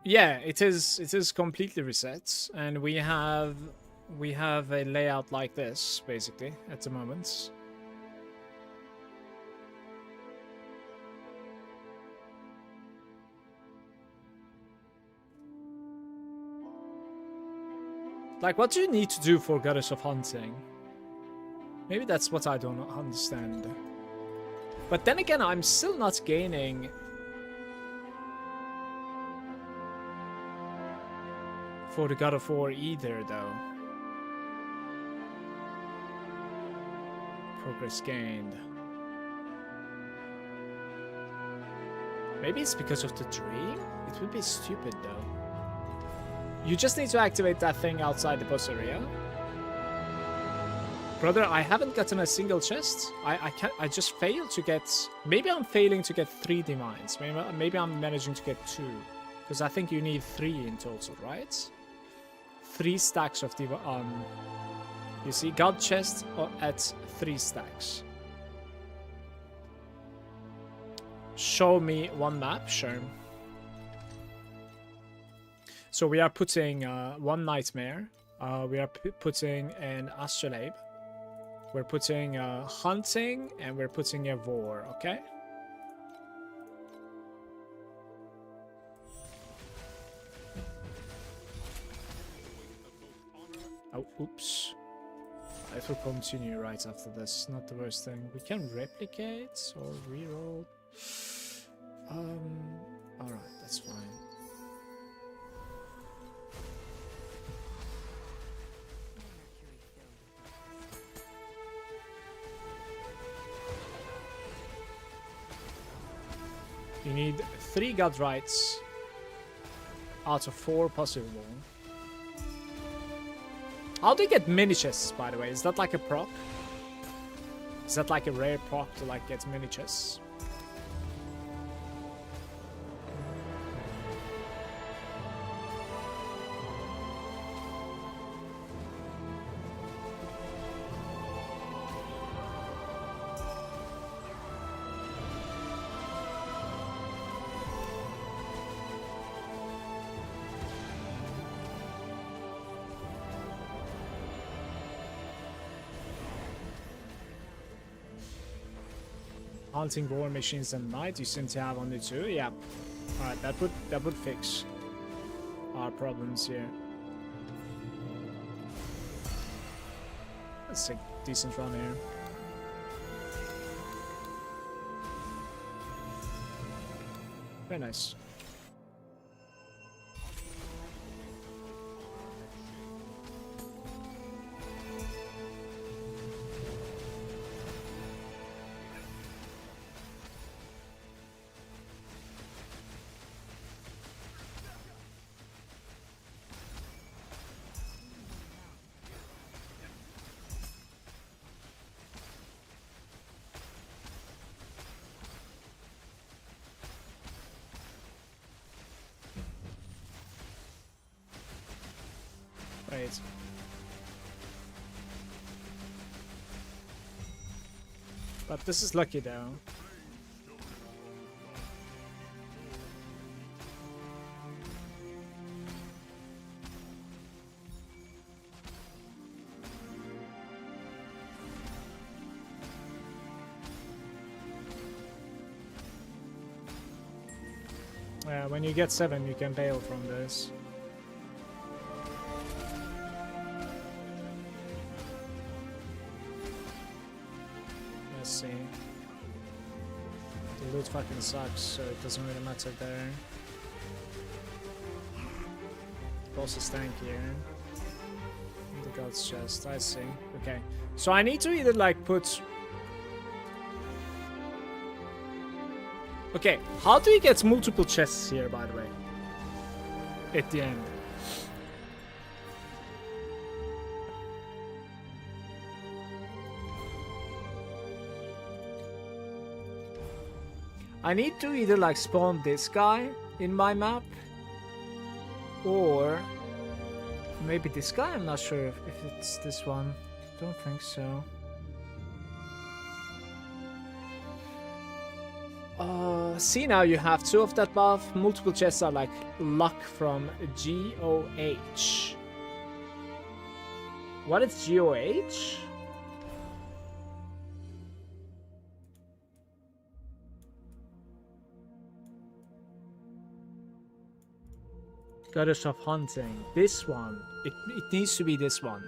yeah, it is completely reset, and we have we have a layout like this, basically, at the moment. Like, what do you need to do for Goddess of Hunting? Maybe that's what I don't understand. But then again, I'm still not gaining... for the God of War either, though. Progress gained. Maybe it's because of the dream? It would be stupid, though. You just need to activate that thing outside the boss area. Brother, I haven't gotten a single chest. I just failed to get... Maybe I'm failing to get 3 divines. Maybe I'm managing to get 2. Because I think you need 3 in total, right? 3 stacks of divine... you see, God chest at 3 stacks. Show me one map, sure. So we are putting 1 nightmare. We are putting an astrolabe. We're putting hunting, and we're putting a war, okay? Oh, oops. It will continue right after this. Not the worst thing. We can replicate or reroll. Alright, that's fine. You need 3 god rights out of 4 possible. How do you get mini chests, by the way? Is that like a proc? Is that like a rare proc to like get mini chests? Hunting war machines and night, you seem to have only 2. Yeah. Alright, that would fix our problems here. That's a decent run here. Very nice. Right. But this is lucky though. Yeah, when you get 7 you can bail from this. See. The loot fucking sucks, so it doesn't really matter there. Boss is tankier. The god's chest, I see. Okay. So I need to either like put... Okay, how do you get multiple chests here, by the way? At the end. I need to either like spawn this guy in my map or maybe this guy. I'm not sure if it's this one. Don't think so. See, now you have 2 of that buff. Multiple chests are like luck from GOH. What is GOH? Goddess of Hunting. This one. It needs to be this one.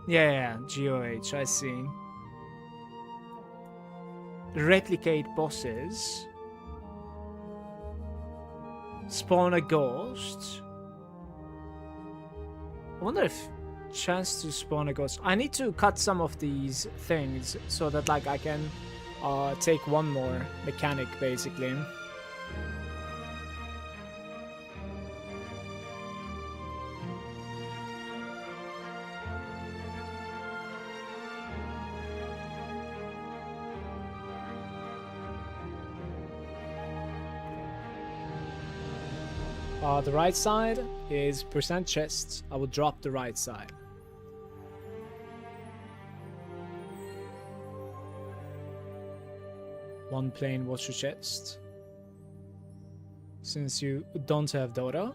Yeah, GOH, I see. Replicate bosses. Spawn a ghost. I wonder if chance to spawn a ghost. I need to cut some of these things so that like I can take one more mechanic basically. The right side is percent chests. I will drop the right side. One plain watcher chest. Since you don't have Dota.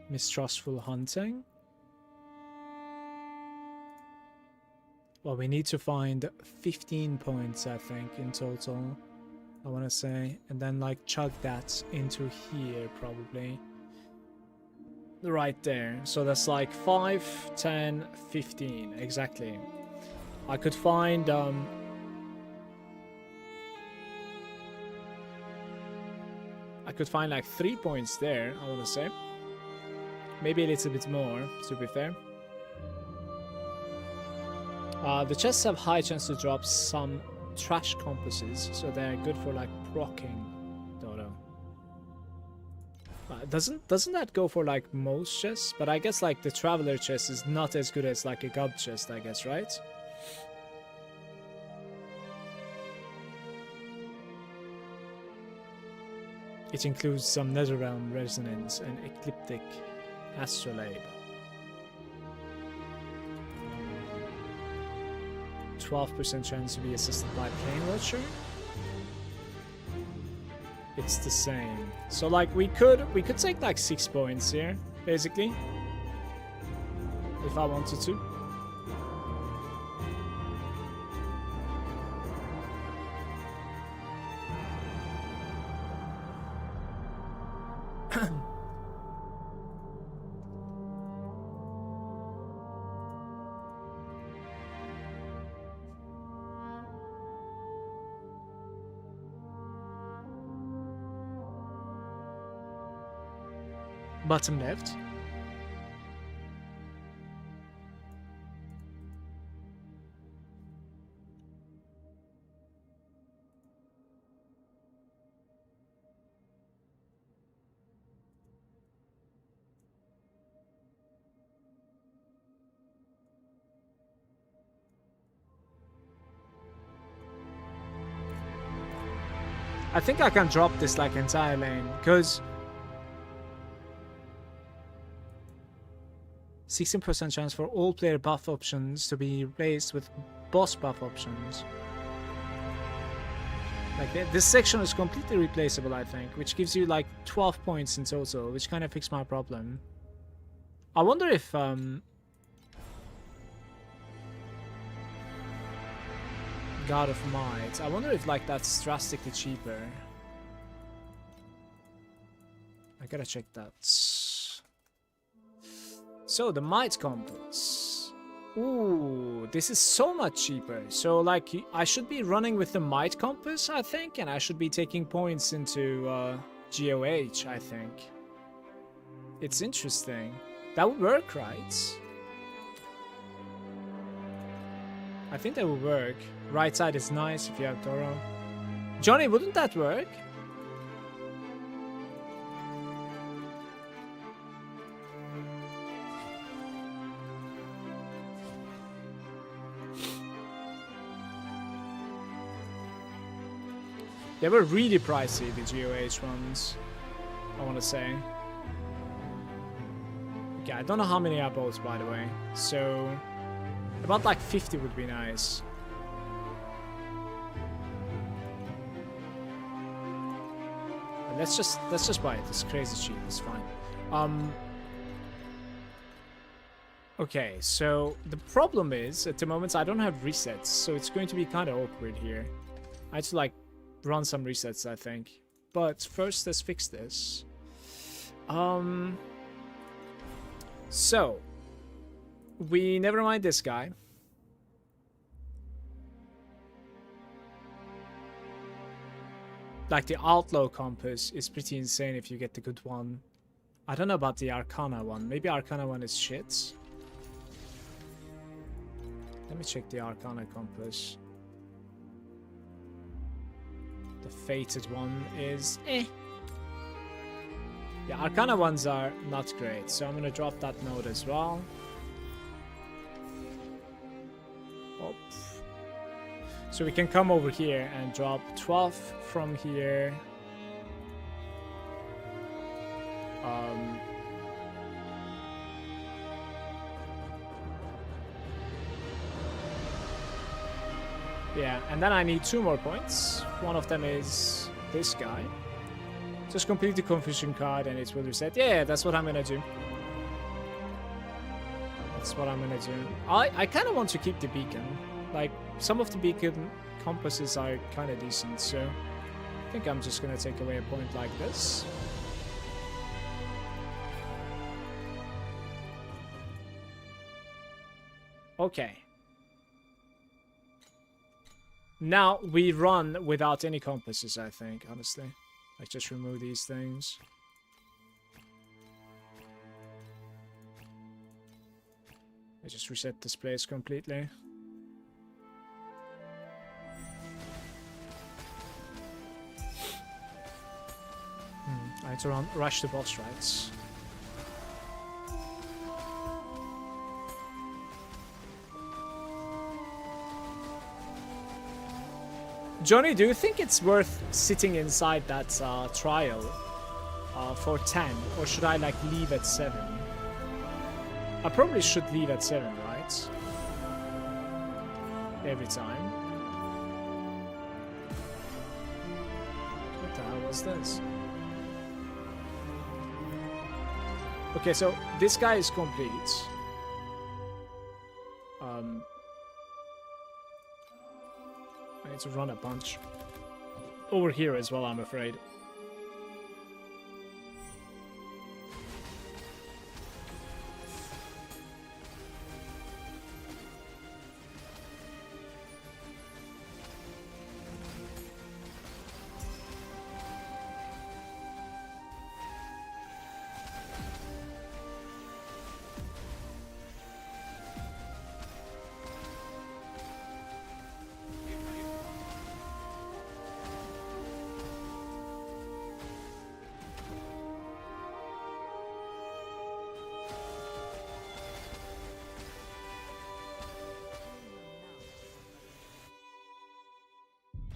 Mistrustful hunting. Well, we need to find 15 points, I think, in total. I want to say. And then, like, chug that into here, probably. Right there. So that's like 5, 10, 15. Exactly. I could find... I could find, like, 3 points there, I want to say. Maybe a little bit more, to be fair. The chests have high chance to drop some trash compasses, so they're good for like proccing Dodo. Doesn't that go for like most chests? But I guess like the traveler chest is not as good as like a god chest, I guess, right? It includes some netherrealm resonance and ecliptic astrolabe. 12% chance to be assisted by Plane Watcher. It's the same. So like we could take like 6 points here, basically. If I wanted to. Bottom left. I think I can drop this like entire lane because 16% chance for all player buff options to be replaced with boss buff options. Like this section is completely replaceable, I think, which gives you like 12 points in total, which kind of fixed my problem. I wonder if God of Might. I wonder if like that's drastically cheaper. I gotta check that. So the Might Compass. Ooh, this is so much cheaper. So like I should be running with the Might Compass, I think, and I should be taking points into GOH, I think. It's interesting. That would work, right? I think that would work. Right side is nice if you have Toro. Johnny, wouldn't that work? They were really pricey, the GOH ones, I want to say. Okay, Okay, I don't know how many are boats, by the way. So, about like 50 would be nice. Let's just buy it. It's crazy cheap. It's fine. Okay, so the problem is at the moment I don't have resets, so it's going to be kind of awkward here. I had to like run some resets, I think. But first, let's fix this. So we never mind this guy. Like the Outlaw Compass is pretty insane if you get the good one. I don't know about the Arcana one. Maybe Arcana one is shit. Let me check the Arcana Compass. The Fated one is eh. Yeah, Arcana ones are not great, so I'm gonna drop that node as well. Oh. So we can come over here and drop 12 from here. Yeah, and then I need 2 more points. One of them is this guy. Just complete the confusion card and it will reset. Yeah, that's what I'm gonna do. That's what I'm gonna do. I kind of want to keep the beacon. Like, some of the beacon compasses are kind of decent, so I think I'm just gonna take away a point like this. Okay. Now we run without any compasses, I think, honestly. Like, just remove these things. I just reset this place completely. I had to rush the boss rights. Johnny, do you think it's worth sitting inside that trial for 10? Or should I like leave at 7? I probably should leave at 7, right? Every time. What the hell was this? Okay, so this guy is complete. I need to run a bunch over here as well, I'm afraid.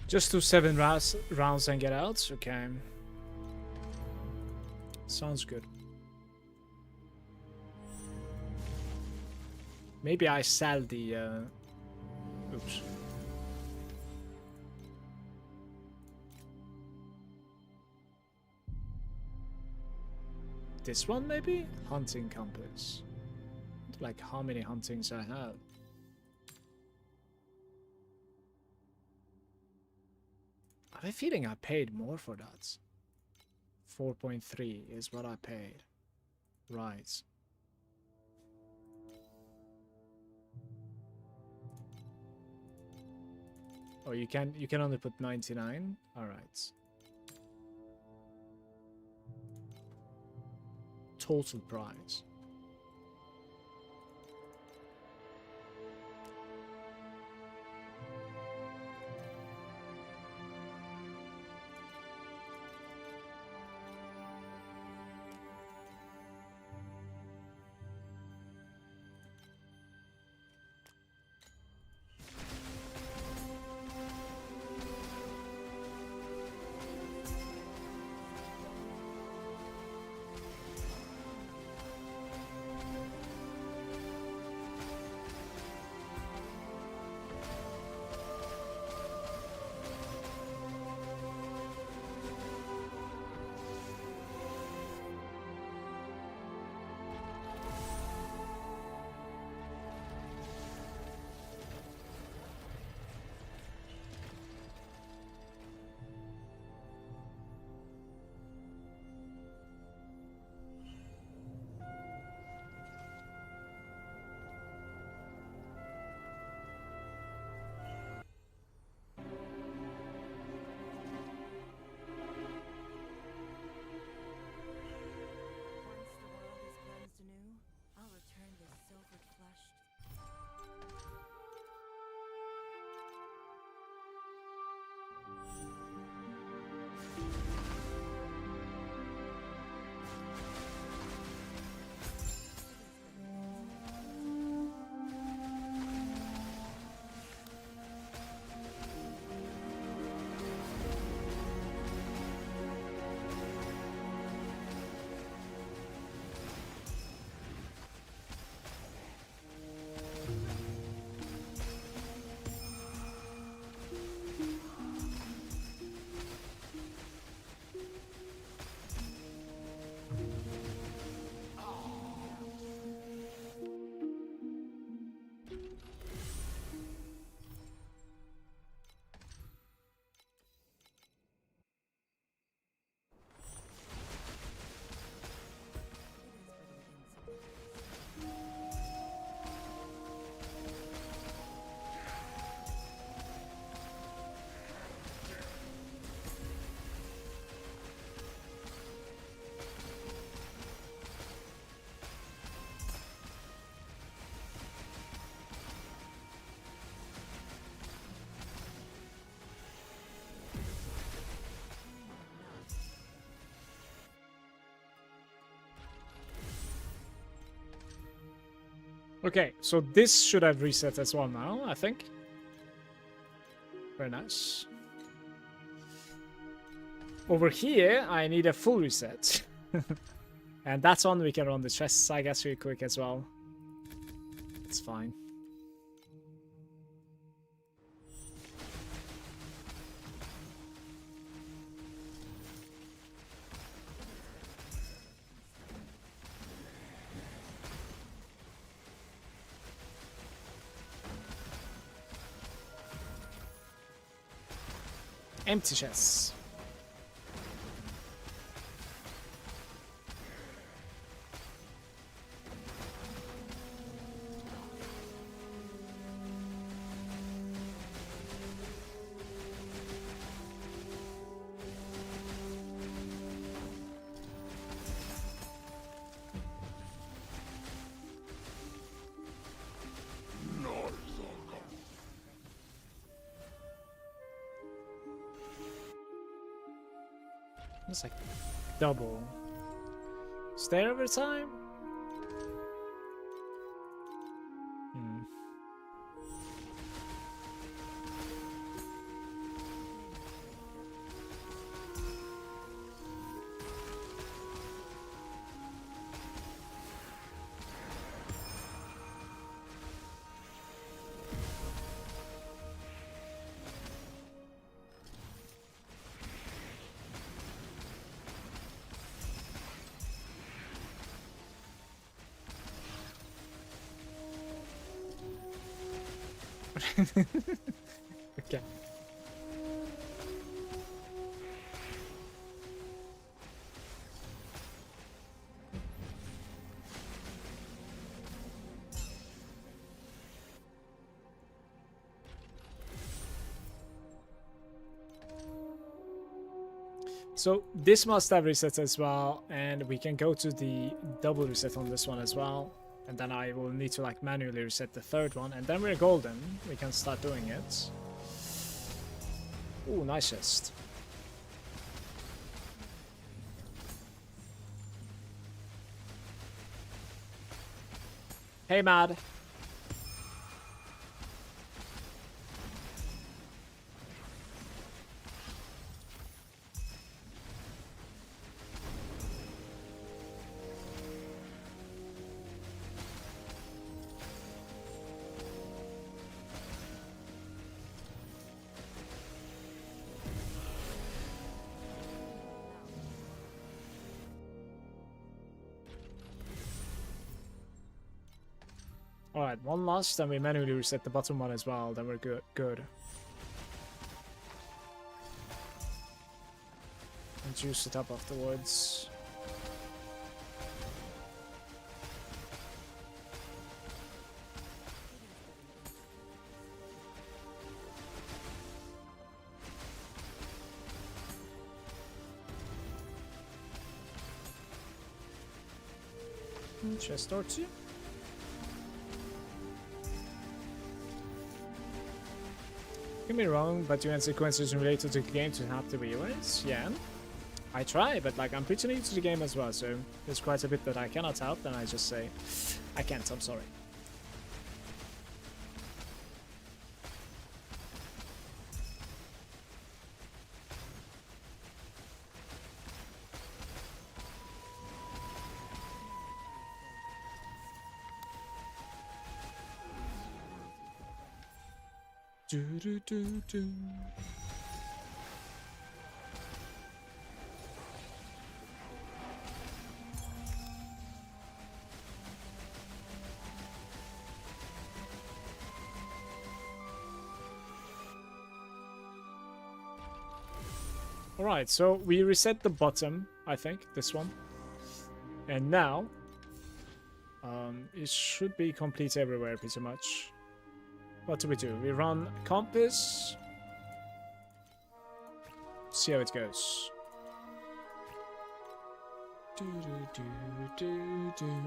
Just do 7 rounds and get out? Okay. Sounds good. Maybe I sell the... Oops. This one, maybe? Hunting compass. Like, how many huntings I have? I have a feeling I paid more for that. 4.3 is what I paid. Right. Oh, you can only put 99? Alright. Total price. Okay, so this should have reset as well now, I think. Very nice. Over here, I need a full reset. And that's on, we can run the chests, I guess, real quick as well. It's fine. Empty chests. It's like double. Stay over time? Hmm. Okay. So this must have reset as well, and we can go to the double reset on this one as well. And then I will need to like manually reset the third one, and then we're golden. We can start doing it. Ooh, nice chest. Hey, Mad. Alright, one last, then we manually reset the bottom one as well, then we're good. And juice it up afterwards. Chest or two. Don't get me wrong, but you end sequences related to the game to have the viewers. Yeah, I try, but like I'm pretty new to the game as well, so there's quite a bit that I cannot help, and I just say I can't. I'm sorry. Do do do do. Alright, so we reset the bottom, I think, this one. And now, it should be complete everywhere pretty much. What do? We run compass. See how it goes. Do, do, do, do, do.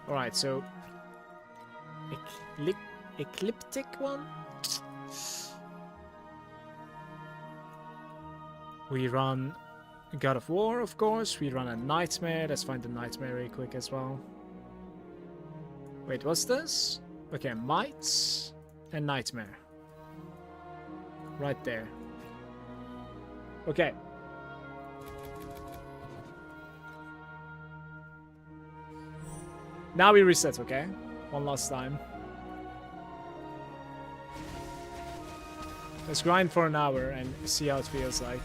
Alright, so ecliptic one. We run God of War, of course. We run a Nightmare. Let's find the Nightmare really quick as well. Wait, what's this? Okay, Might and Nightmare. Right there. Okay. Now we reset, okay? One last time. Let's grind for an hour and see how it feels like.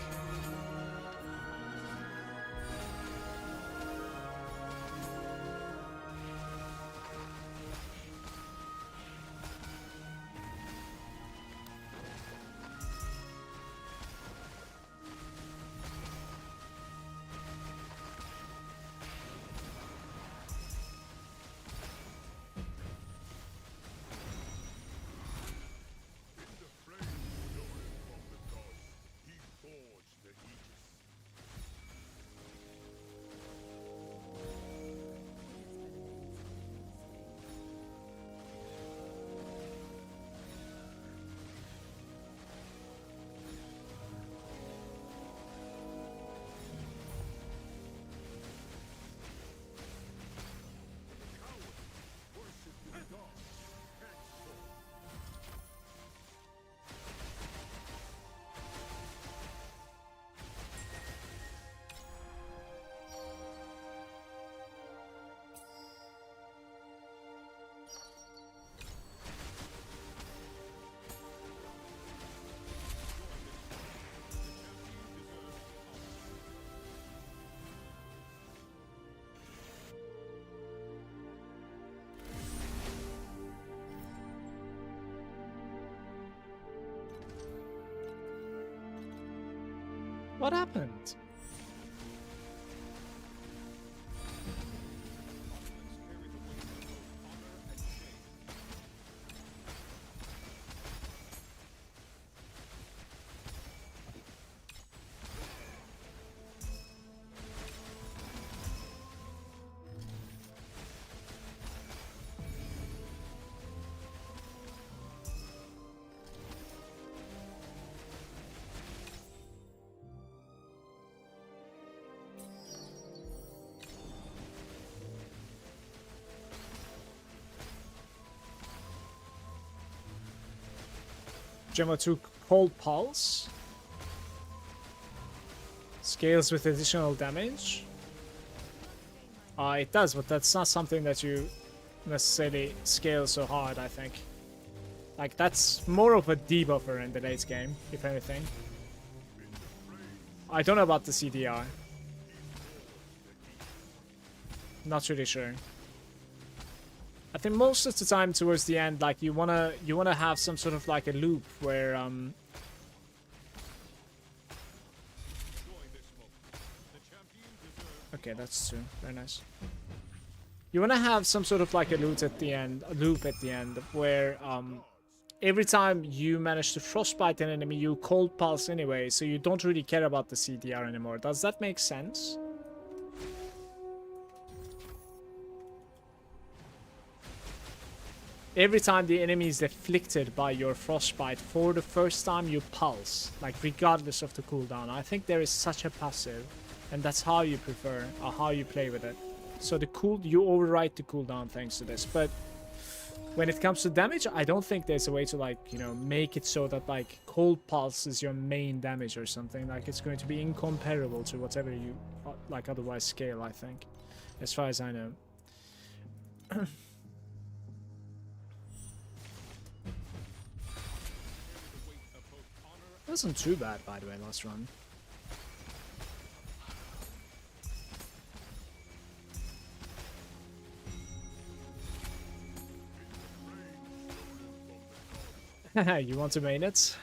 What happened? Gemma took Cold Pulse. Scales with additional damage. It does, but that's not something that you necessarily scale so hard, I think. Like, that's more of a debuffer in the late game, if anything. I don't know about the CDR. Not really sure. I think most of the time towards the end, like you wanna have some sort of like a loop where okay, that's true. Very nice. You wanna have some sort of like a loop at the end, where every time you manage to frostbite an enemy, you cold pulse anyway, so you don't really care about the CDR anymore. Does that make sense? Every time the enemy is afflicted by your frostbite, for the first time you pulse, like regardless of the cooldown. I think there is such a passive, and that's how you prefer, or how you play with it. So you overwrite the cooldown thanks to this. But when it comes to damage, I don't think there's a way to, like, you know, make it so that like cold pulse is your main damage or something. Like, it's going to be incomparable to whatever you like otherwise scale, I think, as far as I know. Wasn't too bad, by the way, last run. You want to main it?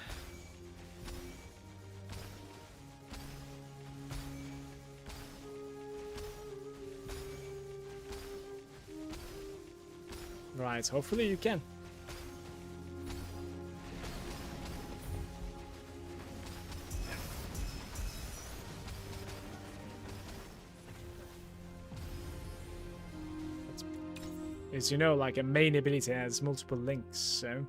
Right, hopefully you can. As you know, like, a main ability has multiple links, so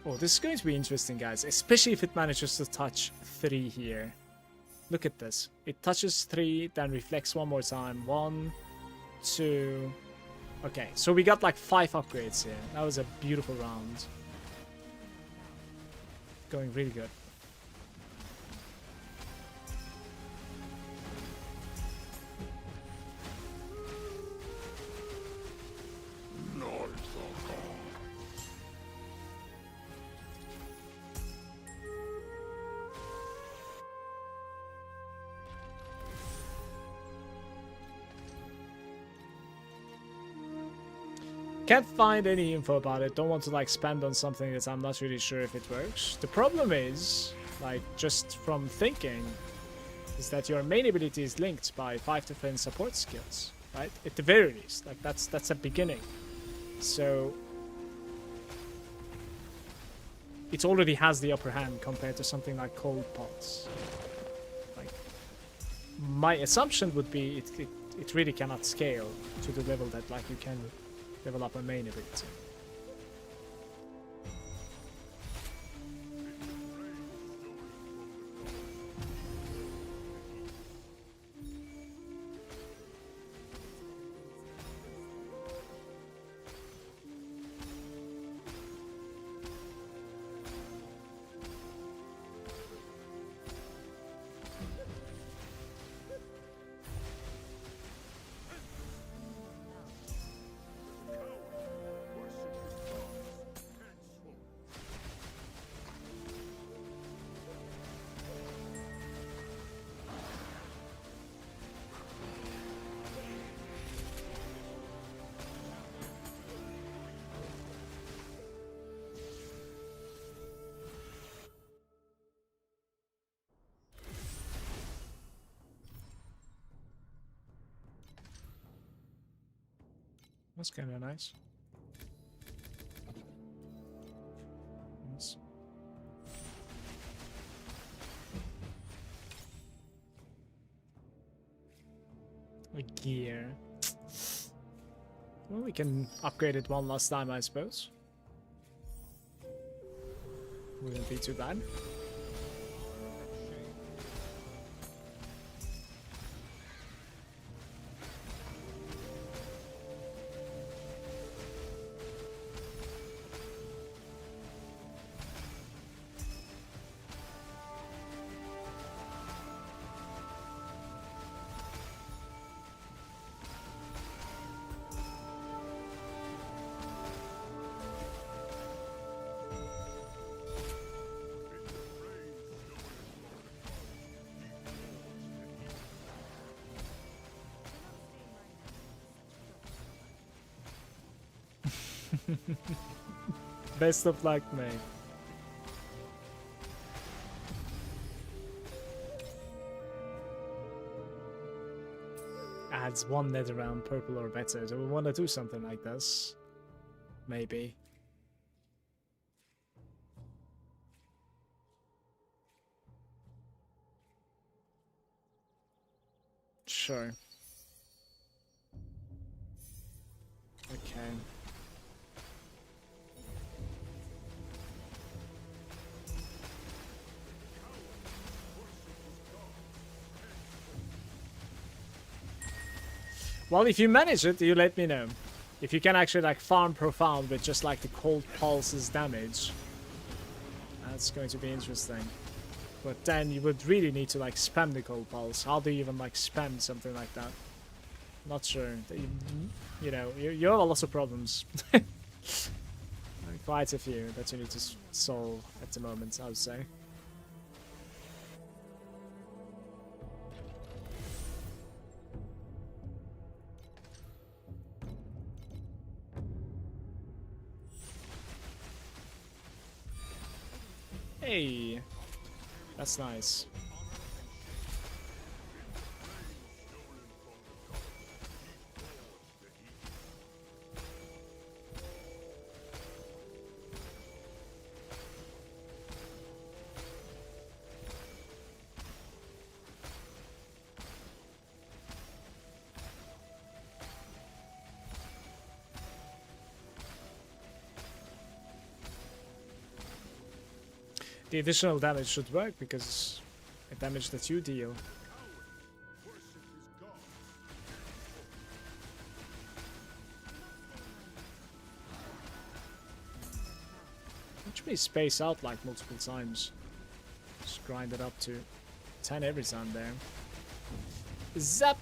Oh, this is going to be interesting, guys. Especially if it manages to touch 3 here. Look at this. It touches 3, then reflects one more time. 1, 2... Okay, so we got like 5 upgrades here. That was a beautiful round. Going really good. Can't find any info about it. Don't want to like spend on something that I'm not really sure if it works. The problem is, like, just from thinking, is that your main ability is linked by 5 different support skills, right? At the very least, like that's a beginning. So it already has the upper hand compared to something like Cold Pulse. Like, my assumption would be it really cannot scale to the level that like you can level up a main ability. That's kind of nice. Yes. A gear. Well, we can upgrade it one last time, I suppose. Wouldn't be too bad. Best of luck, mate. Adds 1 nether round, purple or better. Do we want to do something like this? Maybe. Sure. Okay. Well, if you manage it, you let me know. If you can actually like farm profound with just like the cold pulse's damage, that's going to be interesting. But then you would really need to like spam the cold pulse. How do you even like spam something like that? Not sure. You know, you have a lot of problems. Quite a few that you need to solve at the moment, I would say. Hey, that's nice. The additional damage should work because the damage that you deal. Which may space out like multiple times. Just grind it up to 10 every time there. Zap!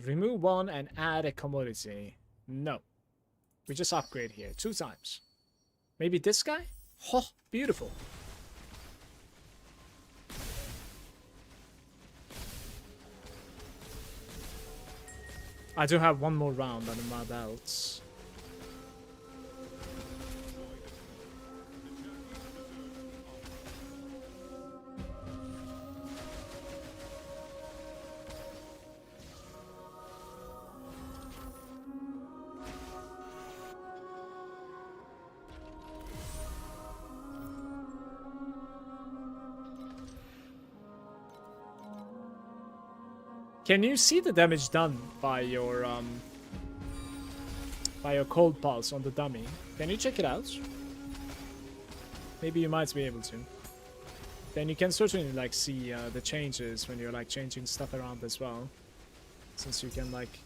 Remove one and add a commodity. No. We just upgrade here 2 times. Maybe this guy? Oh, beautiful. I do have one more round under my belts. Can you see the damage done by your cold pulse on the dummy? Can you check it out? Maybe you might be able to. Then you can certainly like see the changes when you're like changing stuff around as well, since you can like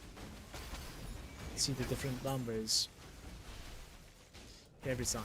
see the different numbers every time.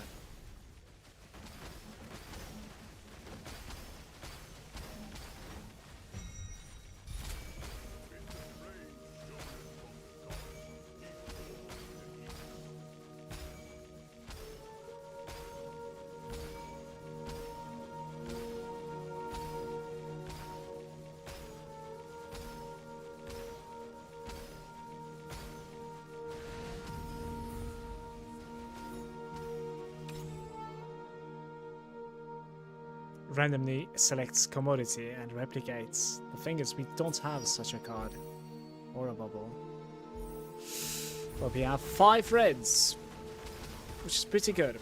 Randomly selects commodity and replicates. The thing is, we don't have such a card or a bubble. But we have 5 reds, which is pretty good.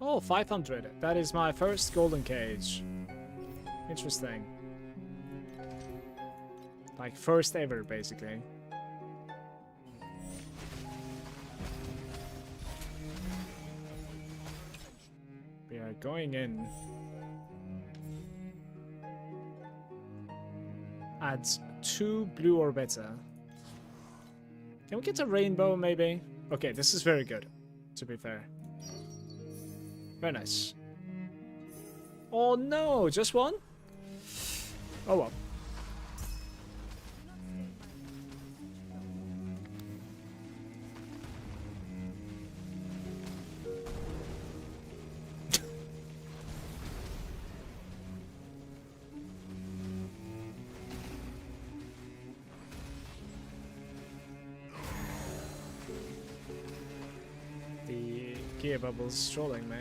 Oh, 500. That is my first golden cage. Interesting. Like first ever, basically. We are going in. Adds 2 blue or better. Can we get a rainbow, maybe? Okay, this is very good, to be fair. Very nice. Oh no, just one? Oh well. Gear bubbles trolling me.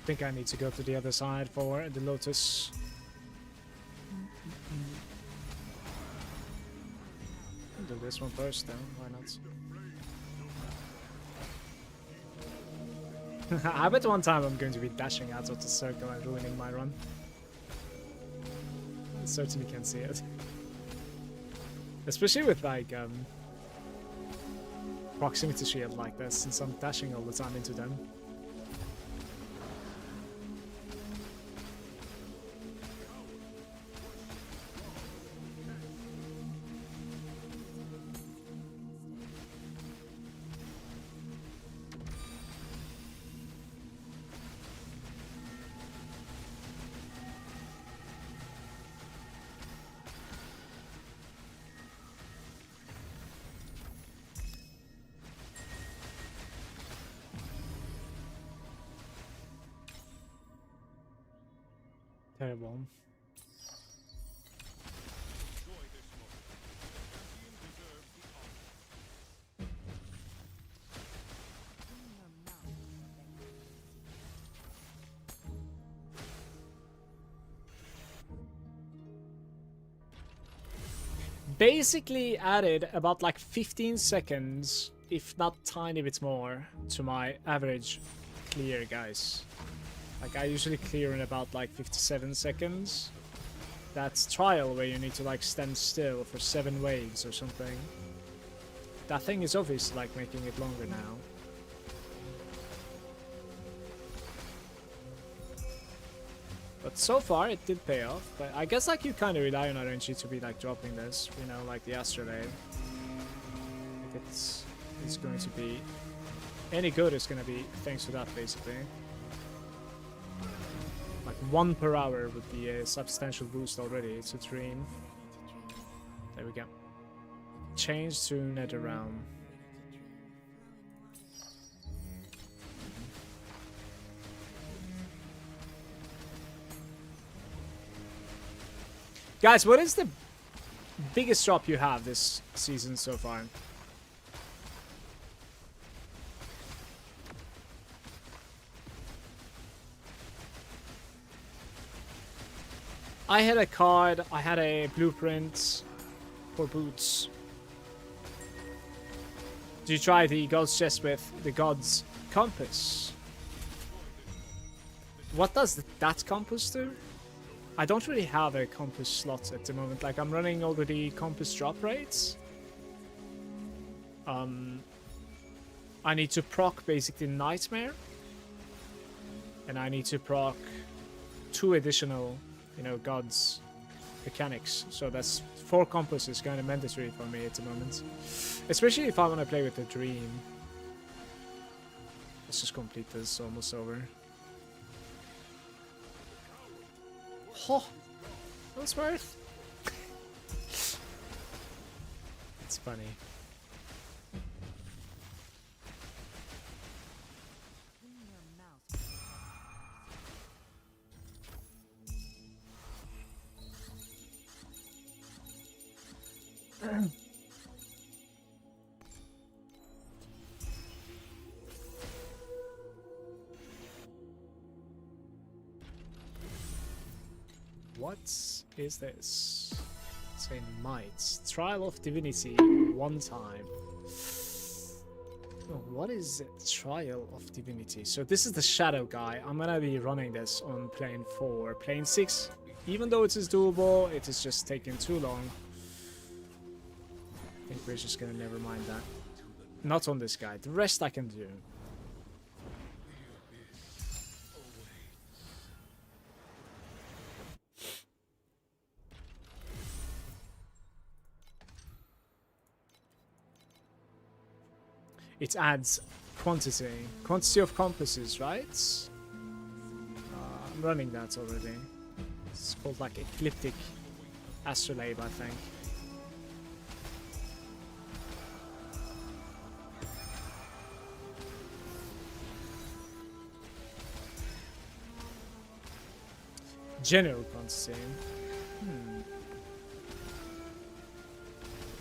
think I need to go to the other side for the Lotus. I'll do this one first then, why not? I bet one time I'm going to be dashing out of the circle and ruining my run. I certainly can see it. Especially with like proximity shield like this, since I'm dashing all the time into them. Terrible. Basically added about like 15 seconds, if not tiny bit more, to my average clear, guys. Like, I usually clear in about like 57 seconds. That's trial where you need to like stand still for 7 waves or something. That thing is obviously like making it longer now. But so far it did pay off. But I guess like you kind of rely on RNG to be like dropping this, you know, like the astrolabe. If it's going to be any good, it's going to be thanks to that basically. Like 1 per hour would be a substantial boost already. It's a dream. There we go. Change to Nether Realm. Guys, what is the biggest drop you have this season so far? I had a card, I had a blueprint for boots. Did you try the God's chest with the God's compass? What does that compass do? I don't really have a compass slot at the moment. Like, I'm running already compass drop rates. I need to proc basically Nightmare. And I need to proc 2 additional, you know, God's mechanics. So that's 4 compasses kind of mandatory for me at the moment. Especially if I want to play with the Dream. Let's just complete this, almost over. Oh, that was worth. It's funny. What is this? It's a might. Trial of Divinity 1 time. Oh, what is it? Trial of Divinity. So this is the Shadow guy. I'm gonna be running this on plane 4. Plane 6, even though it is doable, it is just taking too long. I think we're just gonna never mind that. Not on this guy. The rest I can do. It adds quantity of compasses, right? I'm running that already. It's called like Ecliptic Astrolabe, I think. General quantity.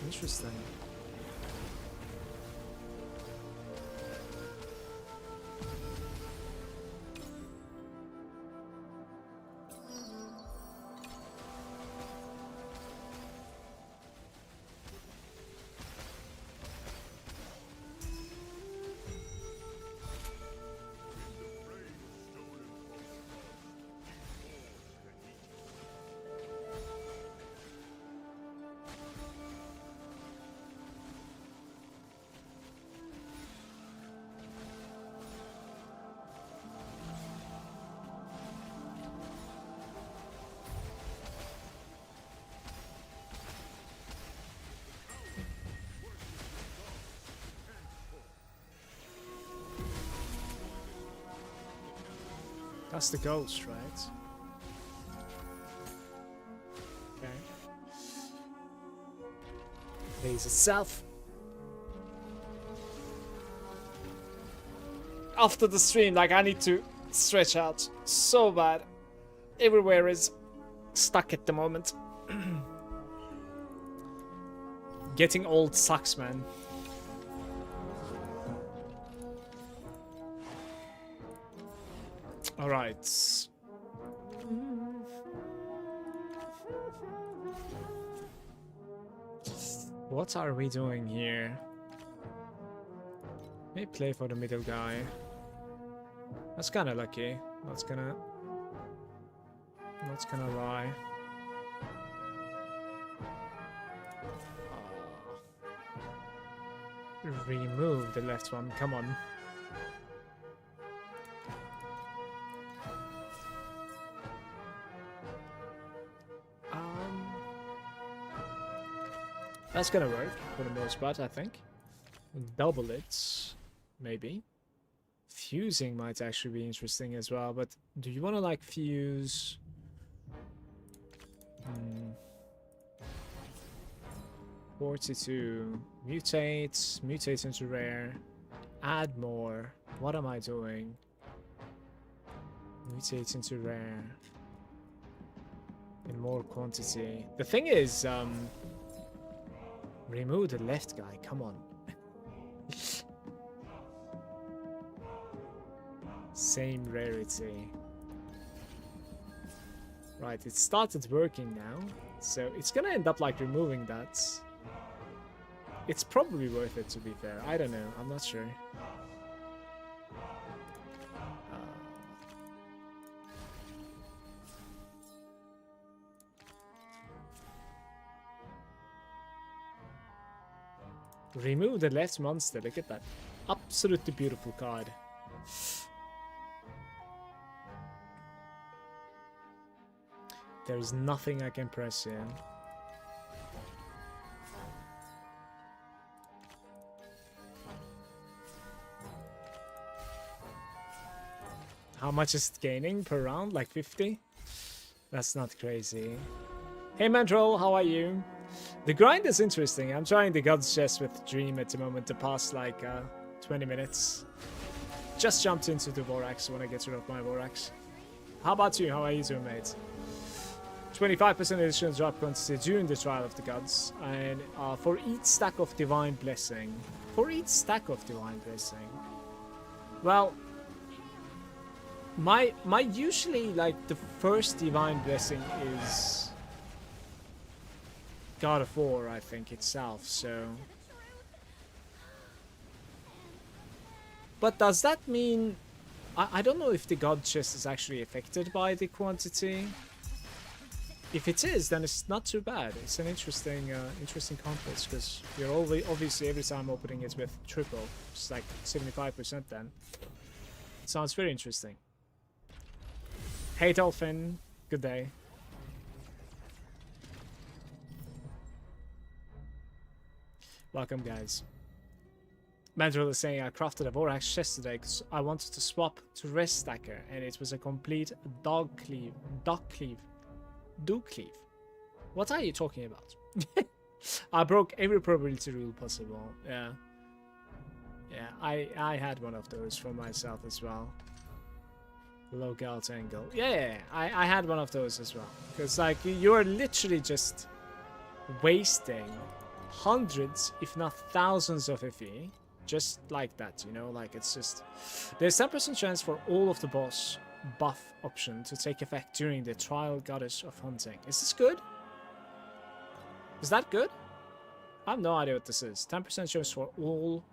Interesting. That's the ghost, right? Okay. Base itself. After the stream, like, I need to stretch out so bad. Everywhere is stuck at the moment. Getting old sucks, man. All right. What are we doing here? Maybe play for the middle guy. That's kind of lucky. Not gonna lie. Remove the left one. Come on. That's gonna work for the most part, I think. Double it, maybe. Fusing might actually be interesting as well, but do you want to like fuse? 42. Mutate into rare. Add more. What am I doing? Mutate into rare. In more quantity. The thing is, remove the left guy, come on. Same rarity. Right, it started working now. So it's gonna end up like removing that. It's probably worth it, to be fair. I don't know, I'm not sure. Remove the left monster. Look at that. Absolutely beautiful card. There is nothing I can press here. How much is it gaining per round? Like 50? That's not crazy. Hey Mantrol, how are you? The grind is interesting. I'm trying the God's Chest with Dream at the moment the past like 20 minutes. Just jumped into the Vorax when I get rid of my Vorax. How about you? How are you doing, mate? 25% additional drop quantity during the Trial of the Gods. And for each stack of Divine Blessing. For each stack of Divine Blessing. Well, my usually like the first Divine Blessing is God of War, I think, itself, so... But does that mean... I don't know if the God Chest is actually affected by the quantity. If it is, then it's not too bad. It's an interesting interesting conflict, because you're obviously every time opening it with triple. It's like 75% then. It sounds very interesting. Hey Dolphin, good day. Welcome, guys. Mandrill is saying I crafted a Vorax chest today because I wanted to swap to Rest Stacker and it was a complete dog cleave. What are you talking about? I broke every probability rule possible. Yeah. Yeah, I had one of those for myself as well. Low Galt angle. Yeah, I had one of those as well. Because like you're literally just wasting hundreds, if not thousands of FE, just like that, you know, like it's just... There's 10% chance for all of the boss buff option to take effect during the Trial Goddess of Hunting. Is this good? Is that good? I have no idea what this is. 10% chance for all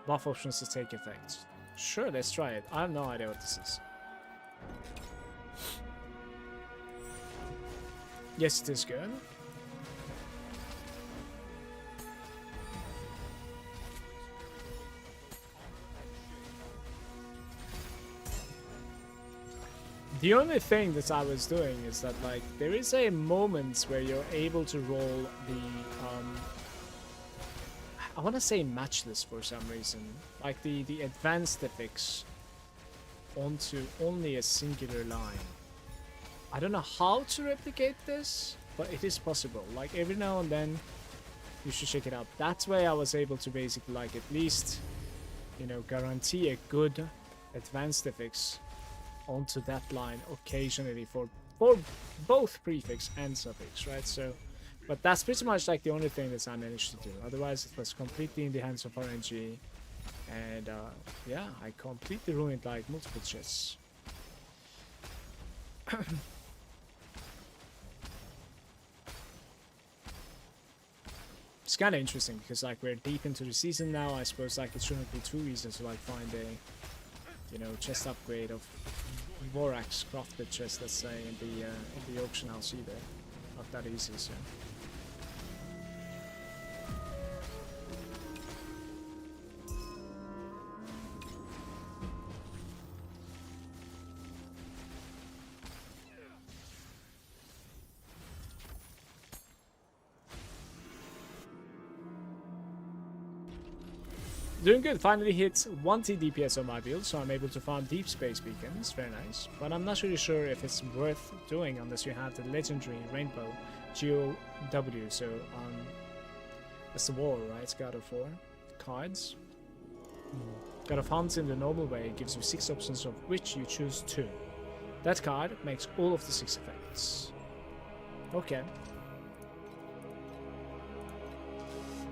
buff options to take effect. Sure, let's try it. I have no idea what this is. Yes, it is good. The only thing that I was doing is that, like, there is a moment where you're able to roll the, I want to say matchless for some reason. Like, the advanced epics onto only a singular line. I don't know how to replicate this, but it is possible. Like every now and then, you should check it out. That's why I was able to basically like at least, you know, guarantee a good advanced affix onto that line occasionally for both prefix and suffix, right? So, but that's pretty much like the only thing that I managed to do. Otherwise, it was completely in the hands of RNG, and yeah, I completely ruined like multiple chests. It's kind of interesting because like we're deep into the season now. I suppose like it shouldn't be too easy to like find a, you know, chest upgrade of Vorax crafted chest, let's say, in the auction house either. Not that easy, so. Doing good, finally hit 1T DPS on my build, so I'm able to farm deep space beacons, very nice. But I'm not really sure if it's worth doing unless you have the legendary Rainbow GOW, so that's the wall, right? God of War cards. God of Hunt in the normal way gives you 6 options of which you choose 2. That card makes all of the 6 effects. Okay.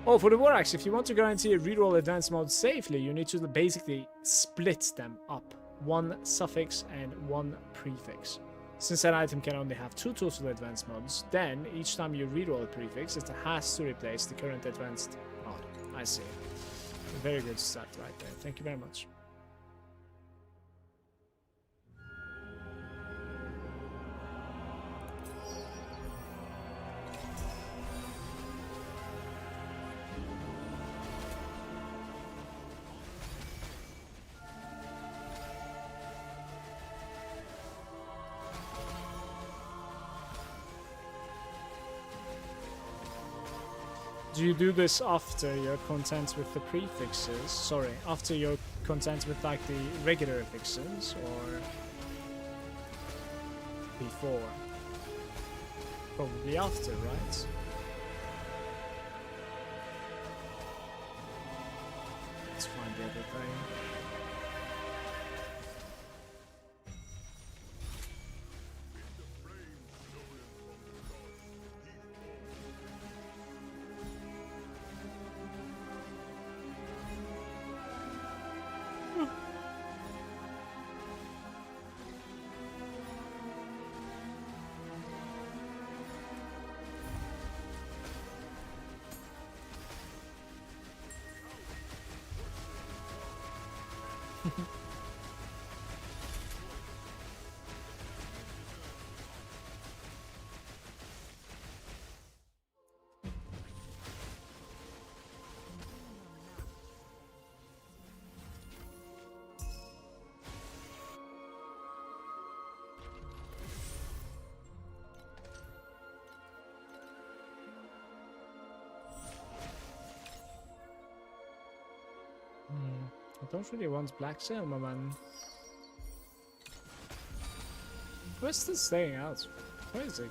Oh, for the Vorax, if you want to guarantee a reroll advanced mode safely, you need to basically split them up. 1 suffix and 1 prefix. Since that item can only have 2 total advanced modes, then each time you reroll a prefix, it has to replace the current advanced mod. I see. Very good start right there. Thank you very much. Do you do this after you're content with the prefixes? Sorry, after you're content with like the regular affixes, or before? Probably after, right? Let's find the other thing. I don't really want Black Selma, man. We're still staying out. Crazy.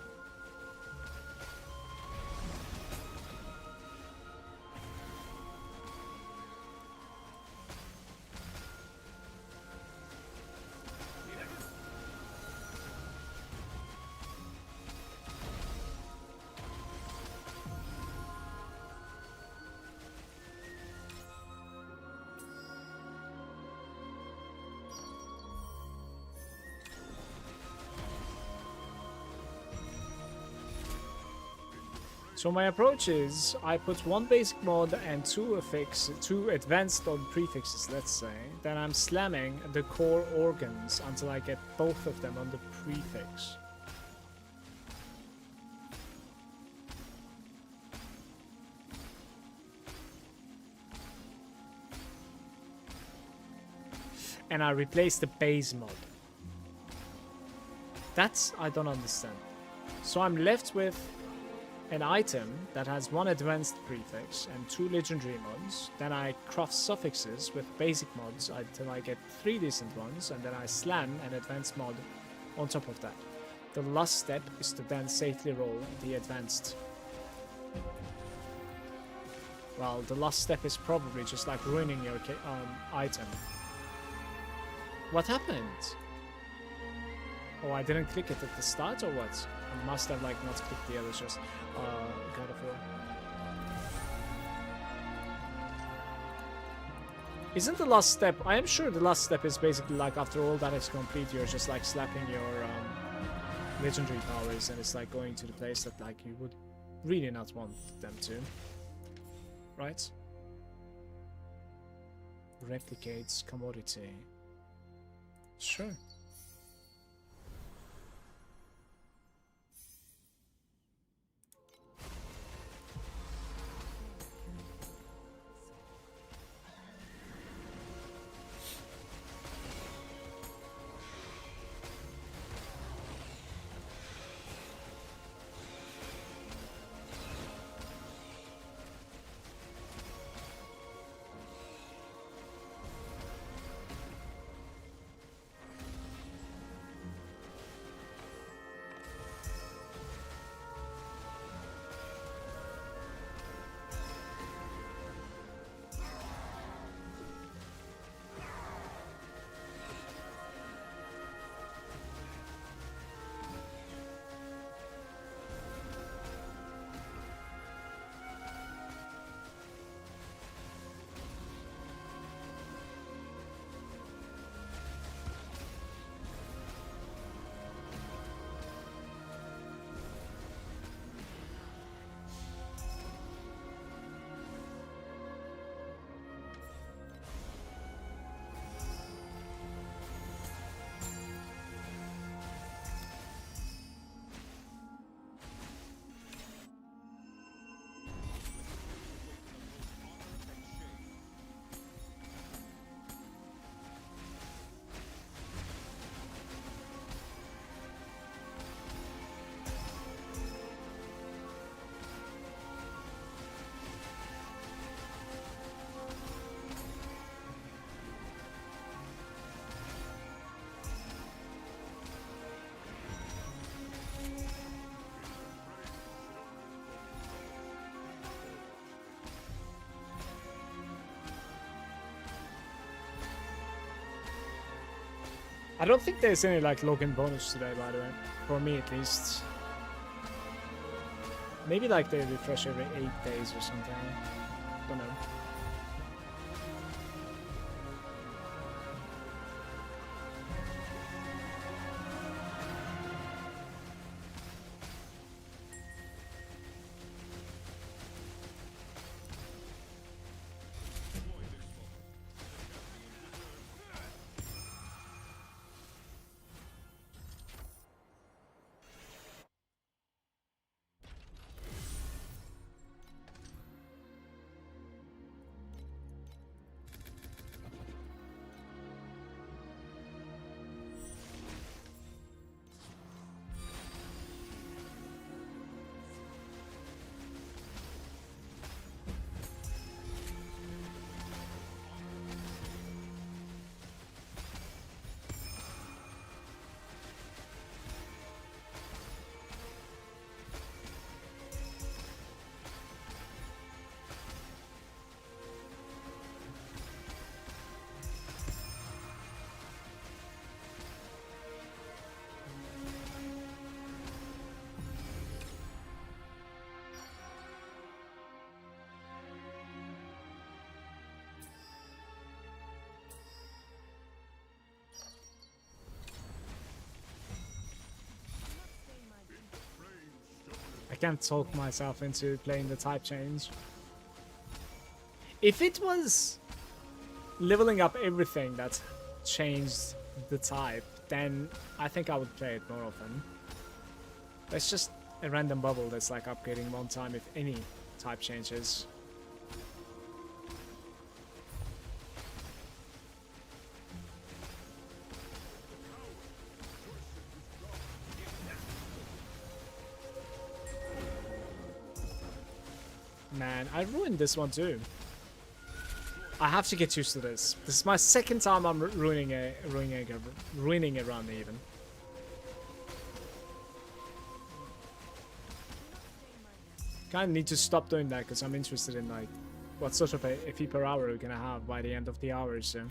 So my approach is, I put 1 basic mod and 2 advanced on prefixes, let's say. Then I'm slamming the core organs until I get both of them on the prefix. And I replace the base mod. That's, I don't understand. So I'm left with an item that has 1 advanced prefix and 2 legendary mods. Then I craft suffixes with basic mods until I get 3 decent ones, and then I slam an advanced mod on top of that. The last step is to then safely roll the advanced. Well, the last step is probably just like ruining your item. What happened? Oh, I didn't click it at the start or what? I must have like not clicked the others, just God of War. Isn't the last step, I am sure the last step is basically like after all that is complete, you're just like slapping your legendary powers, and it's like going to the place that like you would really not want them to. Right? Replicates commodity. Sure. I don't think there's any like login bonus today, by the way. For me at least. Maybe like they refresh every 8 days or something. Don't know. I can't talk myself into playing the type change. If it was leveling up everything that changed the type, then I think I would play it more often. It's just a random bubble that's like upgrading one time if any type changes. Man, I ruined this one too. I have to get used to this. This is my second time I'm ruining a run even. Kind of need to stop doing that because I'm interested in like what sort of a FP per hour we're gonna have by the end of the hour. So.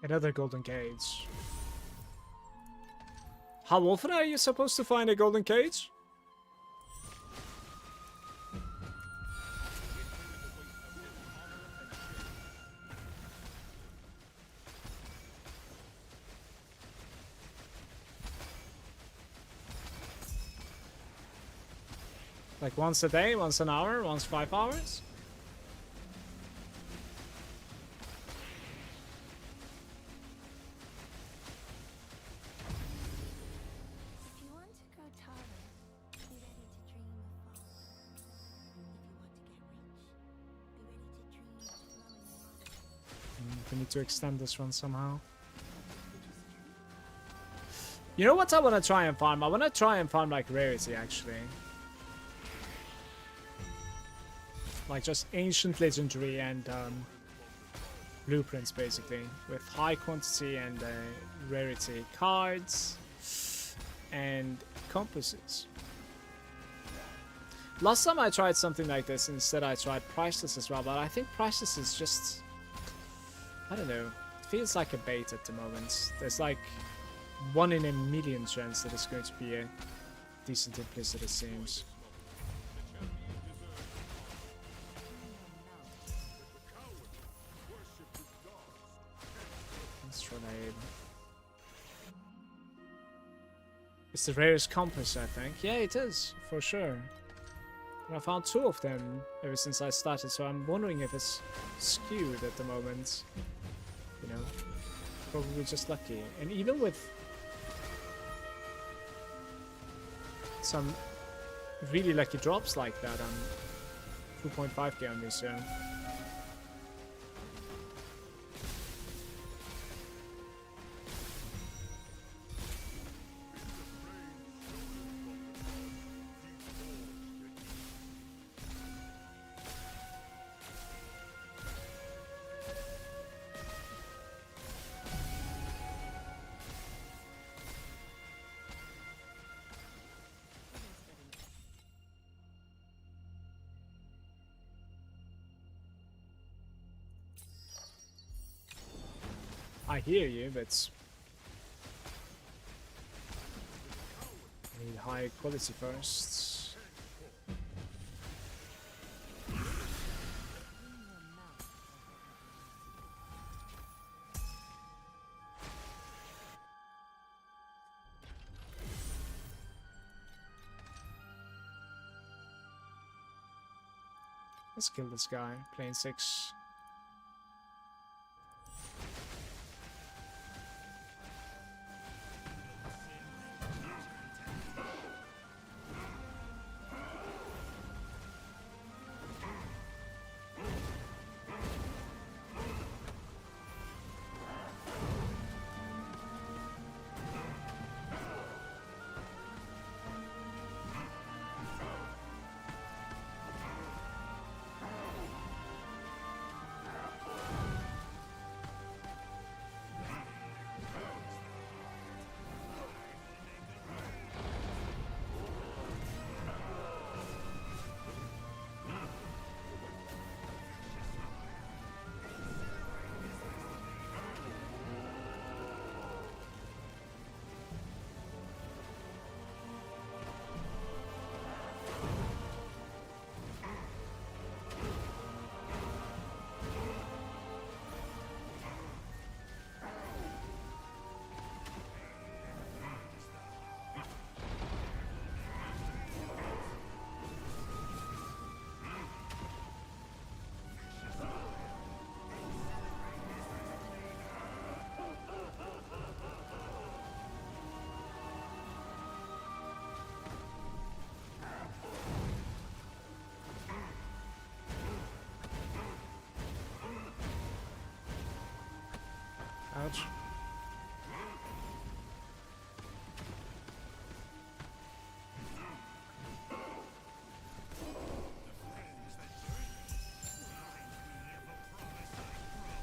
Another golden cage. How often are you supposed to find a golden cage? Like once a day, once an hour, once 5 hours? We need to extend this one somehow. You know what I want to try and farm? I want to try and farm like rarity actually. Like just ancient legendary and blueprints basically. With high quantity and rarity cards and compasses. Last time I tried something like this, instead I tried priceless as well, but I think priceless is just... I don't know. It feels like a bait at the moment. There's like 1 in a million chance that it's going to be a decent implicit, it seems. Let's try that. It's the rarest compass, I think. Yeah, it is, for sure. And I found 2 of them ever since I started, so I'm wondering if it's skewed at the moment. You know, probably just lucky. And even with some really lucky drops like that, I'm 2.5k on this, so... I hear you, but I need high quality first. Let's kill this guy, playing 6.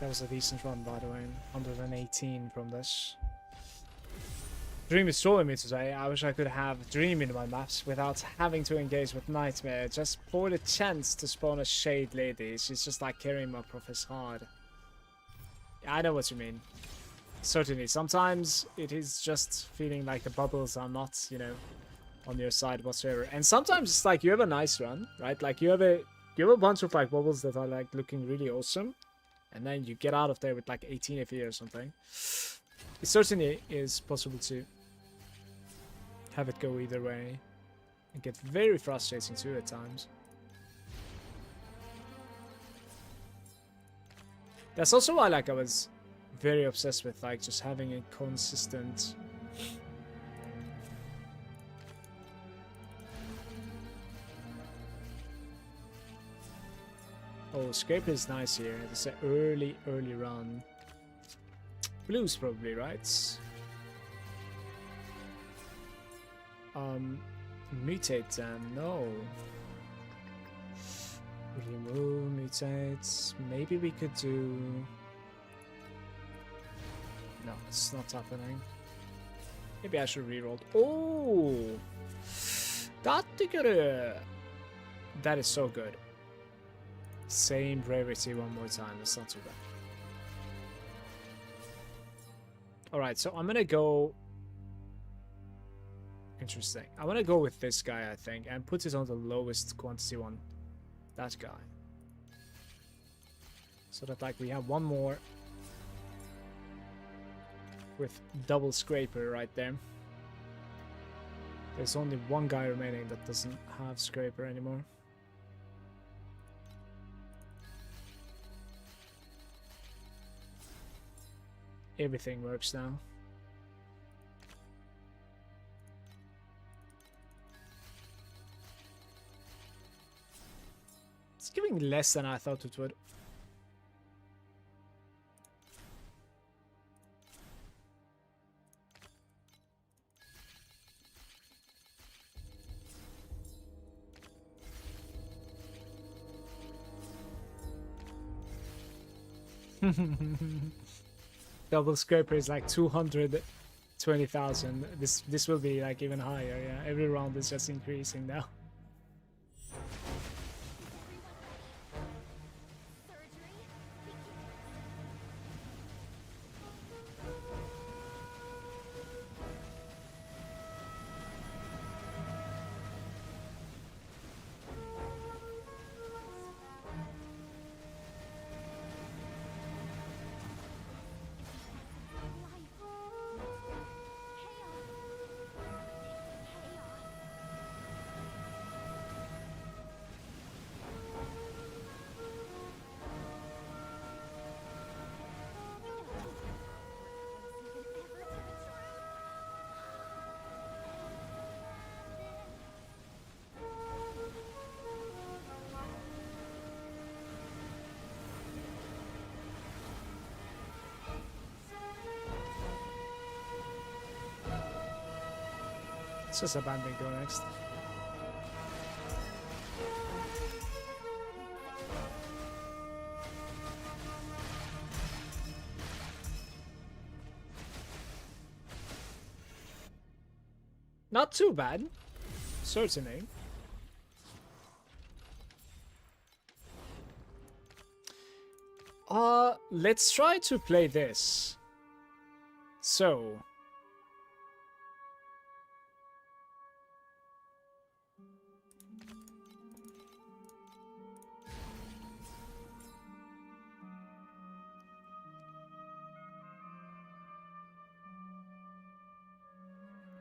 That was a decent run, by the way. 118 from this. Dream is trolling me today. I wish I could have Dream in my maps without having to engage with Nightmare. Just for the chance to spawn a Shade Lady. She's just like carrying my Prophet's hard. Yeah, I know what you mean. Certainly. Sometimes it is just feeling like the bubbles are not, you know, on your side whatsoever. And sometimes it's like you have a nice run, right? Like you have a bunch of like bubbles that are like looking really awesome. And then you get out of there with like 18 FE or something. It certainly is possible to have it go either way. It gets very frustrating too at times. That's also why like I was very obsessed with like just having a consistent Oh, Scraper is nice here. It's an early run. Blues probably, right? Mutate then, no. Remove, mutate. Maybe we could do... No, it's not happening. Maybe I should reroll. Oh! That is so good. Same rarity one more time. That's not too bad. Alright, so I'm gonna go... Interesting. I'm gonna go with this guy, I think, and put it on the lowest quantity one. That guy. So that, like, we have one more with double Scraper right there. There's only one guy remaining that doesn't have Scraper anymore. Everything works now. It's giving less than I thought it would. Double Scraper is like 220,000. This will be like even higher. Yeah, every round is just increasing now. Let's just abandon go next. Not too bad, certainly. Let's try to play this. So...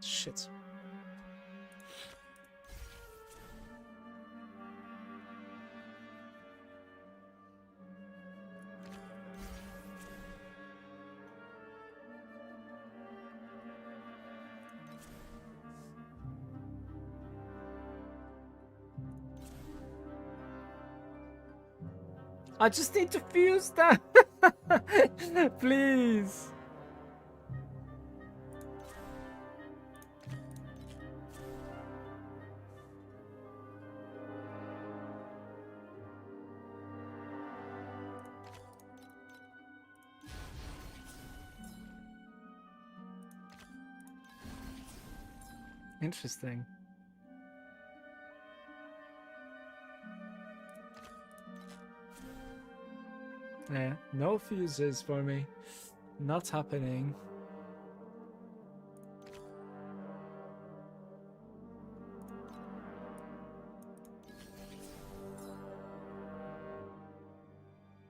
Shit. I just need to fuse that. Please. Interesting. Yeah, no fuses for me. Not happening.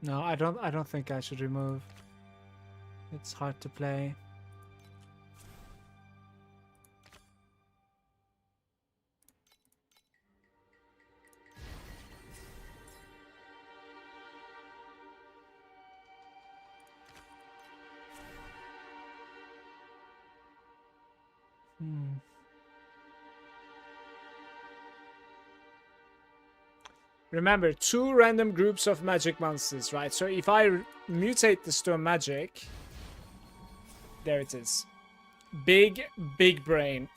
No, I don't think I should remove. It's hard to play. Remember, 2 random groups of magic monsters, right? So if I mutate this to a magic, there it is. Big brain.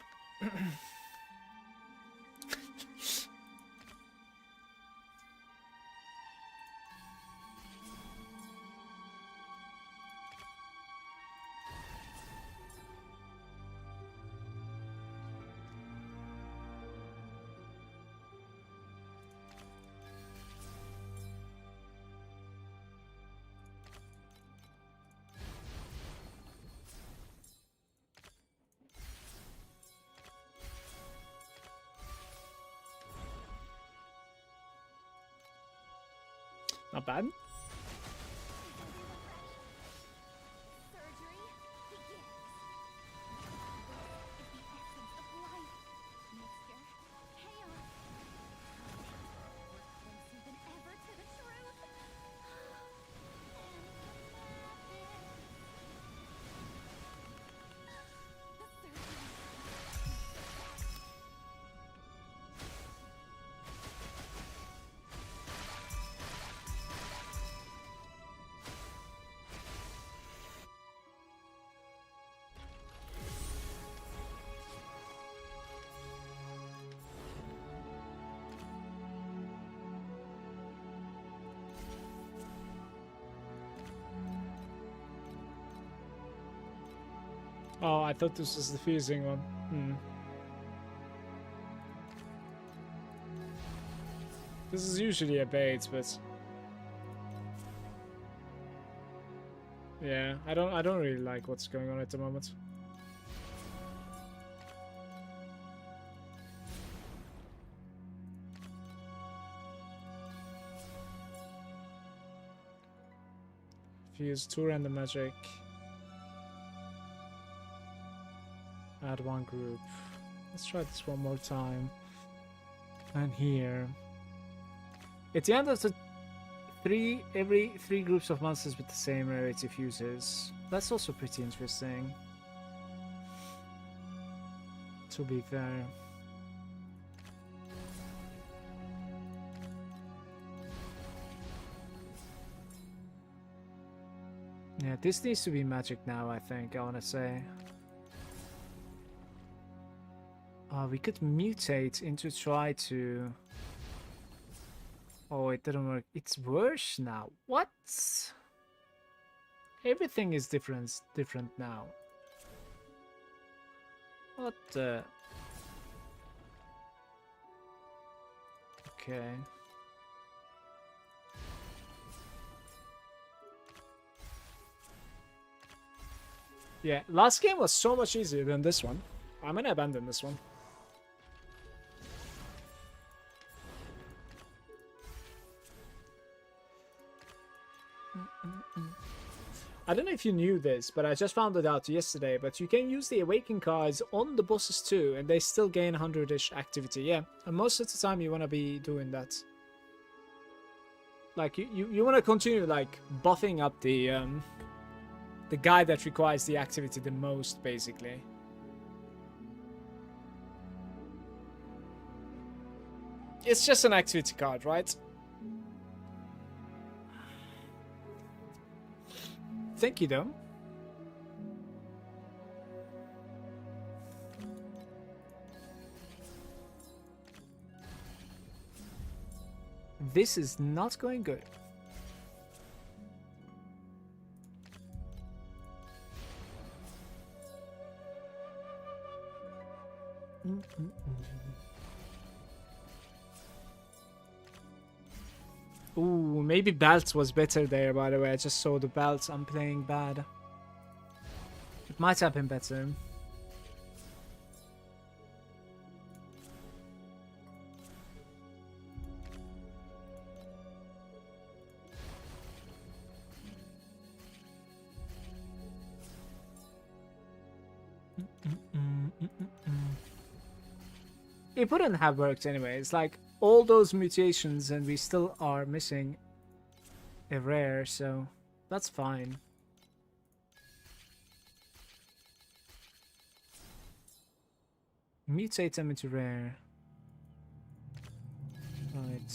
Not bad. Oh, I thought this was the fusing one. This is usually a bait, but yeah, I don't really like what's going on at the moment. Fuse 2 random magic. Add 1 group. Let's try this one more time. And here. At the end of the every 3 groups of monsters with the same rarity fuses. That's also pretty interesting. To be fair. Yeah, this needs to be magic now, I think, I wanna say. We could mutate into try to... Oh, it didn't work. It's worse now. What? Everything is different now. What the... Okay. Yeah, last game was so much easier than this one. I'm gonna abandon this one. I don't know if you knew this, but I just found it out yesterday, but you can use the Awaken cards on the bosses too, and they still gain 100-ish activity, yeah. And most of the time you want to be doing that. Like, you want to continue, like, buffing up the guy that requires the activity the most, basically. It's just an activity card, right? Thank you, though. This is not going good. Ooh, maybe belt was better there, by the way. I just saw the belt. I'm playing bad. It might have been better. It wouldn't have worked anyway. It's like all those mutations and we still are missing a rare, so that's fine. Mutate them into rare. Right.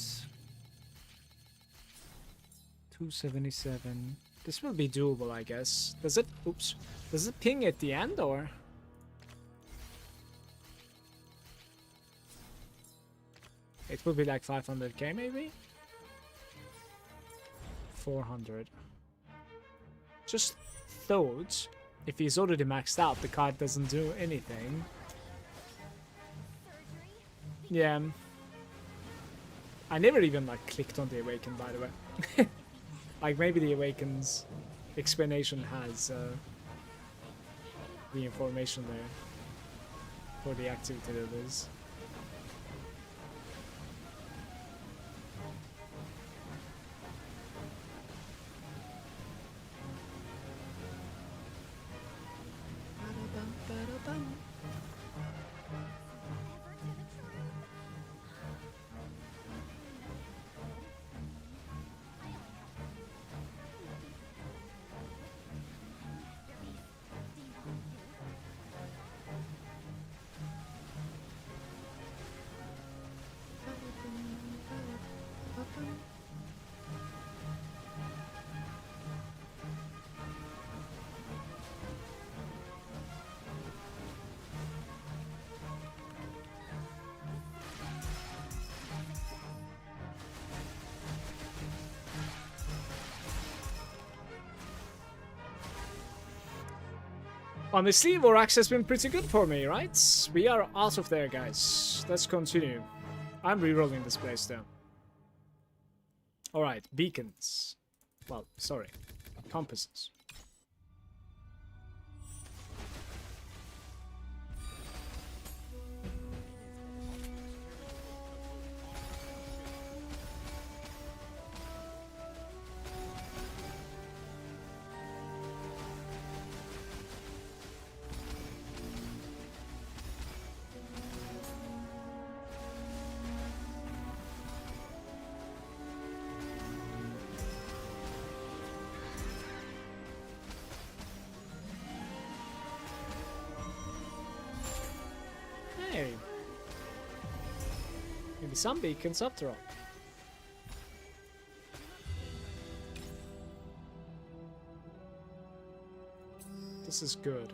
277. This will be doable, I guess. Does it? Oops. Does it ping at the end or? It will be like 500k maybe? 400. Just thought, if he's already maxed out, the card doesn't do anything. Yeah. I never even like clicked on the Awaken, by the way. Like maybe the Awaken's explanation has the information there for the activity that is. Honestly, Vorax has been pretty good for me, right? We are out of there, guys. Let's continue. I'm rerolling this place though. Alright, beacons. Well, sorry. Compasses. Hey. Maybe some beacons after all. This is good.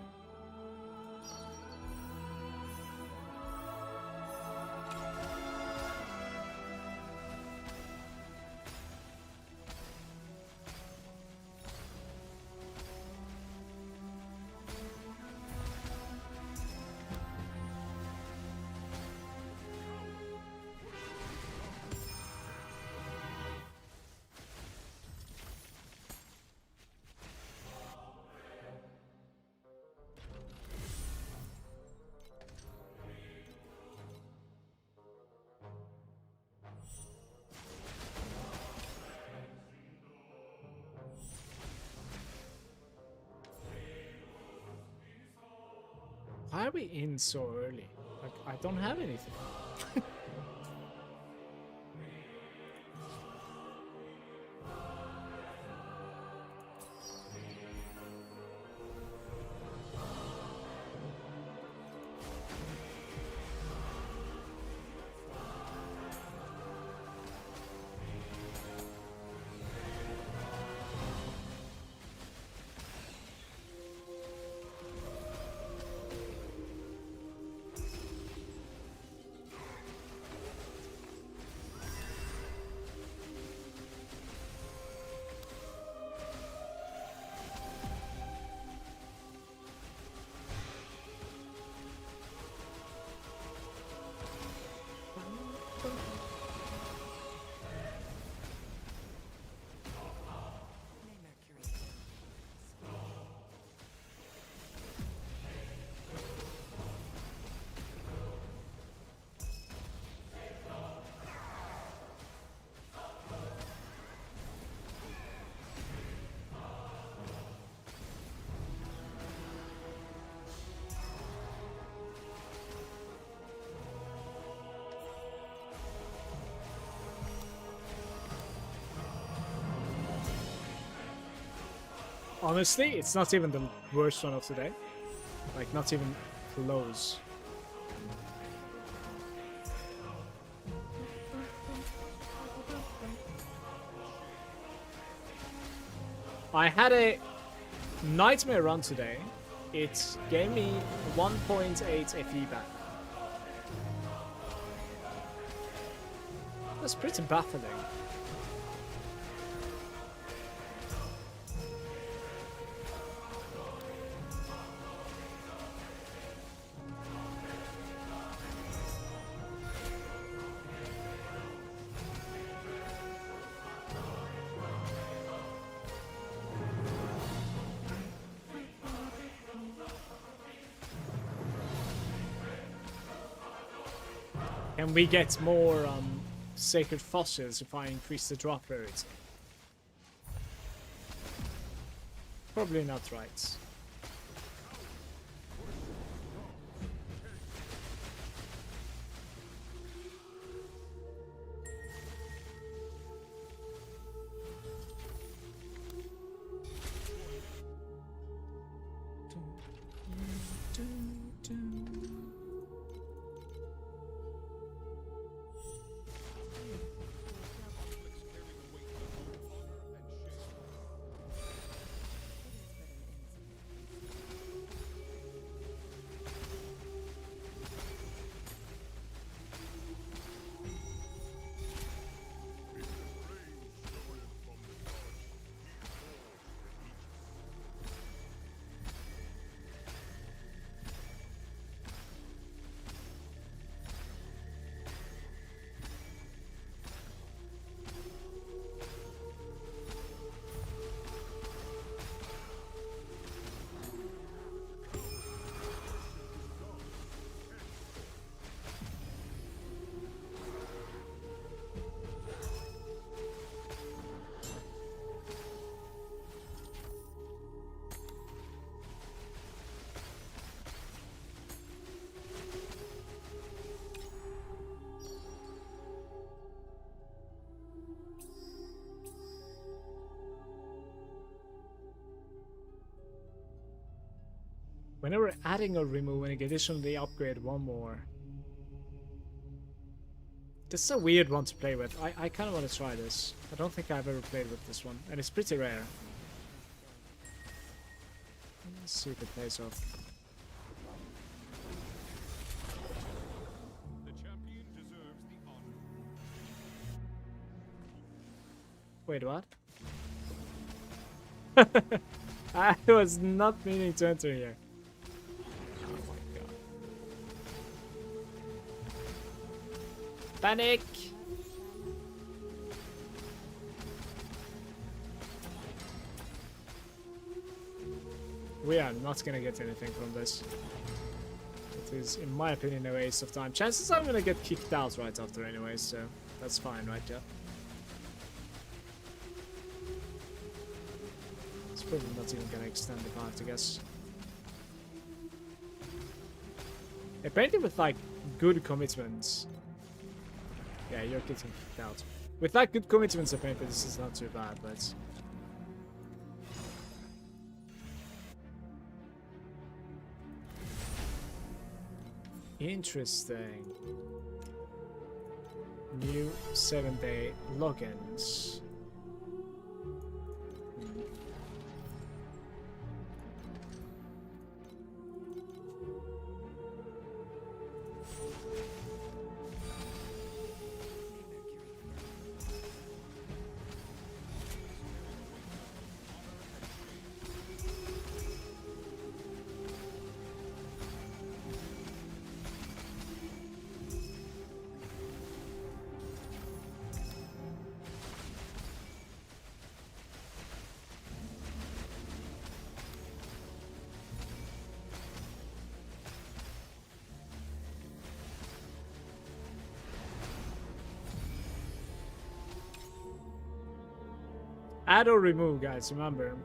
Why are we in so early? Like, I don't have anything. Honestly, it's not even the worst one of today. Like, not even close. I had a nightmare run today. It gave me 1.8 FE back. That's pretty baffling. Can we get more sacred fossils if I increase the drop rarity? Probably not right. Whenever adding or removing, additionally upgrade one more. This is a weird one to play with. I kind of want to try this. I don't think I've ever played with this one, and it's pretty rare. Let's see if it plays off. The champion deserves the honor. Wait, what? I was not meaning to enter here. Oh my god. Panic! We are not gonna get anything from this. It is, in my opinion, a waste of time. Chances I'm gonna get kicked out right after anyway, so that's fine, right, yeah? It's probably not even gonna extend the path, I guess. Apparently with, like, good commitments... Yeah, you're getting kicked out. With, like, good commitments, apparently this is not too bad, but... Interesting. New 7-day logins. Add or remove, guys, remember.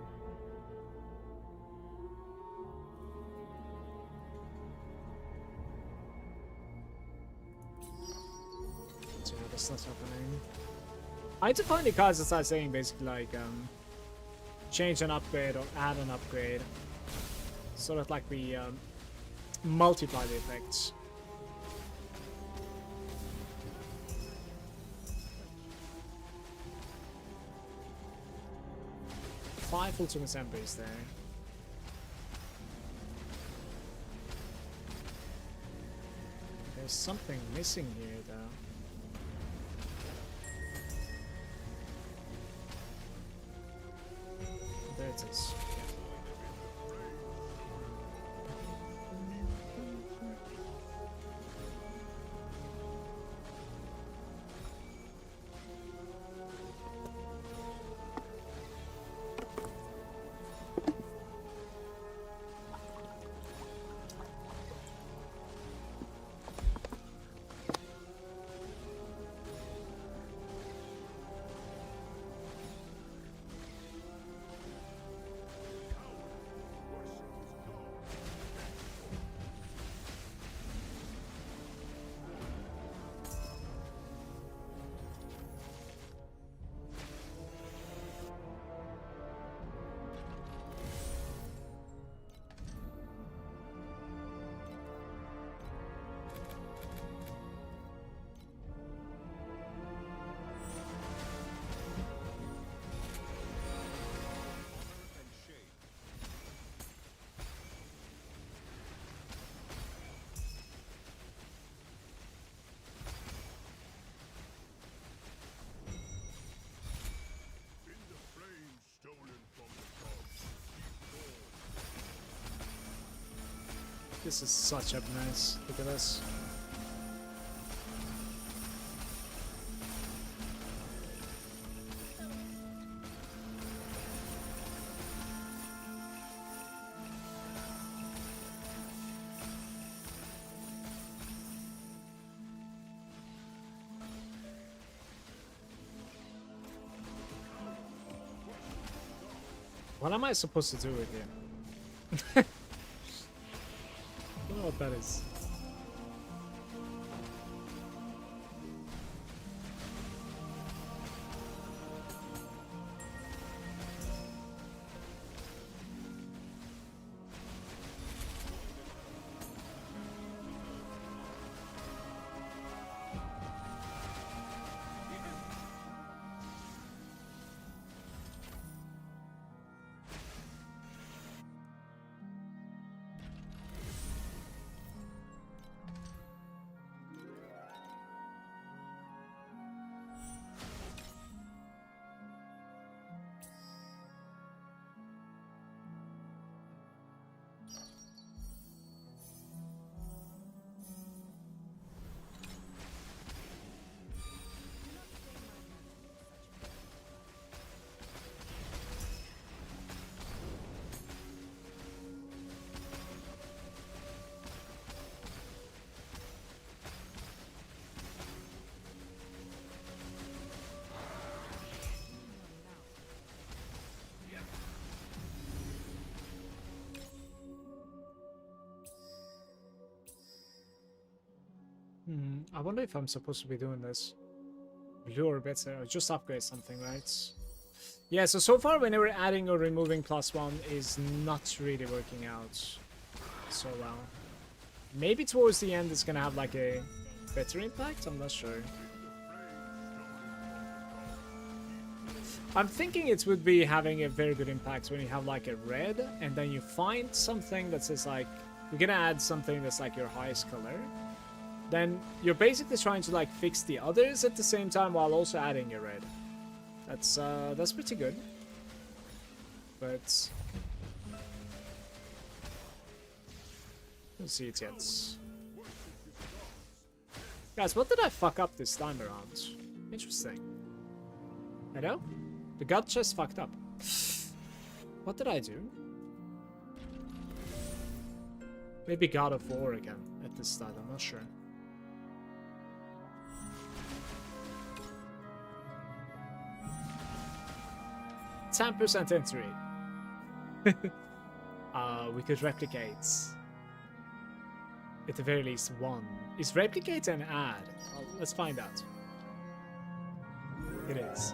So that's not happening. I had to find the cards that start saying basically like, change an upgrade or add an upgrade. So that like we multiply the effects. Five ultimate embers there. There's something missing here though. There it is. and shade. In the flames stolen from the gods. This is such a mess. Look at this. What am I supposed to do with him? I don't know what that is. I wonder if I'm supposed to be doing this. Blue or better, or just upgrade something, right? Yeah, so far whenever adding or removing +1 is not really working out so well. Maybe towards the end it's gonna have like a better impact, I'm not sure. I'm thinking it would be having a very good impact when you have like a red and then you find something that says like, we're gonna add something that's like your highest color. Then you're basically trying to like fix the others at the same time while also adding your red. That's pretty good. But we'll see it yet. Guys, what did I fuck up this time around? Interesting. Hello? The god chest fucked up. What did I do? Maybe God of War again at this start, I'm not sure. %10% entry. We could replicate. At the very least one. Is replicate an add? Well, let's find out. It is.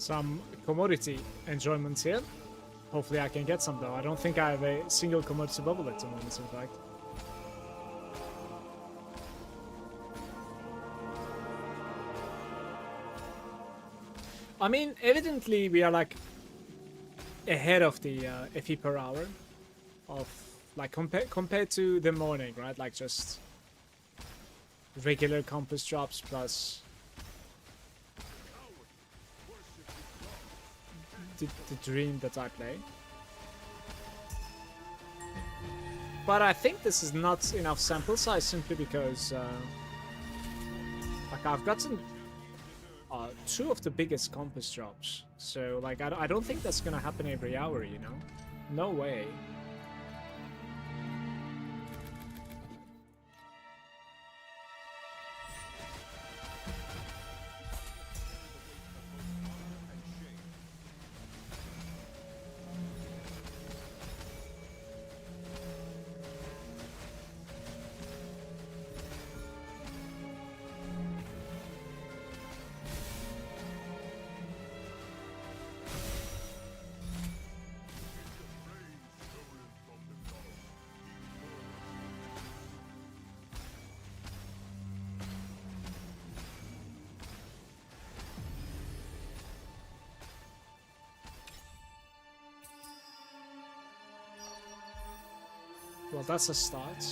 some commodity enjoyment here. Hopefully I can get some though. I don't think I have a single commodity bubble at the moment, in fact. I mean, evidently we are like ahead of the FE per hour of like compared to the morning, right? Like just regular compass drops plus the dream that I play. But I think this is not enough sample size simply because like I've gotten 2 of the biggest compass drops. So like I don't think that's gonna happen every hour, you know? No way. Well, that's a start.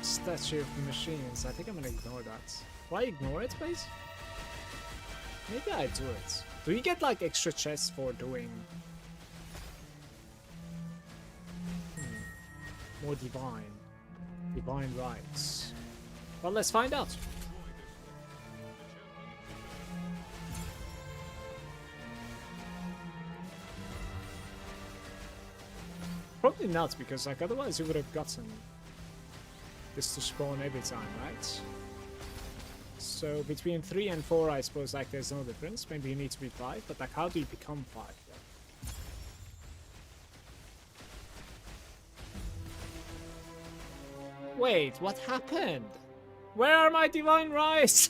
Statue of the machines. I think I'm gonna ignore that. Why ignore it, please? Maybe I do it. Do you get like extra chests for doing more divine rights? Well, let's find out. Probably not, because like otherwise you would have gotten this to spawn every time, right? So between 3 and 4, I suppose like there's no difference. Maybe you need to be 5, but like how do you become 5? Wait, what happened? Where are my divine rights?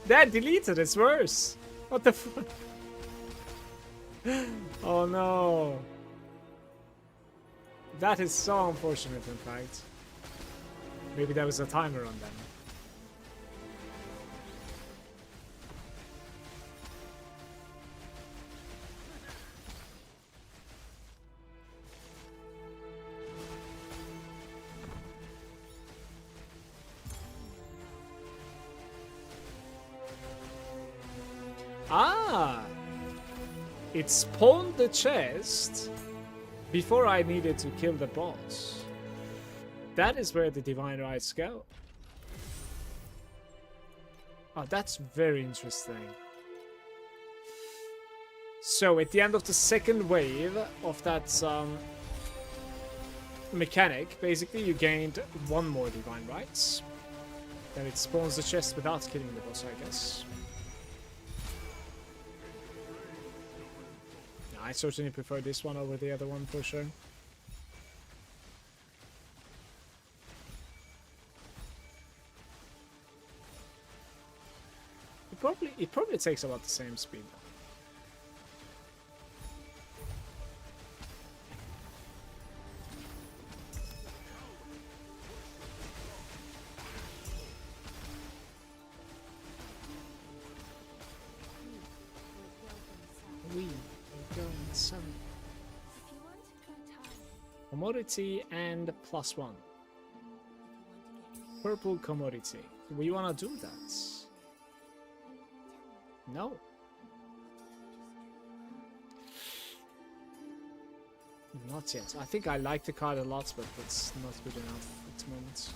That deleted, it's worse. What the fuck? Oh no. That is so unfortunate, in fact. Maybe there was a timer on them. Ah! It spawned the chest before I needed to kill the boss. That is where the divine rights go. Oh, that's very interesting. So at the end of the second wave of that mechanic, basically you gained 1 more divine rights. Then it spawns the chest without killing the boss, I guess. I certainly prefer this one over the other one for sure. It probably takes about the same speed though. Commodity and +1. Purple commodity. We wanna do that? No. Not yet. I think I like the card a lot, but it's not good enough at the moment.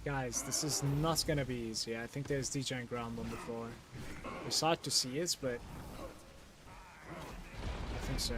Guys, this is not gonna be easy. I think there's DJ ground on the floor. It's hard to see it, but I think so.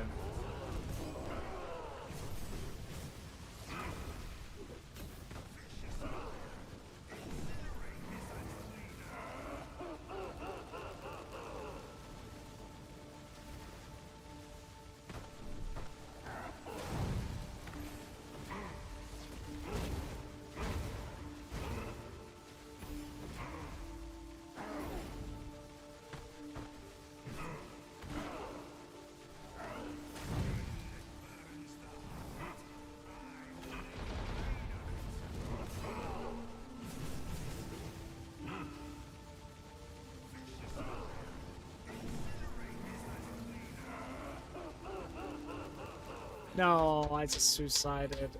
No, I just suicided.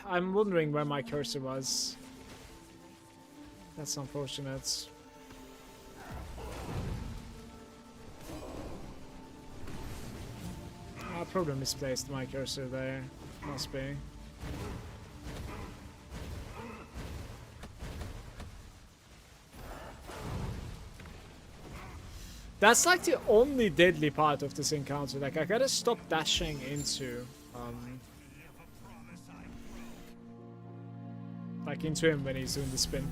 I'm wondering where my cursor was. That's unfortunate. I probably misplaced my cursor there. Must be. That's like the only deadly part of this encounter. Like, I gotta stop dashing into like into him when he's doing the spin.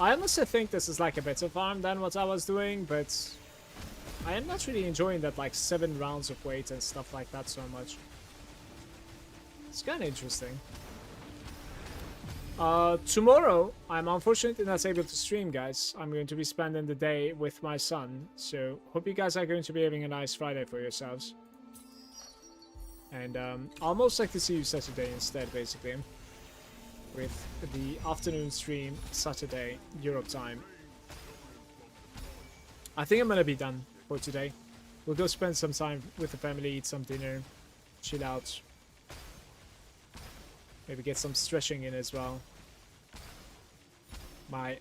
I honestly think this is like a better farm than what I was doing, but I am not really enjoying that like 7 rounds of weight and stuff like that so much. It's kind of interesting. Tomorrow, I'm unfortunately not able to stream, guys. I'm going to be spending the day with my son, so hope you guys are going to be having a nice Friday for yourselves. And I'll most likely see you Saturday instead, basically. With the afternoon stream Saturday Europe time. I think I'm gonna be done for today. We'll go spend some time with the family, eat some dinner, chill out. Maybe get some stretching in as well. My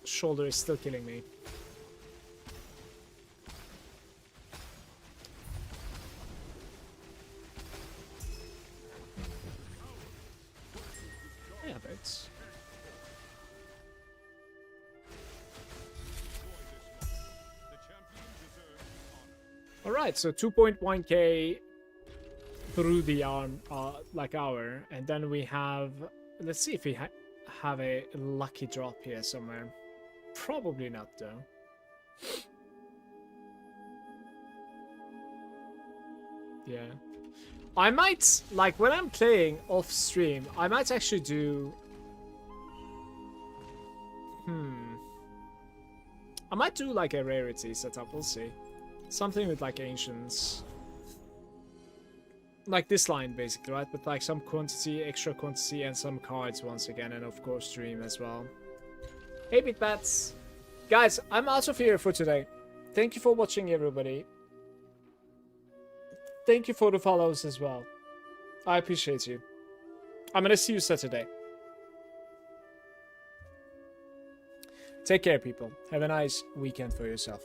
shoulder is still killing me. Yeah, but... Alright, so 2.1k through the arm, hour, and then we have... Let's see if we have a lucky drop here somewhere. Probably not, though. Yeah. I might, like, when I'm playing off stream, I might actually do... I might do, like, a rarity setup, we'll see. Something with, like, ancients. Like this line, basically, right? With, like, some quantity, extra quantity, and some cards once again, and of course, stream as well. Hey, BitBats! Guys, I'm out of here for today. Thank you for watching, everybody. Thank you for the follows as well. I appreciate you. I'm gonna see you Saturday. Take care, people. Have a nice weekend for yourself.